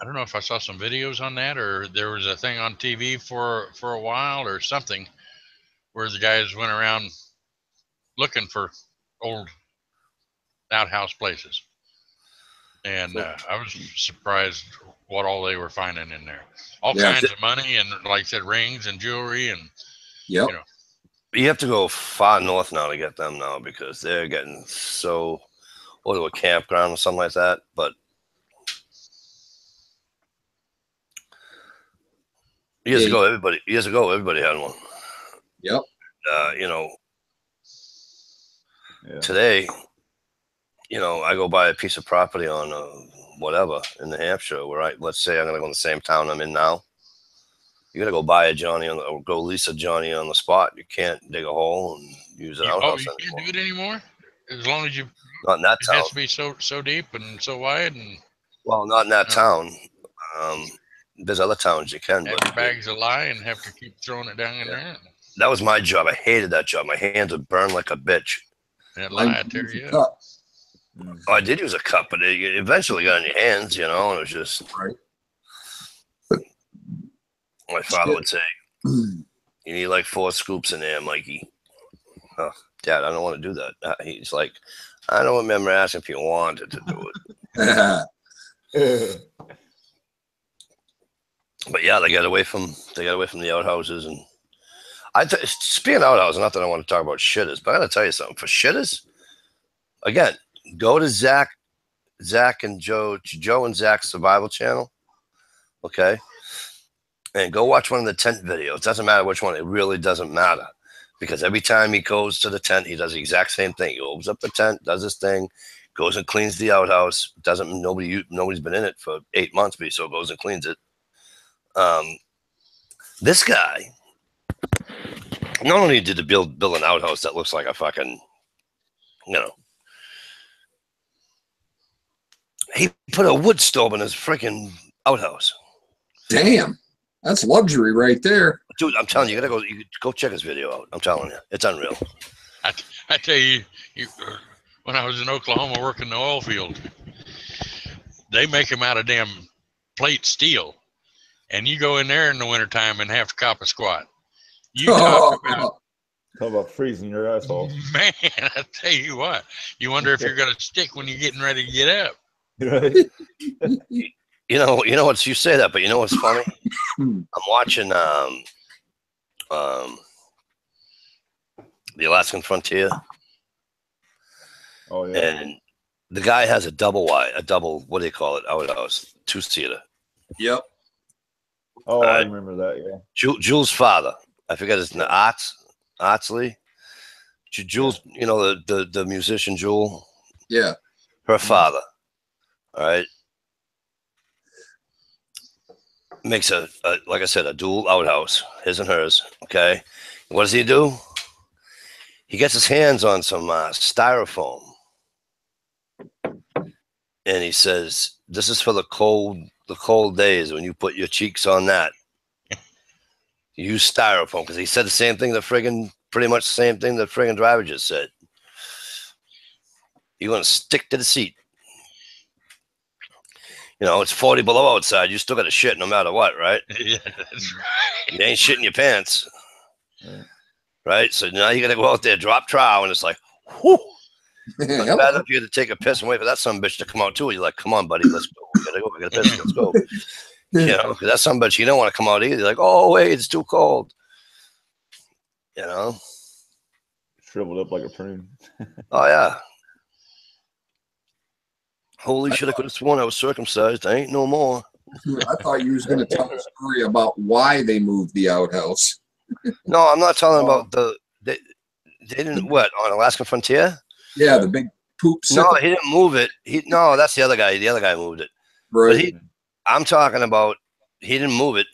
don't know if I saw some videos on that, or there was a thing on TV for a while or something where the guys went around looking for old outhouse places. And I was surprised what all they were finding in there. All kinds of money and, like I said, rings and jewelry and, you know. You have to go far north now to get them now because they're getting so, or to a campground or something like that. But Yeah. Years ago, everybody had one. Yep. You know, Yeah. today, you know, I go buy a piece of property on whatever in New Hampshire, where let's say I'm gonna go in the same town I'm in now. You gotta go buy a Johnny or go lease a Johnny on the spot. You can't dig a hole and use an outhouse you anymore. can't do it anymore. As long as you, Not in that it town. has to be so deep and so wide, and Well, not in that town. There's other towns you can, have but your bags of lye and have to keep throwing it down in there. that was my job. I hated that job. My hands would burn like a bitch. That lye tear you up. Cup. Oh, I did use a cup, but it eventually got in your hands, you know, and it was just Right. my father would say, "You need like 4 scoops in there, Mikey." Oh, Dad, I don't want to do that. He's like, I don't remember asking if you wanted to do it. But yeah, they got away from the outhouses, and speaking of outhouses, not that I want to talk about shitters, but I gotta tell you something. For shitters, again, go to Zach and Joe and Zach's survival channel, okay, and go watch one of the tent videos. Doesn't matter which one; it really doesn't matter, because every time he goes to the tent, he does the exact same thing. He opens up the tent, does his thing, goes and cleans the outhouse. Nobody's been in it for 8 months, but he still goes and cleans it. This guy not only did he build an outhouse that looks like a fucking, you know, he put a wood stove in his freaking outhouse. Damn, that's luxury right there, dude. I'm telling you, you gotta go check his video out. I'm telling you, it's unreal. I tell you, when I was in Oklahoma working the oil field, they make them out of damn plate steel. And you go in there in the wintertime and have to cop a squat. You talk about freezing your asshole. Man, I tell you what, you wonder if you're going to stick when you're getting ready to get up. Right. You know what, you say that, but you know what's funny? I'm watching the Alaskan Frontier. Oh yeah. And the guy has a double, what do you call it? Outhouse, 2-seater. Yep. Oh, I remember that. Yeah. Jules' father, I forget his name, Artsley. Jules, you know, the musician Jewel. Yeah. Her father. All right. Makes like I said, a dual outhouse, his and hers. Okay. What does he do? He gets his hands on some styrofoam, and he says, "This is for the cold days when you put your cheeks on that. You use styrofoam," because he said the same thing. Pretty much the same thing the friggin' driver just said. You're gonna stick to the seat. You know, it's 40 below outside. You still got to shit no matter what, right? Yeah, that's right. You ain't shitting your pants. Right? So now you got to go out there, drop trowel, and it's like, whoo. It's bad enough you had to take a piss and wait for that son of a bitch to come out too. You're like, come on, buddy, let's go. We got to piss, let's go. You know, because that son of a bitch, you don't want to come out either. You're like, oh, wait, it's too cold. You know? Shriveled up like a prune. Oh, yeah. Holy shit, I could have sworn I was circumcised. I ain't no more. I thought you was going to tell a story about why they moved the outhouse. No, I'm not talking about they didn't, what, on Alaskan Frontier? Yeah, the big poop. No, he didn't move it. No, that's the other guy. The other guy moved it. Right. But I'm talking about, he didn't move it.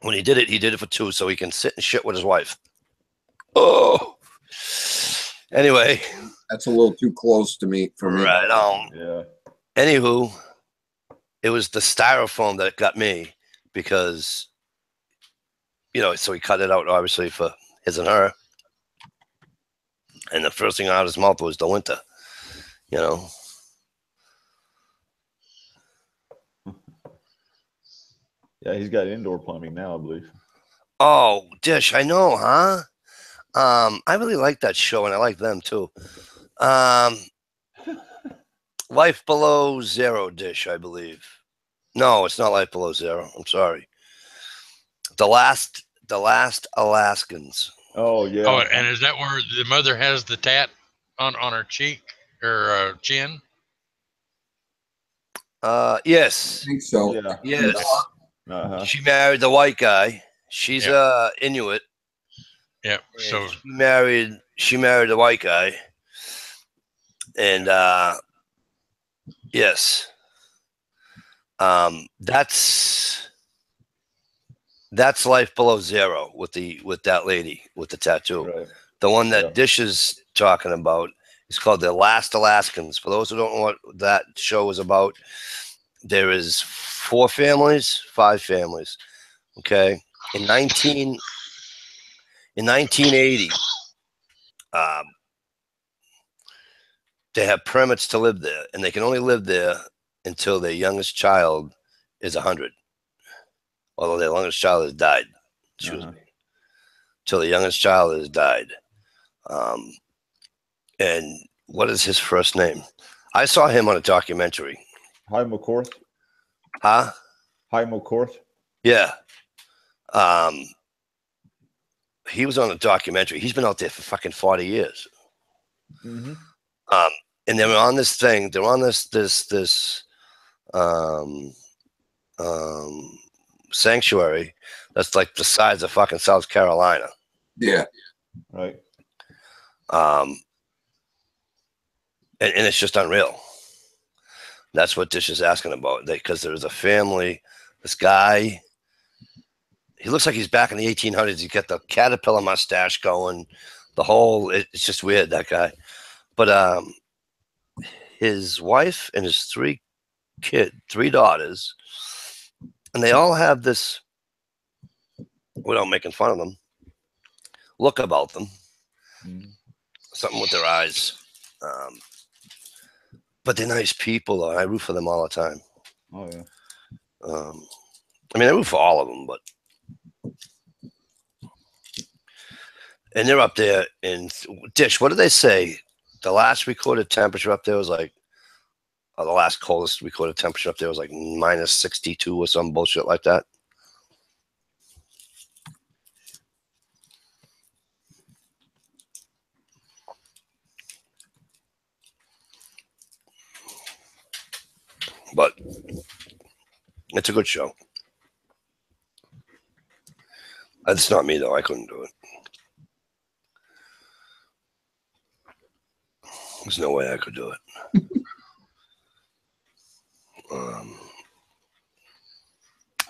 When he did it for 2 so he can sit and shit with his wife. Oh. Anyway. That's a little too close to me for me. Right on. Yeah. Anywho, it was the styrofoam that got me because, you know, so he cut it out obviously for his and her. And the first thing out of his mouth was the winter, you know. Yeah, he's got indoor plumbing now, I believe. Oh, Dish, I know, huh? I really like that show, and I like them too. Life Below Zero, Dish, I believe. No, it's not Life Below Zero. I'm sorry. The last Alaskans. Oh yeah. Oh, and is that where the mother has the tat on her cheek or chin? Yes. I think so. Yeah. Yes. She married the white guy. She's Inuit. Yeah. So she married the white guy. And yes. That's life below zero with that lady with the tattoo. Right. The one that Dish is talking about is called The Last Alaskans. For those who don't know what that show is about, there is 5 families. Okay. In 1980, they have permits to live there, and they can only live there until their youngest child is 100. Although their youngest child has died. Excuse me. Till the youngest child has died. And what is his first name? I saw him on a documentary. Hi McCourt. Huh? Hi McCourt. Yeah. He was on a documentary. He's been out there for fucking 40 years. Mm-hmm. And they're on this thing. They're on this sanctuary that's like the size of fucking South Carolina. Yeah. Right. And it's just unreal. That's what Dish is asking about. Because there's a family, this guy, he looks like he's back in the 1800s. He's got the caterpillar mustache going, it's just weird, that guy. But his wife and his 3 daughters, and they all have this, without making fun of them, look about them. Something with their eyes. But they're nice people, though. I root for them all the time. Oh, yeah. I mean, I root for all of them, but. And they're up there in Dish. What did they say? The last recorded temperature up there was like, the last coldest recorded temperature up there was like minus 62 or some bullshit like that. But it's a good show. It's not me, though. I couldn't do it. There's no way I could do it.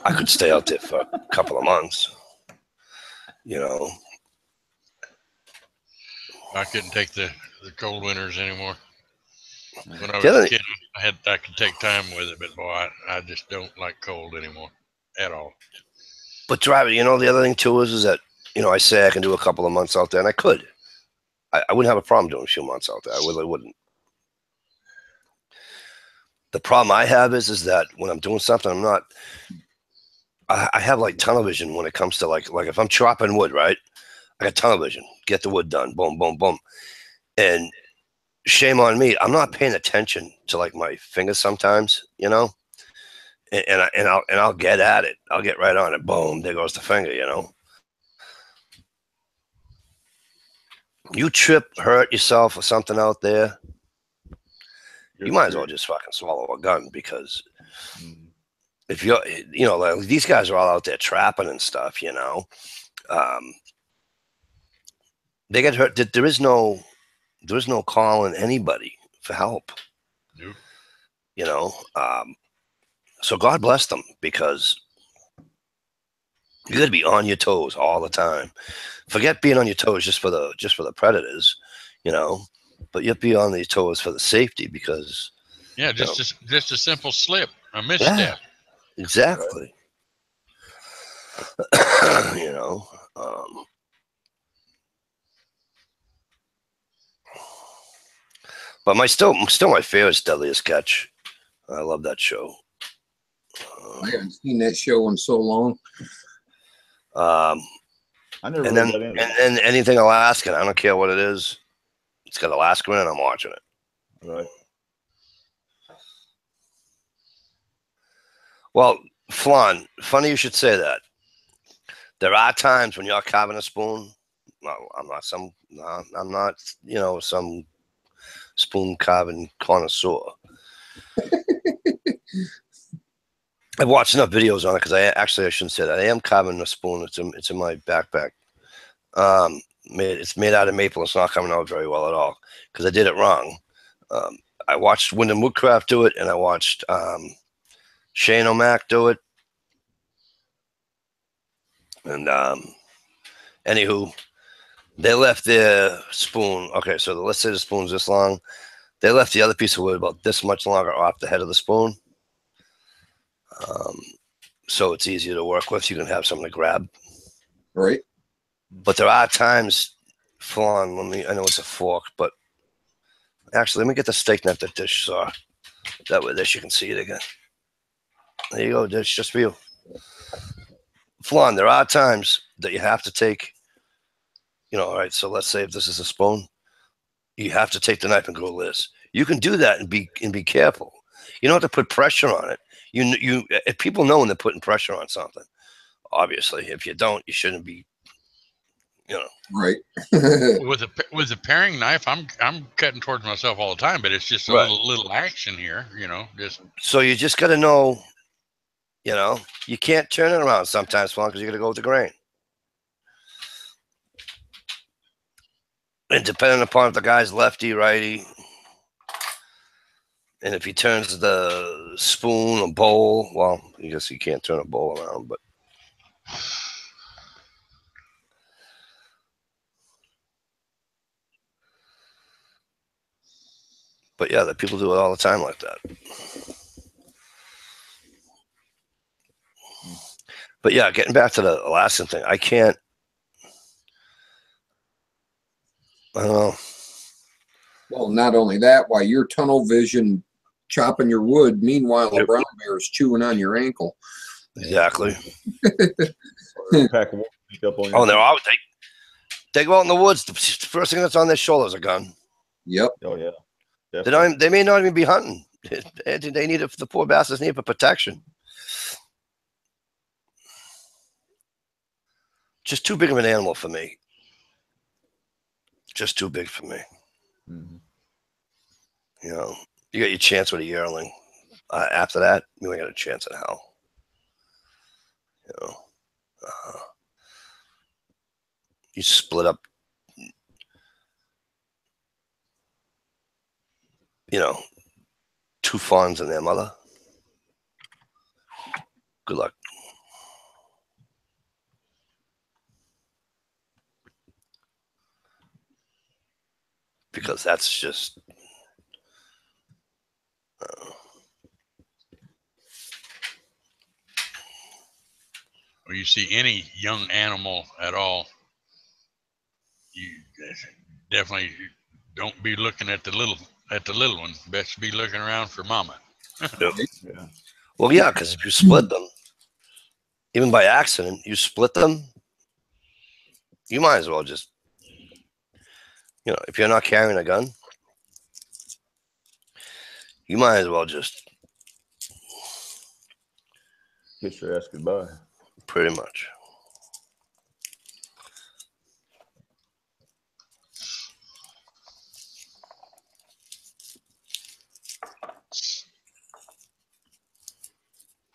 I could stay out there for a couple of months. I couldn't take the cold winters anymore. When I was a kid, I could take time with it, but boy, I just don't like cold anymore at all. But driving, the other thing too is that, I say I can do a couple of months out there, and I could. I wouldn't have a problem doing a few months out there. I really wouldn't. The problem I have is that when I'm doing something, I have like tunnel vision when it comes to like if I'm chopping wood, right? I got tunnel vision. Get the wood done. Boom, boom, boom. And shame on me. I'm not paying attention to like my fingers sometimes, and I'll get at it. I'll get right on it. Boom, there goes the finger, You trip, hurt yourself or something out there, you might as well just fucking swallow a gun, because if you're, like these guys are all out there trapping and stuff, they get hurt. There is no calling anybody for help. Nope. So God bless them, because you got to be on your toes all the time. Forget being on your toes just for the predators, but you'll be on these toes for the safety, because just a simple slip, a misstep. Yeah, exactly. But still my favorite is Deadliest Catch. I love that show. I haven't seen that show in so long. I never and then anything Alaskan, I don't care what it is. It's got Alaska in it, I'm watching it. Right. Well, Flan, funny you should say that. There are times when you're carving a spoon. I'm not some spoon carving connoisseur. I've watched enough videos on it because I shouldn't say that. I am carving a spoon. It's in my backpack. It's made out of maple. It's not coming out very well at all because I did it wrong. I watched Wyndham Woodcraft do it, and I watched Shane O'Mac do it. And anywho, they left their spoon. Okay, so let's say the spoon's this long. They left the other piece of wood about this much longer off the head of the spoon. So it's easier to work with. You can have something to grab. Right. But there are times, Flan, I know it's a fork, but actually, let me get the steak knife that Dish saw. That way, Dish, you can see it again. There you go, Dish, just for you. Flan, there are times that you have to take, all right, so let's say if this is a spoon, you have to take the knife and go this. You can do that and be careful. You don't have to put pressure on it. If people know when they're putting pressure on something, obviously, if you don't, you shouldn't be, Right. with a paring knife, I'm cutting towards myself all the time, but it's just a little action here, just. So you just got to know, you can't turn it around sometimes, Flan, because you're going to go with the grain. And depending upon if the guy's lefty, righty, and if he turns the spoon or bowl, well, I guess he can't turn a bowl around, but. But yeah, the people do it all the time like that. But yeah, getting back to the Alaskan thing, I don't know. Well, not only that, while you're tunnel vision chopping your wood, meanwhile, a brown bear is chewing on your ankle. Exactly. Oh, they're out. They go out in the woods. The first thing that's on their shoulder is a gun. Yep. Oh, yeah. They may not even be hunting. They need it. The poor bastards need it for protection. Just too big of an animal for me. Just too big for me. Mm-hmm. You got your chance with a yearling. After that, you ain't got a chance in hell. You split up. Two fawns and their mother. Good luck. Because that's just. When you see any young animal at all, you definitely don't be looking at the little one. Best be looking around for mama. Yeah. Well, yeah, because if you split them, even by accident, you split them, you might as well just, if you're not carrying a gun, you might as well just kiss your ass goodbye. Pretty much.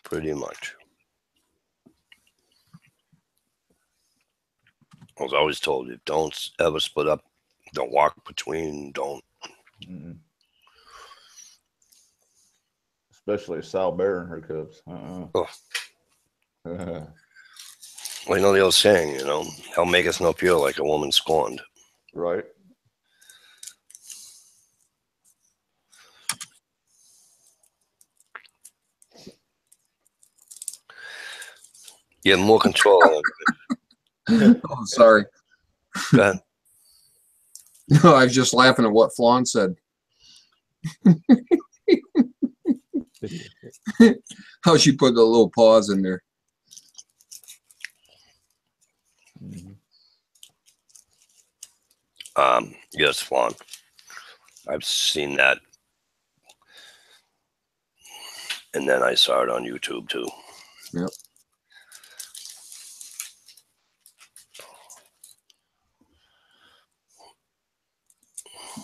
Pretty much. I was always told, don't ever split up. Don't walk between. Don't. Mm-hmm. Especially a sow bear and her cubs. Oh. Well, the old saying, hell maketh no pure like a woman scorned. Right. You have more control over it. Oh, sorry. Go ahead. No, I was just laughing at what Flan said. How she put the little pause in there. Yes, Flan. I've seen that. And then I saw it on YouTube too. Yep.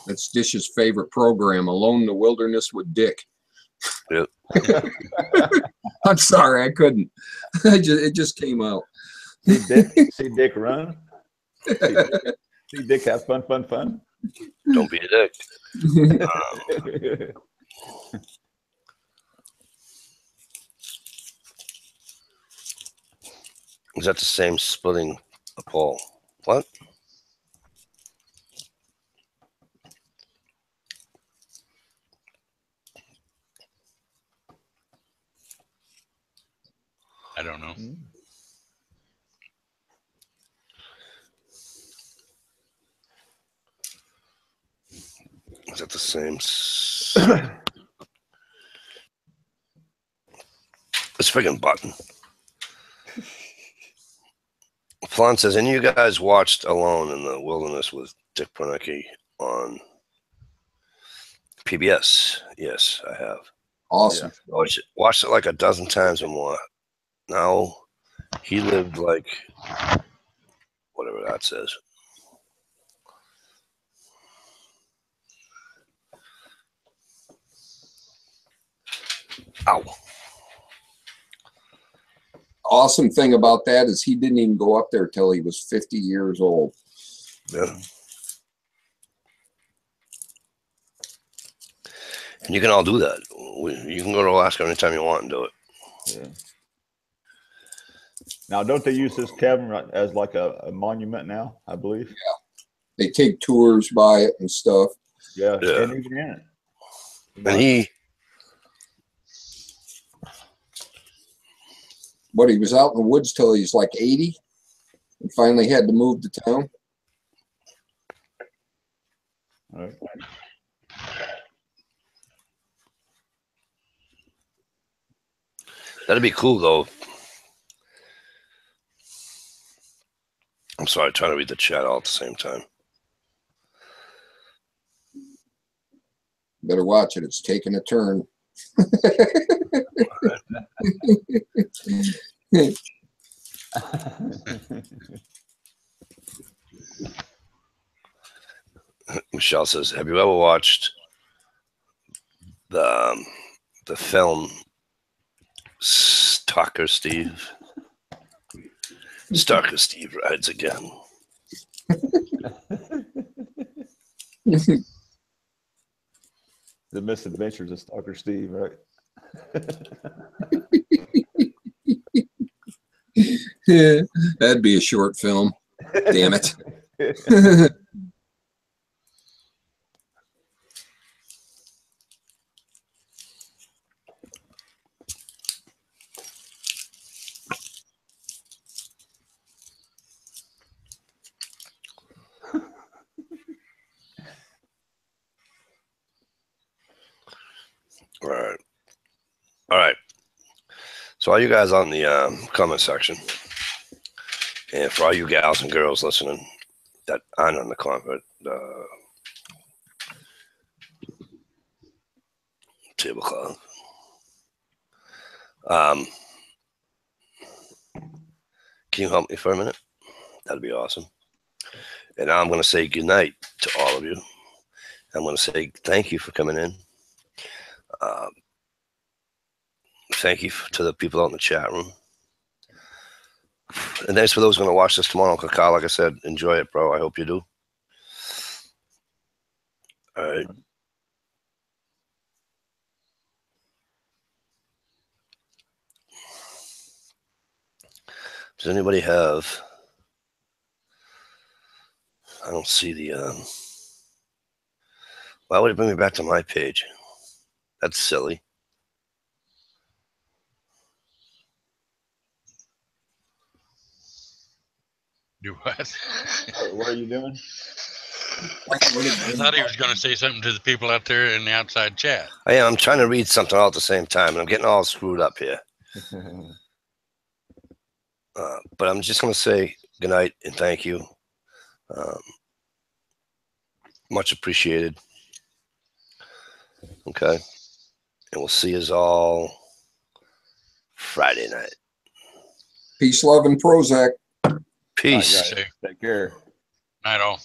That's Dish's favorite program, Alone in the Wilderness with Dick. Yep. I'm sorry, I couldn't. It just came out. See Dick run. See Dick have fun. Don't be a dick. Is that the same splitting a pole? What? I don't know. Is that the same? This friggin' button. Flan says, and you guys watched Alone in the Wilderness with Dick Pronicki on PBS? Yes, I have. Awesome. Yeah. Watched it like a dozen times or more. Now, he lived like, whatever that says. Ow. Awesome thing about that is he didn't even go up there till he was 50 years old. Yeah. And you can all do that. You can go to Alaska anytime you want and do it. Yeah. Now, don't they use this cabin as like a monument now, I believe? Yeah. They take tours by it and stuff. Yeah. Yeah. And even in it. And he was out in the woods till he was like 80 and finally had to move to town. All right. That'd be cool, though. I'm sorry, trying to read the chat all at the same time. Better watch it. It's taking a turn. Michelle says, have you ever watched the film Stalker Steve? Stalker Steve rides again. The Misadventures of Stalker Steve, right? Yeah, that'd be a short film. Damn it. All right. So all you guys on the comment section, and for all you gals and girls listening that aren't on the comment tablecloth, can you help me for a minute? That'd be awesome. And now I'm going to say goodnight to all of you. I'm going to say thank you for coming in. Thank you to the people out in the chat room. And thanks for those going to watch this tomorrow. Kakao, like I said, enjoy it, bro. I hope you do. All right. Does anybody have... I don't see the... Why would it bring me back to my page? That's silly. Do what? What are you doing? I thought he was going to say something to the people out there in the outside chat. I am. I'm trying to read something all at the same time, and I'm getting all screwed up here. But I'm just going to say good night and thank you. Much appreciated. Okay. And we'll see us all Friday night. Peace, love, and Prozac. Peace. Right, take care. Night all.